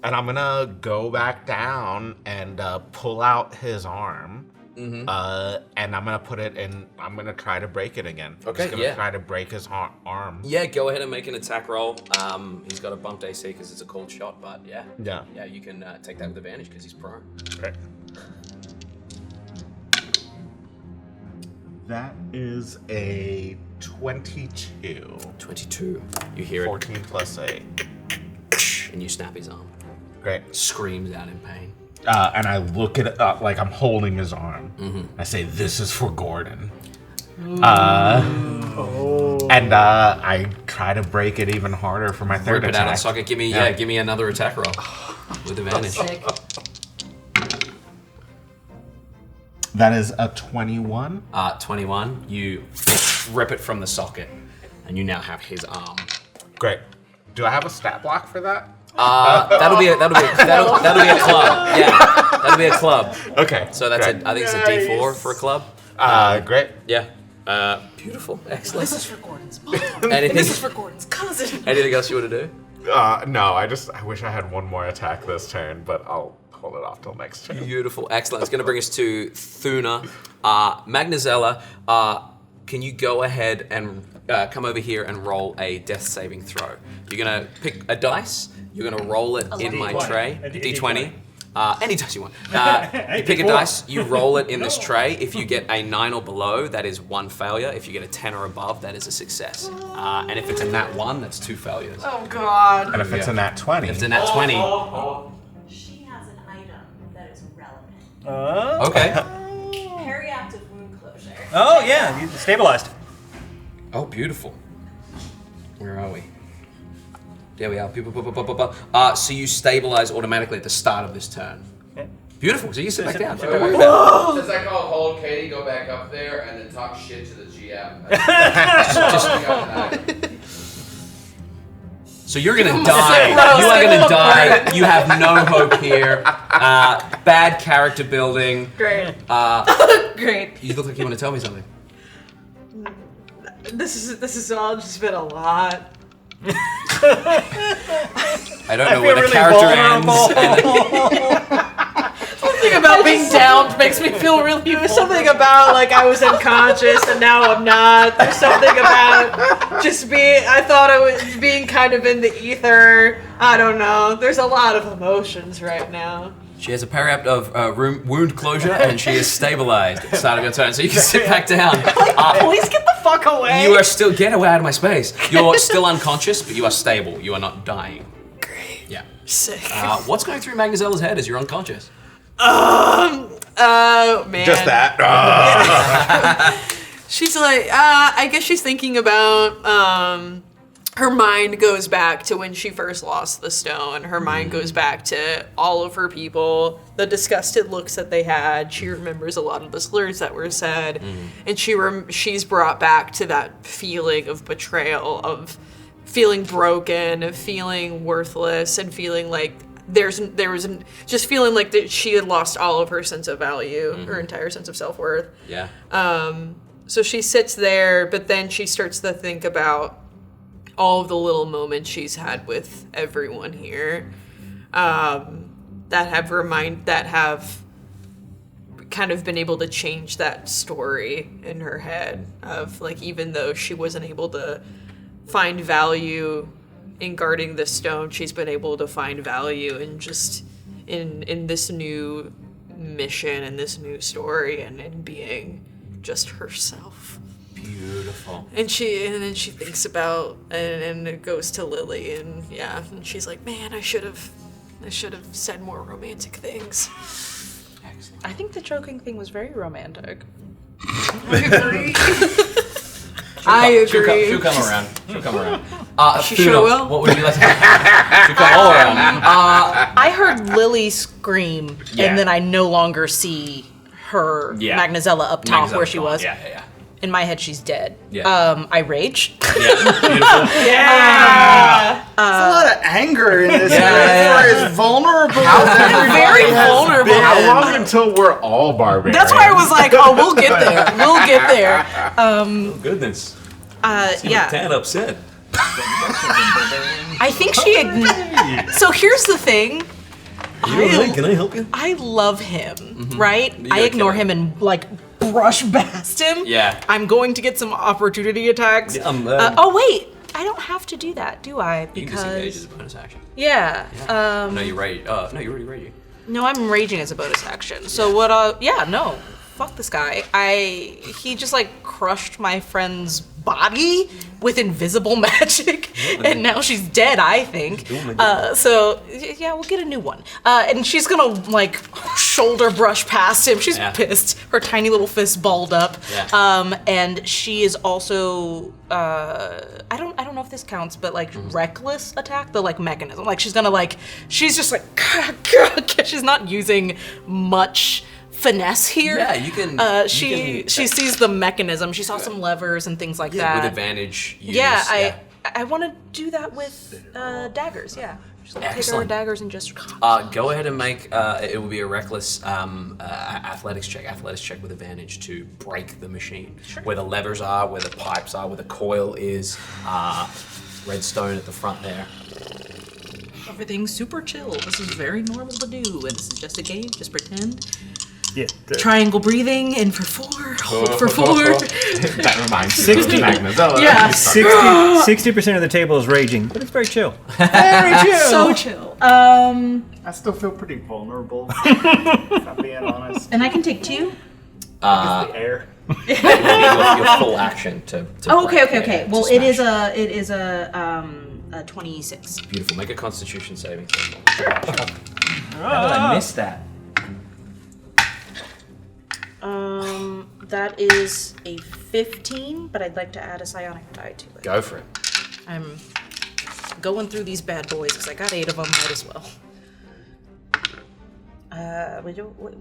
And I'm gonna go back down and pull out his arm. And I'm gonna put it in. I'm gonna try to break it again. Okay, I'm just gonna try to break his arm. Yeah, go ahead and make an attack roll. He's got a bumped AC because it's a cold shot, but yeah, you can take that with advantage because he's prone. Okay. That is a 22. 22. You hear 14 plus 8. it, and you snap his arm. Great. Screams out in pain. And I look at it like I'm holding his arm. I say, "This is for Gordon." And I try to break it even harder for my third Rip it out of the attack. socket. Give me another attack roll with advantage. Sick. That is a 21. 21. You rip it from the socket, and you now have his arm. Great. Do I have a stat block for that? That'll be a club. Yeah, that'll be a club. Okay. So that's I think it's a D4 for a club. Great. Yeah. Beautiful. Excellent. This is for Gordon's mom. Anything? This is for Gordon's cousin. Anything else you want to do? No, I wish I had one more attack this turn, but I'll hold it off till next turn. Beautiful. Excellent. It's going to bring us to Thuna. Magnazella, can you go ahead and come over here and roll a death saving throw? You're going to pick a dice. You're going to roll it in my tray. A D20. Any dice you want. You pick a dice, you roll it in this tray. If you get a 9 or below, that is 1 failure. If you get a 10 or above, that is a success. And if it's a nat 1, that's 2 failures. Oh God. And if it's a nat 20. If it's a nat 20. She has an item that is relevant. Okay. Periactive wound closure. Oh yeah, you stabilized. Oh, beautiful. Where are we? There we are. So you stabilize automatically at the start of this turn. Yeah. Beautiful. So you sit back down. Sit Don't worry back about it. Since I call hold Katie, go back up there and then talk shit to the GM. So you're gonna die. You are gonna die. You have no hope here. Bad character building. Great. Great. You look like you want to tell me something. This is all just been a lot. I don't know I where the feel really character vulnerable. ends. Something about being downed makes me feel really. There's something about like I was unconscious and now I'm not. There's something about just being. I thought I was being kind of in the ether. I don't know. There's a lot of emotions right now. She has a periapt of wound closure, and she is stabilized at the start of your turn, so you can sit back down. Please get the fuck away. You are still get away out of my space. You're still unconscious, but you are stable. You are not dying. Great. Yeah. Sick. What's going through Magnazella's head as you're unconscious? Oh man. Just that. She's like, I guess she's thinking about, her mind goes back to when she first lost the stone. Her mind goes back to all of her people, the disgusted looks that they had. She remembers a lot of the slurs that were said, and she's brought back to that feeling of betrayal, of feeling broken, of feeling worthless, and feeling like just feeling like that she had lost all of her sense of value, her entire sense of self-worth. Yeah. So she sits there, but then she starts to think about all of the little moments she's had with everyone here, that have kind of been able to change that story in her head of like, even though she wasn't able to find value in guarding the stone, she's been able to find value in just in this new mission and this new story and in being just herself. Beautiful. And then she thinks about and it goes to Lily and she's like, man, I should have said more romantic things. Excellent. I think the choking thing was very romantic. I agree. I agree. She'll come around. She sure will. What would you like to She'll come all around. I heard Lily scream, and then I no longer see her Magnazella up top Magnazella's where she gone. was. Yeah. In my head, she's dead. Yeah. I rage. Yeah, beautiful. There's a lot of anger in this. It's vulnerable. Very vulnerable. How long until we're all barbarians? That's why I was like, oh, we'll get there. We'll get there. Goodness. Yeah. upset. I think she. So here's the thing. Can I help you? I love him, right? You I gotta ignore kill him and like brush past him. Yeah. I'm going to get some opportunity attacks. Yeah, oh wait, I don't have to do that, do I? You can disengage as a bonus action. Yeah. No, you're right. No, you're already raging. No, I'm raging as a bonus action. So what? No. Fuck this guy. He just like crushed my friend's body with invisible magic, and now she's dead, I think. So we'll get a new one. And she's gonna like shoulder brush past him. She's pissed. Her tiny little fist balled up. Yeah. And she is also I don't know if this counts, but like reckless attack, the like mechanism. Like she's just like she's not using much finesse here. Yeah, you can. She sees the mechanism. She saw some levers and things like that. With advantage. I want to do that with daggers. Yeah, just like take our daggers and just. Go ahead and make. It will be a reckless athletics check. Athletics check with advantage to break the machine. Sure. Where the levers are, where the pipes are, where the coil is. Redstone at the front there. Everything's super chill. This is very normal to do, and this is just a game. Just pretend. Yeah. Triangle breathing, in for 4, hold for 4. That reminds me of Magnazella. Yeah. 60% of the table is raging, but it's very chill. Very chill. So chill. I still feel pretty vulnerable, if I'm being honest. And I can take 2? It's the air. your full action to Okay. Well, it is a 26. Beautiful. Make a Constitution saving throw. How did I miss that? That is a 15, but I'd like to add a psionic die to it. Go for it. I'm going through these bad boys because I got 8 of them. Might as well.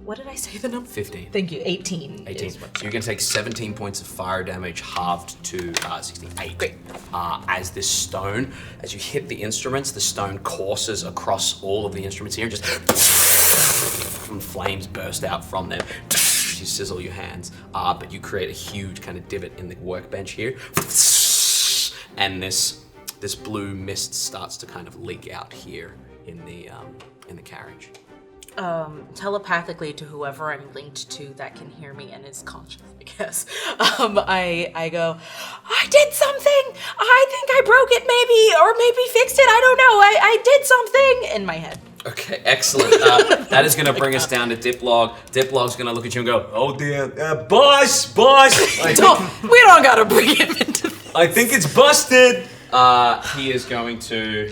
What did I say the number? 15. Thank you. 18. 18. So you can take 17 points of fire damage, halved to 68. Great. As this stone, as you hit the instruments, the stone courses across all of the instruments here and just flames burst out from them. You sizzle your hands, but you create a huge kind of divot in the workbench here, and this blue mist starts to kind of leak out here in the carriage. Telepathically to whoever I'm linked to that can hear me and is conscious, I guess. I go, I did something. I think I broke it, maybe fixed it. I don't know. I did something in my head. Okay, excellent. That is going to bring us down to Diplog. Diplog's going to look at you and go, "Oh dear, boss! We don't gotta bring him into this. I think it's busted." He is going to.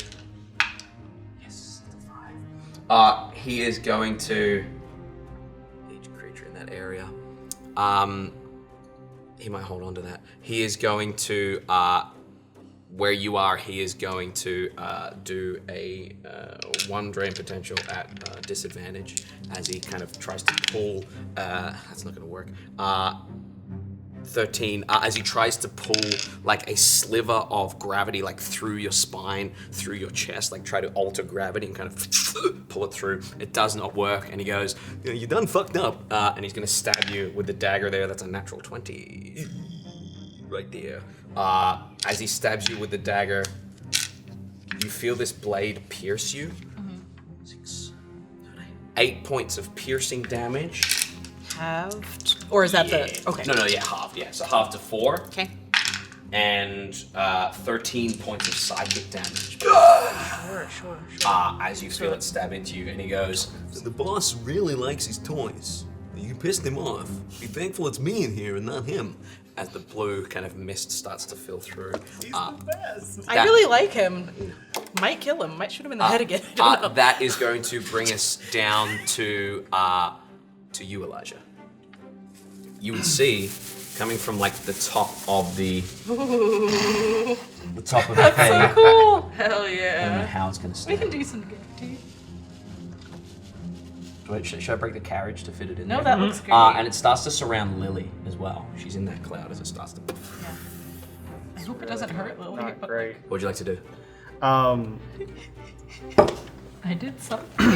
Yes, he is going to. Each creature in that area. He might hold on to that. He is going to, where you are, he is going to do a 1 drain potential at disadvantage as he kind of tries to pull. That's not going to work. 13, as he tries to pull like a sliver of gravity like through your spine, through your chest, like try to alter gravity and kind of pull it through. It does not work, and he goes, "You done fucked up," and he's gonna stab you with the dagger there. That's a natural 20, right there. As he stabs you with the dagger, you feel this blade pierce you. 6, 8 points of piercing damage. Halved? Or is that the... Okay. No, halved, yeah. So halved to 4. Okay. And 13 points of psychic damage. Sure. As you feel it stab into you, and he goes, "The boss really likes his toys. You pissed him off. Be thankful it's me in here and not him." As the blue kind of mist starts to fill through. He's the best. I really like him. Might kill him. Might shoot him in the head again. I don't know. That is going to bring us down to you, Elijah. You would see, coming from like the top of the top of the That's so cool. Hell I don't know yeah. how it's going to We stand. can do some good tea. Should I break the carriage to fit it in No, there? that looks great. And it starts to surround Lily as well. She's in that cloud as it starts to... I hope it doesn't hurt Lily. Not great. What would you like to do? I did something.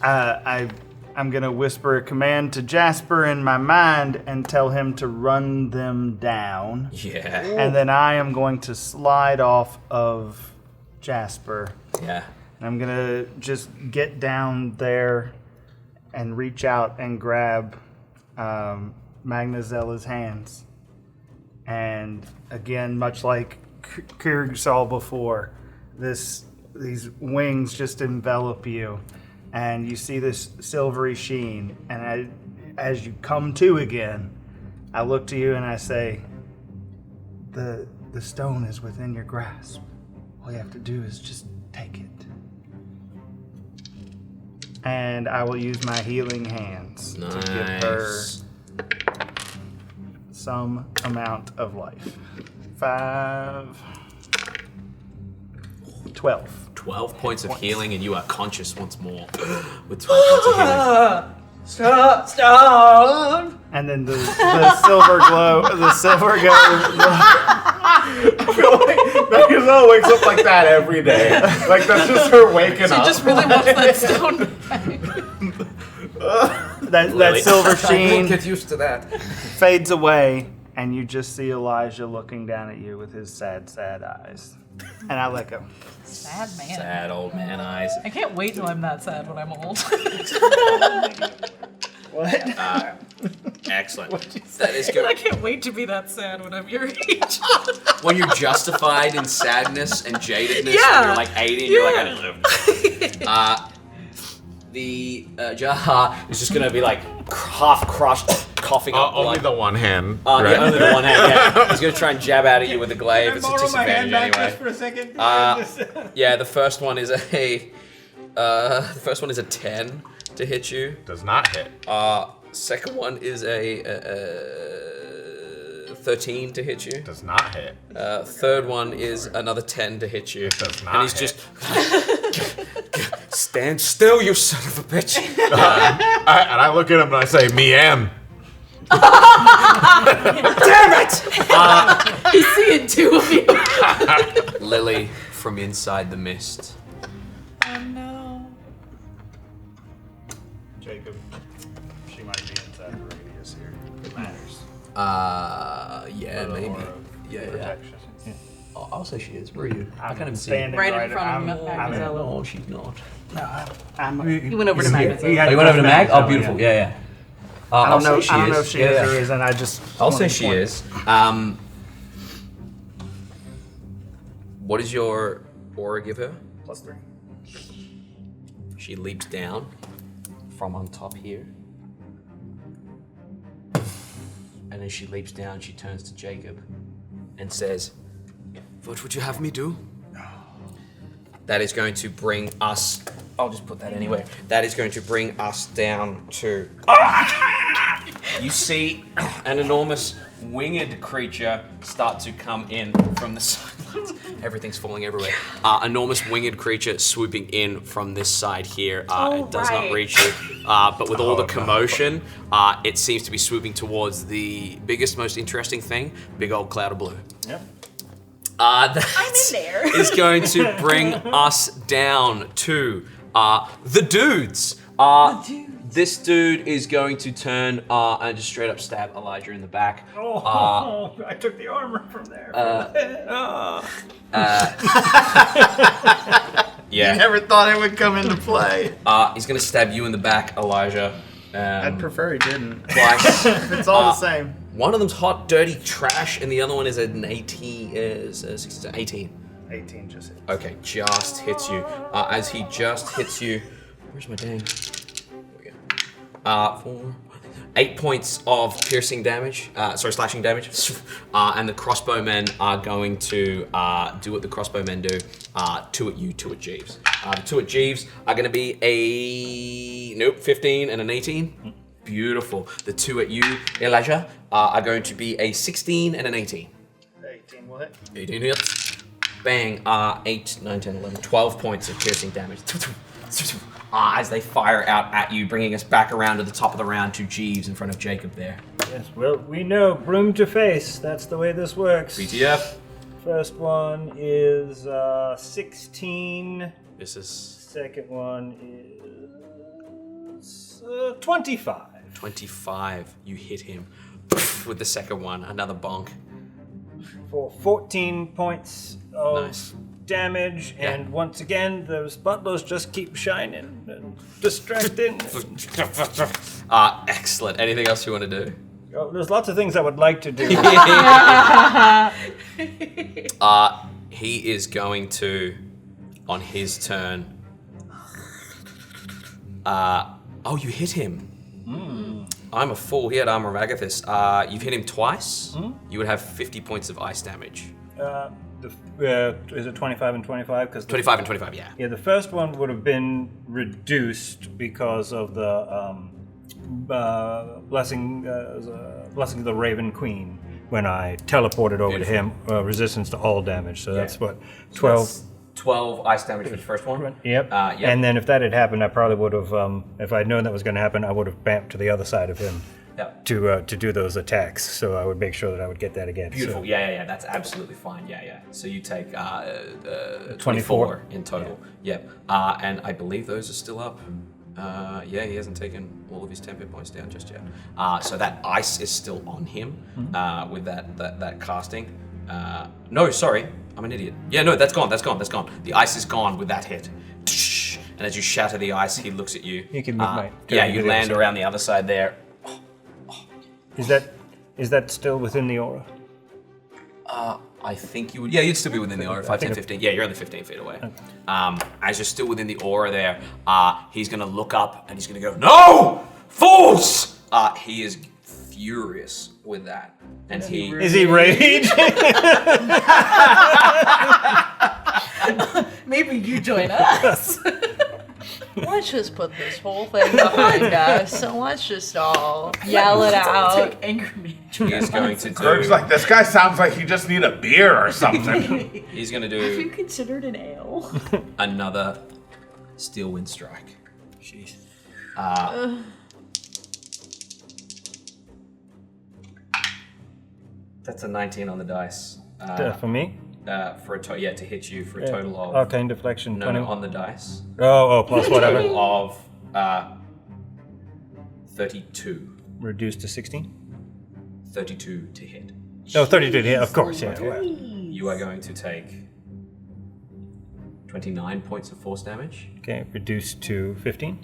I'm gonna whisper a command to Jasper in my mind and tell him to run them down. Yeah. And then I am going to slide off of Jasper. Yeah. And I'm gonna just get down there and reach out and grab Magnazella's hands. And again, much like Krirg saw before, these wings just envelop you, and you see this silvery sheen. And as you come to again, I look to you and I say, the stone is within your grasp. All you have to do is just take it. And I will use my healing hands to give her some amount of life. 12. 12 points of healing, and you are conscious once more with 12 points of healing. Stop! And then the silver glow, the silver glow. I feel like Magnazella wakes up like that every day. Like that's just her waking up. She just really wants that stone back. that silver sheen Get used to that. fades away, and you just see Elijah looking down at you with his sad, sad eyes. And I let go. Sad man. Sad old man eyes. I can't wait till I'm that sad when I'm old. What? Excellent. That is good. I can't wait to be that sad when I'm your age. When you're justified in sadness and jadedness, Yeah. when you're like 80 and you're like, I didn't live. The Jaha is just gonna be like half crushed, coughing up Only blood. the one hand. Yeah, right? only the one hand, yeah. He's gonna try and jab out at you with a glaive. It's a disadvantage anyway. for a second? Yeah, the first one is a 10 to hit you. Does not hit. Second one is a 13 to hit you. Does not hit. Third one is another 10 to hit you. Does not And he's hit. just stand still, you son of a bitch. And I look at him and I say, "Me am." Damn it! He's seeing two of you. Lily from inside the mist. Oh no. Jacob, she might be inside the radius here. It matters. Yeah, maybe. Yeah. Protection. Yeah. I'll say she is. Where are you? I can't even see. Standing Right in front of I'm in- Magnazella. No, she's not. He went over to Magnazella. Oh, you went over to Mag? Oh, beautiful. Yeah. I don't know. I'll say she I don't is. know if she is or isn't. I just. I'll say wanted to she point. is. What does your aura give her? +3. She leaps down from on top here. And as she leaps down, she turns to Jacob and says, "What would you have me do?" That is going to bring us... I'll just put that anywhere. That is going to bring us down to... you see an enormous winged creature start to come in from the sidelines. Everything's falling everywhere. Enormous winged creature swooping in from this side here. It does not reach you, but with all the commotion, it seems to be swooping towards the biggest, most interesting thing, big old cloud of blue. Yep. I'm in there. Is going to bring us down to the dudes. This dude is going to turn and just straight up stab Elijah in the back. I took the armor from there. Yeah. You never thought it would come into play. He's going to stab you in the back, Elijah. I'd prefer he didn't. Twice. It's all the same. One of them's hot, dirty trash, and the other one is an 18. 18. 18 just hit. Okay, just hits you. As he just hits you, where's my dang? There we go. 8 points of piercing damage. Slashing damage. And the crossbowmen are going to do what the crossbowmen do. 2 at you, 2 at Jeeves. The 2 at Jeeves are going to be a 15 and an 18. Beautiful. The 2 at you, Elijah, are going to be a 16 and an 18. 18 will hit. 18 hits. Bang. 8, 9, 10, 11, 12 points of piercing damage. As they fire out at you, bringing us back around to the top of the round to Jeeves in front of Jacob there. Yes, well, we know. Broom to face. That's the way this works. BTF. First one is 16. This is... Second one is 25. 25. You hit him with the second one. Another bonk. For 14 points of damage, and once again, those butlers just keep shining and distracting. Excellent. Anything else you want to do? Oh, there's lots of things I would like to do. He is going to, on his turn. You hit him. I'm a fool. He had Armor of Agathis. You've hit him twice. You would have 50 points of ice damage. Is it 25 and 25? 25 and 25, yeah. Yeah, the first one would have been reduced because of the blessing of the Raven Queen when I teleported over to him. Resistance to all damage. So that's what 12. 12 ice damage for the first one. Yep. And then if that had happened, I probably would have. If I'd known that was going to happen, I would have bamped to the other side of him. To do those attacks, so I would make sure that I would get that again. Beautiful, So. Yeah, that's absolutely fine. Yeah. So you take 24 in total. Yep. And I believe those are still up. He hasn't taken all of his 10 hit points down just yet. So that ice is still on him with that casting. No, sorry, I'm an idiot. Yeah, no, that's gone. The ice is gone with that hit. And as you shatter the ice, he looks at you. You can move my. You land around the other side there. Is that still within the aura? I think you would. Yeah, you'd still be within the aura. 5, 10, 15. Yeah, you're only 15 feet away. Okay. As you're still within the aura there, he's going to look up and he's going to go, "No! Fools!" He is furious with that. And he... Is he rage? Maybe you join us. Let's just put this whole thing behind us, and let's just all yell it out. He is going to do... Krirg's like, this guy sounds like he just need a beer or something. He's going to do... Have you considered an ale? Another Steel Wind Strike. Jeez. That's a 19 on the dice. For me? To hit you for a total of... Arcane deflection. No, 20. on the dice. Oh, plus whatever. Total of 32. Reduced to 16? 32 to hit. Oh, 32 to hit, of course, yeah. Okay. You are going to take 29 points of force damage. Okay, reduced to 15?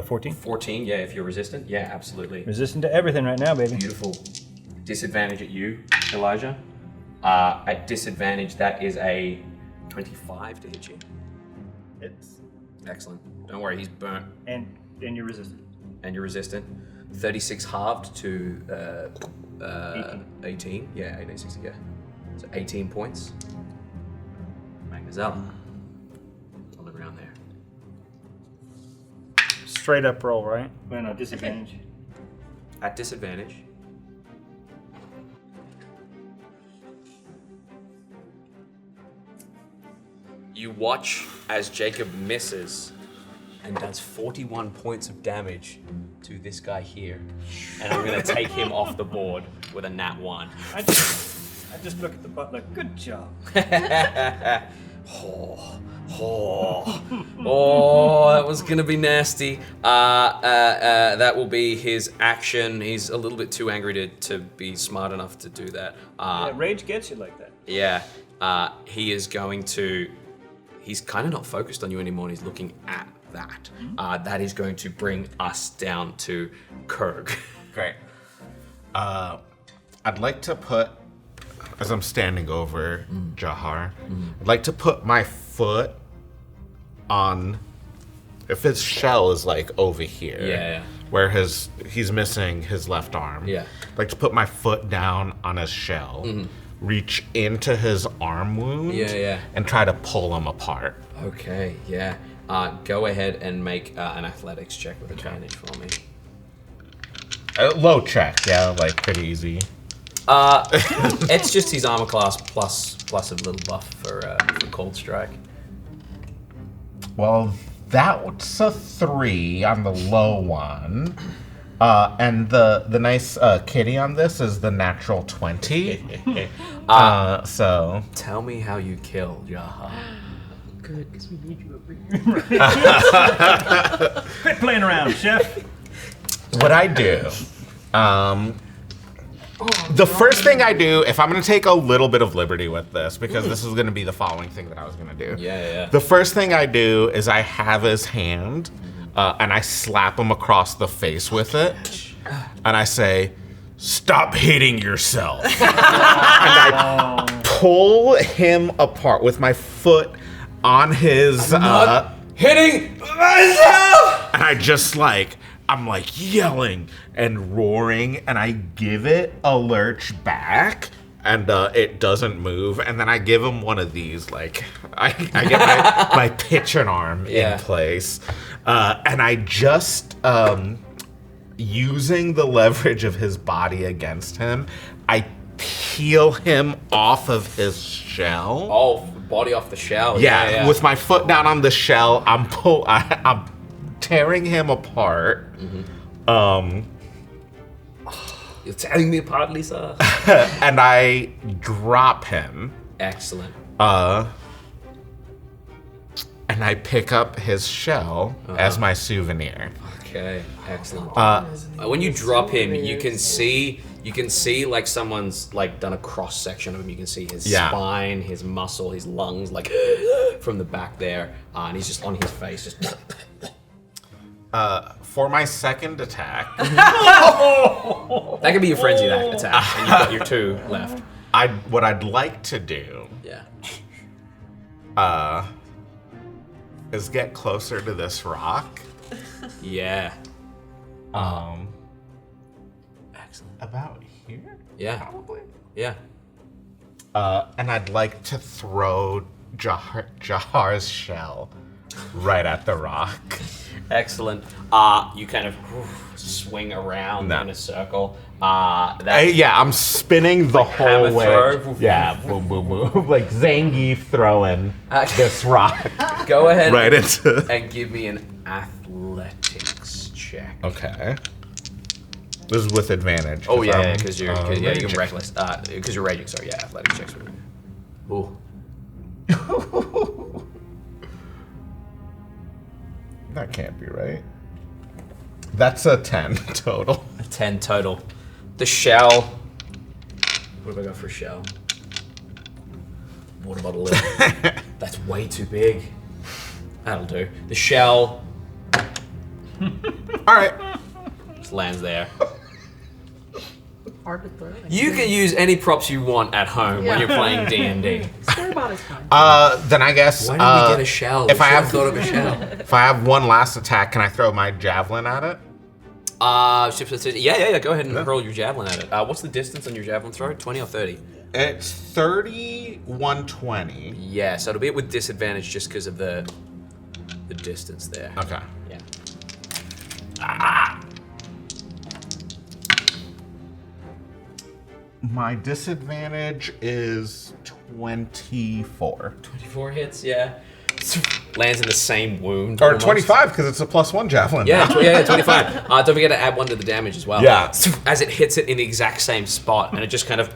14? 14, yeah, if you're resistant. Yeah, absolutely. Resistant to everything right now, baby. Beautiful. Disadvantage at you, Elijah. At disadvantage, that is a 25 to hit you. It's excellent. Don't worry, he's burnt. And you're resistant. And you're resistant. 36 halved to 18. Yeah, 18, 60, yeah. So 18 points. Magnazella. On the ground there. Straight up roll, right? Well, no, disadvantage. at disadvantage. You watch as Jacob misses and does 41 points of damage to this guy here. And I'm gonna take him off the board with a nat 1. I just look at the butler. Good job. Oh, that was gonna be nasty. That will be his action. He's a little bit too angry to be smart enough to do that. Yeah, rage gets you like that. Yeah, he is going to. He's kind of not focused on you anymore. And he's looking at that. That is going to bring us down to Krirg. Great. I'd like to put, as I'm standing over Jahar, I'd like to put my foot on, if his shell is like over here, Yeah. where he's missing his left arm. Yeah. I'd like to put my foot down on his shell, reach into his arm wound, Yeah. and try to pull him apart. Okay, yeah. Go ahead and make an athletics check with advantage for me. Low check, yeah, like pretty easy. It's just his armor class plus a little buff for cold strike. Well, that's a 3 on the low one. And the nice kitty on this is the natural 20. So Tell me how you kill Jahar. Good, because we need you over here. Quit playing around, chef. what I do, the first thing I do, if I'm going to take a little bit of liberty with this, because this is going to be the following thing that I was going to do. Yeah. The first thing I do is I have his hand, and I slap him across the face with it, and I say, "Stop hating yourself." And I pull him apart with my foot on his Hitting myself! and I just I'm yelling and roaring, and I give it a lurch back, and it doesn't move, and then I give him one of these, I get my pitching arm in place, and I just, using the leverage of his body against him, I peel him off of his shell. Oh, body off the shell. Yeah, with my foot down on the shell, I'm tearing him apart. You're tearing me apart, Lisa. And I drop him. Excellent. And I pick up his shell as my souvenir. Okay, excellent. When you drop him, you can see like someone's done a cross section of him. You can see his spine, his muscle, his lungs, from the back there, and he's just on his face, just. For my second attack, that could be your frenzy attack, and you've got your 2 left. what I'd like to do, is get closer to this rock. Yeah. Excellent. About here? Yeah. Probably. Yeah. And I'd like to throw Jahar's shell right at the rock. Excellent. You kind of swing around in a circle. I'm spinning the whole way. Throw. Yeah, boom, boom, boom. Like Zangief throwing this rock. Go ahead right into. And give me an athletics check. Okay. This is with advantage. Oh yeah, because you're reckless. Because you're raging. Sorry, yeah, athletics checks. Ooh. That can't be right. That's a 10 total. A 10 total. The shell. What have I got for shell? Water bottle lid. That's way too big. That'll do. The shell. All right. Just lands there. Hard to throw. You can use any props you want at home when you're playing D&D. Store-bought is fine. Then I guess. Why didn't we get a shell? If I have thought of a shell. If I have one last attack, can I throw my javelin at it? Yeah. Go ahead and hurl your javelin at it. What's the distance on your javelin throw? 20 or 30? It's 30, 120. Yeah, so it'll be with disadvantage just because of the distance there. Okay. Yeah. My disadvantage is 24. 24 hits, yeah. Lands in the same wound. Or almost. 25, because it's a +1 javelin. Yeah, 25. Don't forget to add 1 to the damage as well. Yeah. As it hits it in the exact same spot, and it just kind of.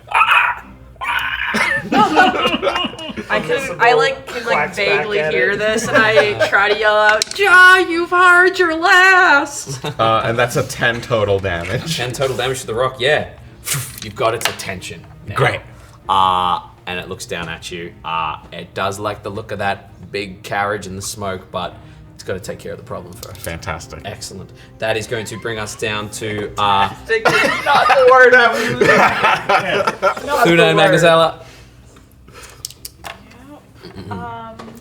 I can vaguely hear this, and I try to yell out, "Ja, you've heard your last." And that's a 10 total damage. 10 total damage to the rock, yeah. You've got its attention. Now. Great. And it looks down at you. It does like the look of that big carriage and the smoke, but it's got to take care of the problem first. Fantastic. Excellent. That is going to bring us down to Not the word I was Thuna and Magnazella.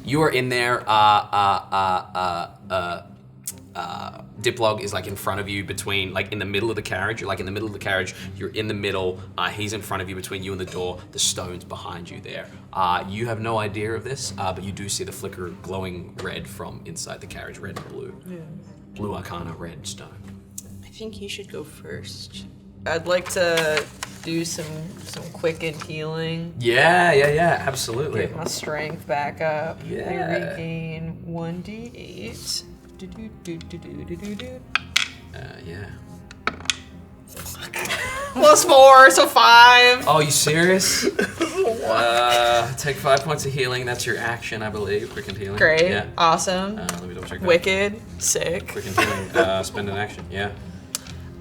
You are in there. Diplog is like in front of you between, like in the middle of the carriage. You're like in the middle of the carriage. You're in the middle. He's in front of you between you and the door. The stone's behind you there. You have no idea of this, but you do see the flicker of glowing red from inside the carriage. Red and blue. Yeah. Blue arcana, red stone. I think you should go first. I'd like to do some quickened healing. Yeah, absolutely. Get my strength back up. Yeah. I regain 1d8. Yeah. +4, so 5. Oh, you serious? Take 5 points of healing. That's your action, I believe. Quickened healing. Great. Yeah. Awesome. Let me double check that. Wicked. Sick. Quickened healing. Spend an action. Yeah.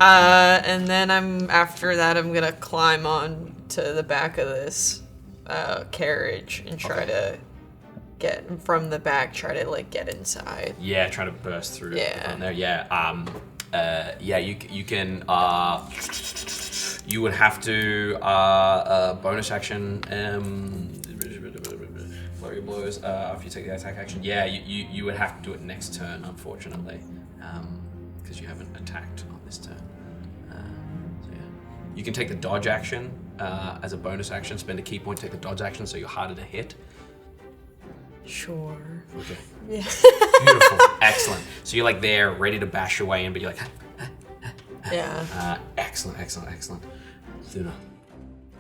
And then after that, I'm gonna climb on to the back of this carriage and try to get from the back. Try to like get inside. Yeah, try to burst through. Yeah. There. Yeah. You can. You would have to bonus action. Flurry of blows. If you take the attack action, yeah, you would have to do it next turn, unfortunately, because you haven't attacked on this turn. So yeah, you can take the dodge action as a bonus action. Spend a key point. Take the dodge action, so you're harder to hit. Sure. Okay. Yeah. Beautiful. Excellent. So you're like there, ready to bash your way in, but you're like. Yeah. Excellent. Thuna.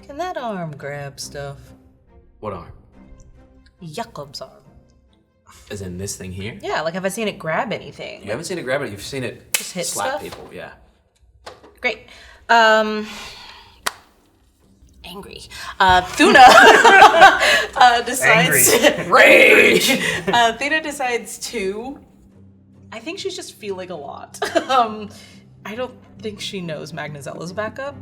Can that arm grab stuff? What arm? Jakob's arm. As in this thing here? Yeah, like have I seen it grab anything? You haven't seen it grab it, you've seen it Just hit slap stuff? people, yeah. Great. Angry. Thuna decides rage. Thuna decides to. I think she's just feeling a lot. I don't think she knows Magnazella's backup.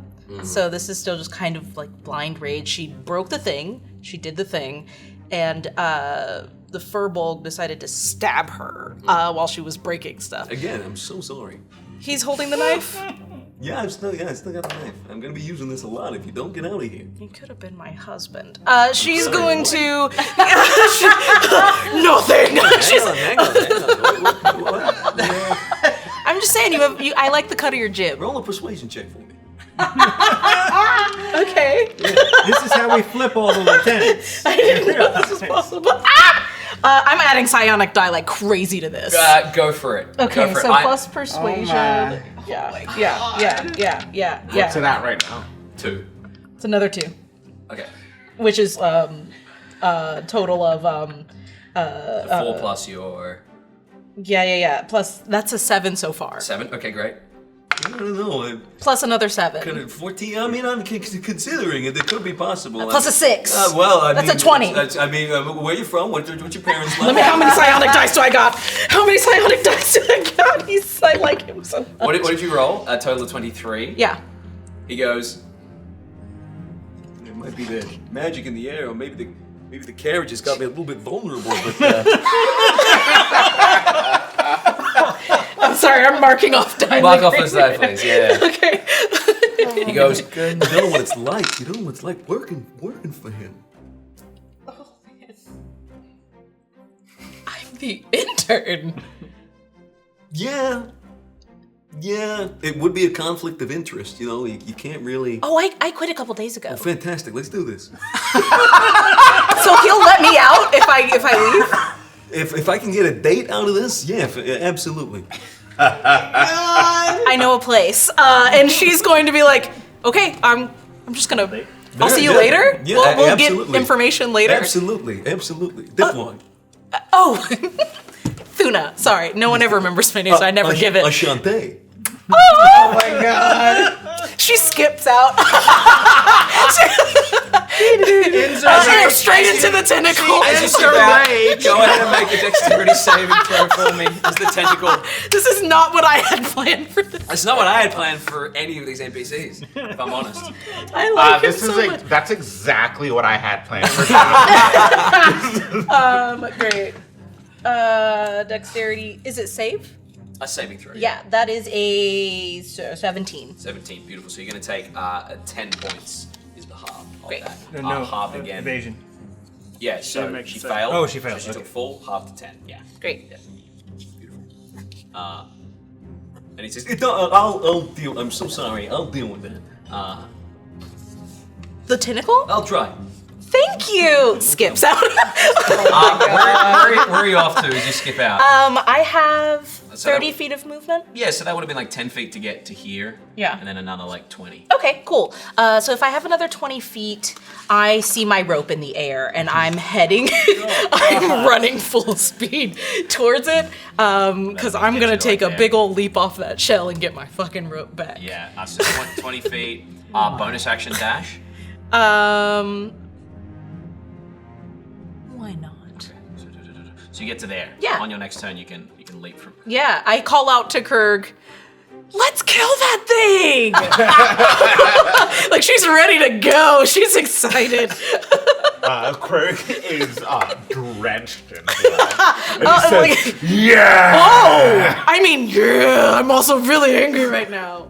So this is still just kind of like blind rage. She broke the thing. She did the thing, and the furbolg decided to stab her while she was breaking stuff. Again, I'm so sorry. He's holding the knife. Yeah, I still got the knife. I'm gonna be using this a lot if you don't get out of here. He could have been my husband. She's going to. Nothing. Hang on. I'm just saying, I like the cut of your jib. Roll a persuasion check for me. Okay. This is how we flip all the lieutenants. I didn't know this was possible. I'm adding psionic die like crazy to this. Go for it. Okay, Go for so it. plus persuasion. Yeah. What's it at right now? 2. It's another 2, Okay. which is total of The 4 plus your yeah. Plus that's a 7 so far. 7. Okay, great. I don't know. Plus another 7. Kind of 14. I mean, I'm considering it. It could be possible. Plus a 6. That's a 20. Where you from? What your parents like? Let me. How many psionic dice do I got? How many psionic dice do I got? I like him so much. What did you roll? A total of 23. Yeah. He goes, It might be the magic in the air, or maybe the carriage has got me a little bit vulnerable. But I'm sorry, I'm marking off die. mark off this die, please. Yeah. Okay. He goes, you don't know what it's like. You don't know what it's like working for him. Oh man. I'm the intern. Yeah, it would be a conflict of interest. You know, you can't really. Oh, I quit a couple days ago. Oh, fantastic! Let's do this. So he'll let me out if I leave? If I can get a date out of this, yeah, absolutely. I know a place. And she's going to be like, okay, I'm I'm just gonna. I'll see you later. Yeah, we'll get absolutely. information later. Absolutely. Diploid. Oh, Thuna. Sorry, no one ever remembers my name, so I never give it. Ashante. Oh my god. She skips out. Straight into the tentacle. As you skip out, go ahead and make a dexterity saving throw for me. As the tentacle. This is not what I had planned for this. That's not what I had planned for any of these NPCs, if I'm honest. I like him this so is much. that's exactly what I had planned for. Great. Dexterity. Is it save? A saving throw. Yeah, that is a 17. 17, beautiful. So you're going to take 10 points is the half of Great. that. No, half again. Evasion. Yeah, so make she it failed. Oh, she failed, So she okay. took full, half to 10. Yeah, Great. beautiful. And he says, I'll deal. I'm so sorry. I'll deal with it. The tentacle? I'll try. Thank you. Skips out. Where are you off to as you skip out? I have So 30 that- feet of movement. Yeah, so that would have been like 10 feet to get to here. Yeah. And then another like 20. Okay, cool. So if I have another 20 feet, I see my rope in the air and I'm heading, I'm running full speed towards it because I'm get going to you take right a there. big old leap off that shell and get my fucking rope back. Yeah, so 20 feet. Bonus action dash. Why not? So you get to there. Yeah. On your next turn, you can leap from. Yeah, I call out to Krirg, let's kill that thing! Like she's ready to go. She's excited. Krirg is drenched in blood. And Oh, he says, like- yeah! Oh! I mean, yeah, I'm also really angry right now.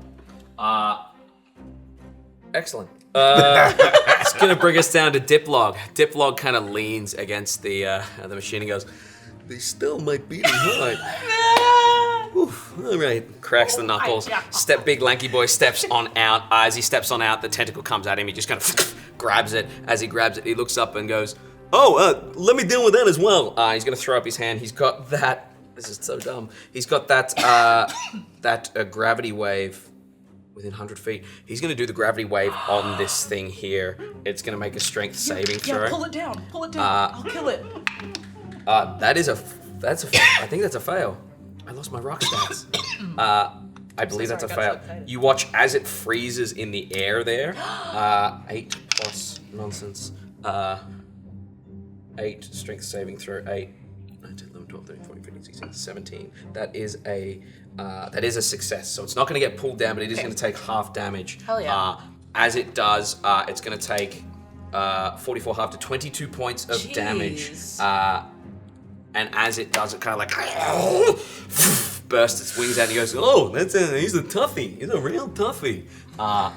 Excellent. It's gonna bring us down to Diplog. Diplog kind of leans against the machine and goes, "They still might beat him hard." Oof, all right. Cracks the knuckles. Big lanky boy steps on out. As he steps on out, the tentacle comes at him. He just kind of grabs it. As he grabs it, he looks up and goes, "Oh, let me deal with that as well." He's gonna throw up his hand. He's got that. This is so dumb. He's got that gravity wave. Within 100 feet. He's going to do the gravity wave on this thing here. It's going to make a strength saving throw. Yeah, pull it down. Pull it down. I'll kill it. I think that's a fail. I lost my rock stats. I believe that's a sorry, I got so fail. excited. You watch as it freezes in the air there. 8 plus nonsense. 8 strength saving throw. 8, 9, 10, 11, 12, 13, 14, 15, 16, 17. That is a success. So it's not going to get pulled down, but it is going to take half damage. Hell yeah. As it does, it's going to take 44 half to 22 points of damage. And as it does, it kind of like bursts its wings out and he goes, "Oh, he's a toughie. He's a real toughie." Oh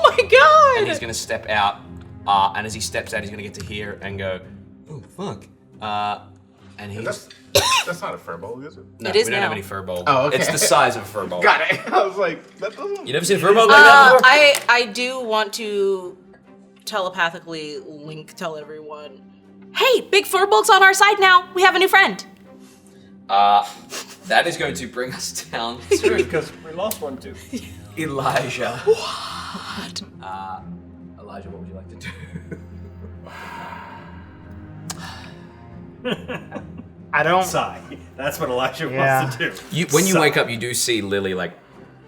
my god! And he's going to step out. And as he steps out, he's going to get to here and go, "Oh, fuck." And he's... That's not a furbolg, is it? No, It is we don't now. have any furbolg. Oh, okay. It's the size of a furbolg. Got it. I was like, that doesn't... You never seen a furbolg like that before? I do want to telepathically tell everyone, hey, big furbolg's on our side now. We have a new friend. That is going to bring us down to Because we lost one too. Elijah. What? Elijah, what would you like to do? I don't. Sigh. That's what Elijah Yeah. wants to do. When you wake up, you do see Lily like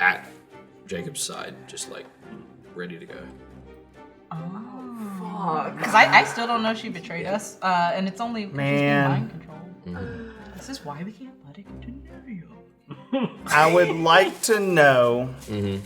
at Jacob's side, just like ready to go. Because I still don't know she betrayed us, and it's only she's being Man. mind controlled. This is why we can't let it continue. I would like to know.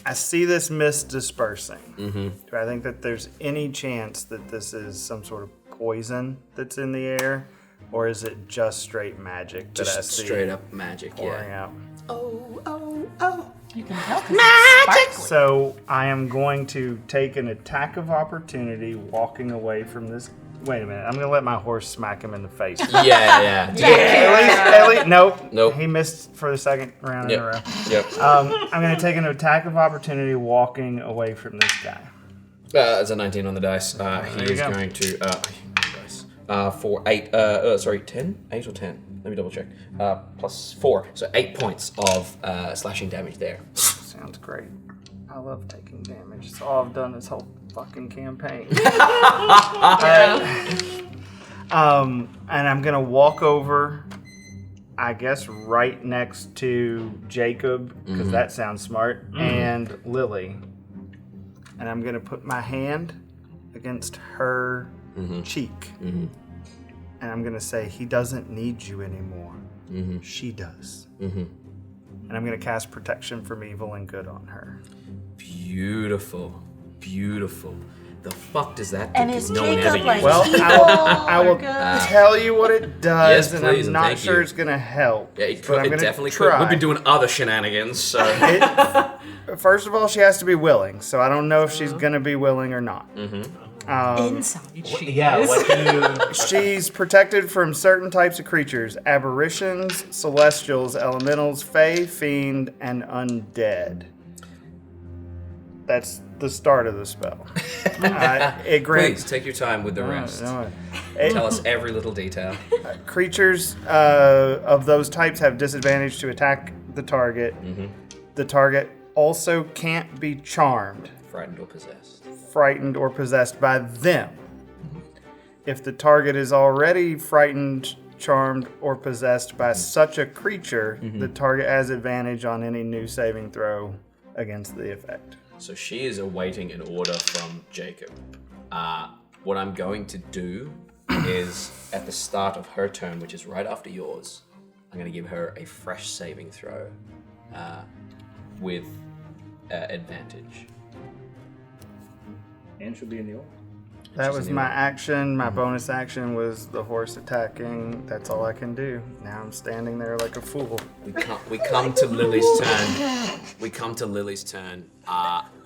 I see this mist dispersing. Do I think that there's any chance that this is some sort of poison that's in the air, or is it just straight magic that I Just see straight up magic, pouring yeah. out? You can tell. Magic. So I am going to take an attack of opportunity, walking away from this. Wait a minute. I'm going to let my horse smack him in the face. Yeah. At least, nope. Nope. He missed for the second round in a row. Yep. I'm going to take an attack of opportunity, walking away from this guy. It's a 19 on the dice. He you is go. going to for 8. 10? 8 or 10? Let me double check. Plus 4, so 8 points of slashing damage there. Sounds great. I love taking damage. It's all I've done this whole fucking campaign. And I'm gonna walk over, I guess, right next to Jacob, because that sounds smart, and Lily. And I'm gonna put my hand against her cheek. And I'm gonna say, he doesn't need you anymore. She does. And I'm gonna cast protection from evil and good on her. Beautiful. Beautiful. The fuck does that do? And is No one Jacob ever like uses Well, evil I will or good? tell you what it does, Yes, and please, I'm and not thank sure you. it's gonna help. Yeah, but I'm it gonna definitely try. could. We've been doing other shenanigans, so. First of all, she has to be willing, so I don't know if she's gonna be willing or not. Inside. She's protected from certain types of creatures: aberrations, celestials, elementals, fae, fiend, and undead. That's the start of the spell. It grants Please take your time with the rest. No. Tell us every little detail. Creatures of those types have disadvantage to attack the target. The target also can't be charmed, Frightened or possessed. by them. If the target is already frightened, charmed, or possessed by such a creature, the target has advantage on any new saving throw against the effect. So she is awaiting an order from Jacob. What I'm going to do is, at the start of her turn, which is right after yours, I'm going to give her a fresh saving throw with advantage. And she'll be in the order. That was my action. My bonus action was the horse attacking. That's all I can do. Now I'm standing there like a fool. We come to Lily's turn. We come to Lily's turn.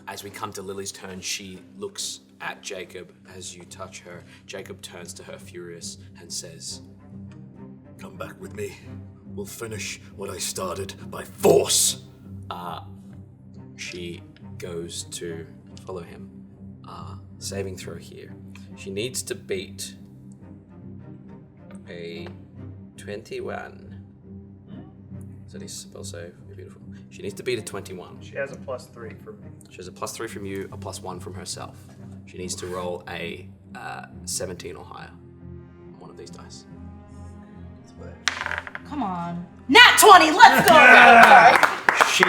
As we come to Lily's turn, she looks at Jacob as you touch her. Jacob turns to her furious and says, Come back with me. We'll finish what I started by force. She goes to follow him. Saving throw here. She needs to beat a 21. Is that his spell save? Beautiful. She needs to beat a 21. She has a +3 from me. She has a +3 from you, a +1 from herself. She needs to roll a 17 or higher on one of these dice. Come on. Nat 20, let's go! She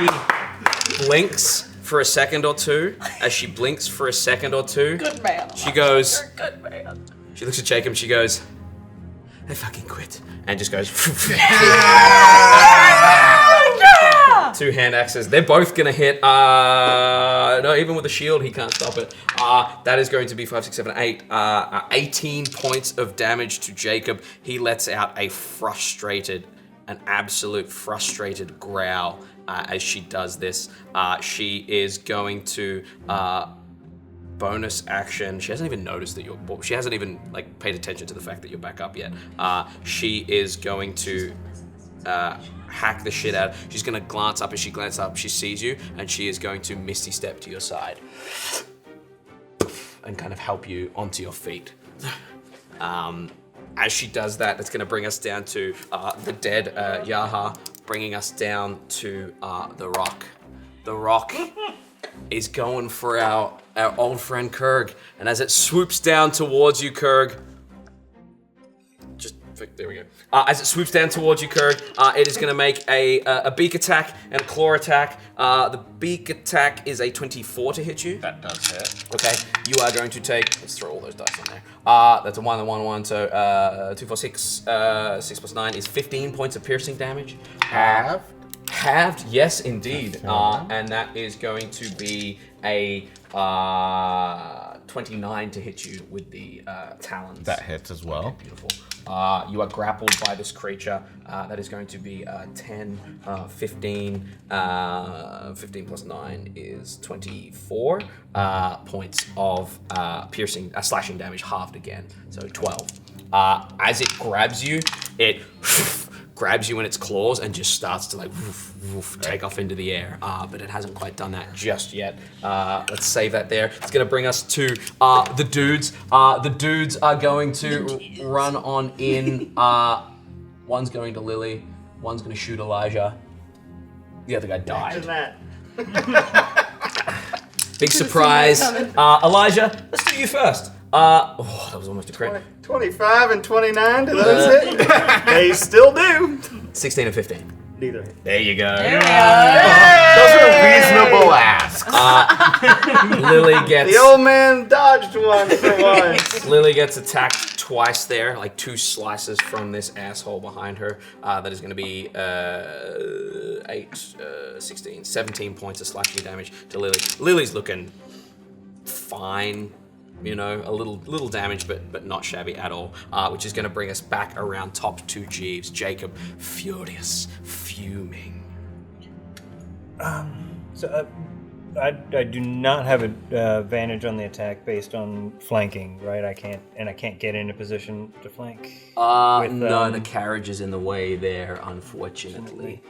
blinks for a second or two. As she blinks for a second or two, Good man. she goes, You're a good man. she looks at Jacob and she goes, I fucking quit. And just goes, 2 hand axes. They're both gonna hit. No, even with the shield, he can't stop it. That is going to be 5, 6, 7, 8. 18 points of damage to Jacob. He lets out an absolute frustrated growl as she does this. She is going to bonus action. She hasn't even noticed that she hasn't even paid attention to the fact that you're back up yet. She is going to hack the shit out. She's going to glance up. As she glances up, she sees you, and she is going to misty step to your side and kind of help you onto your feet. As she does that, it's going to bring us down to the dead Yaha, bringing us down to the rock. The rock is going for our old friend Krirg, and as it swoops down towards you, Krirg, there we go. As it swoops down towards you, Krirg, it is going to make a beak attack and a claw attack. The beak attack is a 24 to hit you. That does hit. Okay, you are going to take, let's throw all those dice on there. That's a 1 and 1, 1, so 2, 4, 6, 6 plus 9 is 15 points of piercing damage. Halved, yes, indeed. And that is going to be a 29 to hit you with the talons. That hits as well. Okay, beautiful. You are grappled by this creature. That is going to be 10, 15. 15 plus 9 is 24 points of piercing, slashing damage, halved again. So 12. As it grabs you, it grabs you in its claws and just starts to take off into the air. But it hasn't quite done that just yet. Let's save that there. It's gonna bring us to the dudes. The dudes are going to run on in. One's going to Lily. One's gonna shoot Elijah. The other guy died. Imagine that. Big surprise. Elijah, let's do you first. That was almost a crit. 25 and 29, do those hit? They still do. 16 and 15. Neither hit. There you go. Those are reasonable asks. Lily gets... The old man dodged one for once. Lily gets attacked twice there, like 2 slices from this asshole behind her. That is going to be 16, 17 points of slashing damage to Lily. Lily's looking fine. You know, a little damage, but not shabby at all, which is going to bring us back around top 2 Jeeves. Jacob, furious, fuming. So I do not have an advantage on the attack based on flanking, right? I can't get into position to flank. No, the carriage is in the way there, unfortunately.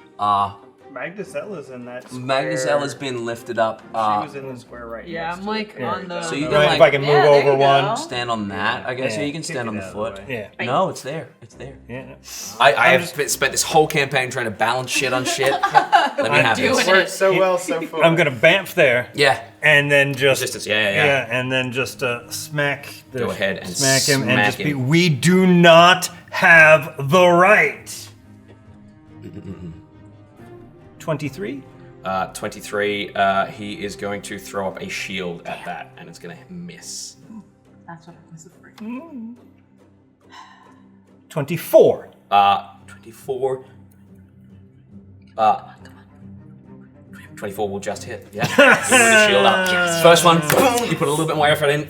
Magnazella's in that square. Magnazella's been lifted up. She was in the square right Yeah, next I'm to like it. on the. So you can Right, if I can move over one. stand on that, I guess. Yeah, Yeah, you can kick stand it on the out of foot. the way. Yeah. No, it's there. It's there. Yeah. I have spent this whole campaign trying to balance shit on shit. Let me have doing this. it. Worked so well so far. I'm gonna bamf there. Yeah. And then just Resistance, yeah. and then just smack the Go ahead and smack him and smack just be. him. We do not have the right. 23. 23. He is going to throw up a shield at that, and it's going to miss. That's what I was afraid. 24. 24. 24 will just hit. Yeah. You put the shield up. First one, boom, you put a little bit more effort in.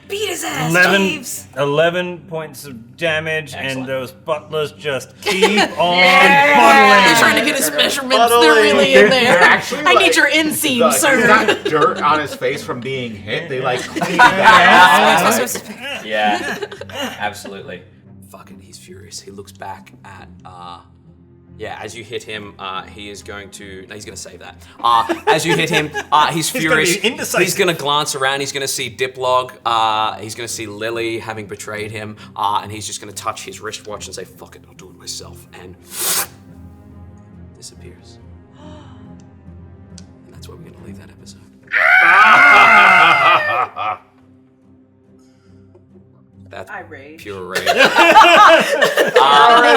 Beat his ass, 11 points of damage, Excellent. and those butlers just keep on buttling. He's trying to get his measurements. They're really in there. Actually, I need like, your inseam, He's sir. got dirt on his face from being hit. They like clean that out. Yeah, absolutely. Fucking, he's furious. He looks back at, as you hit him, he is going to, no, he's going to save that. As you hit him, he's furious. be indecisive. He's going to glance around. He's going to see Diplog. He's going to see Lily having betrayed him. And he's just going to touch his wristwatch and say, fuck it, I'll do it myself. And disappears. And that's where we're going to leave that episode. That's I rage. pure rage. Already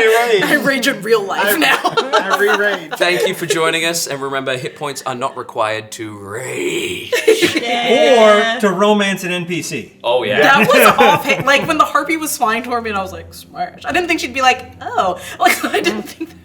rage. I rage in real life now. I re-rage. Thank you for joining us, and remember, hit points are not required to rage. Or to romance an NPC. Oh yeah. That was off. Like when the harpy was flying toward me, and I was like, smash. I didn't think she'd be like, oh. Like I didn't think that.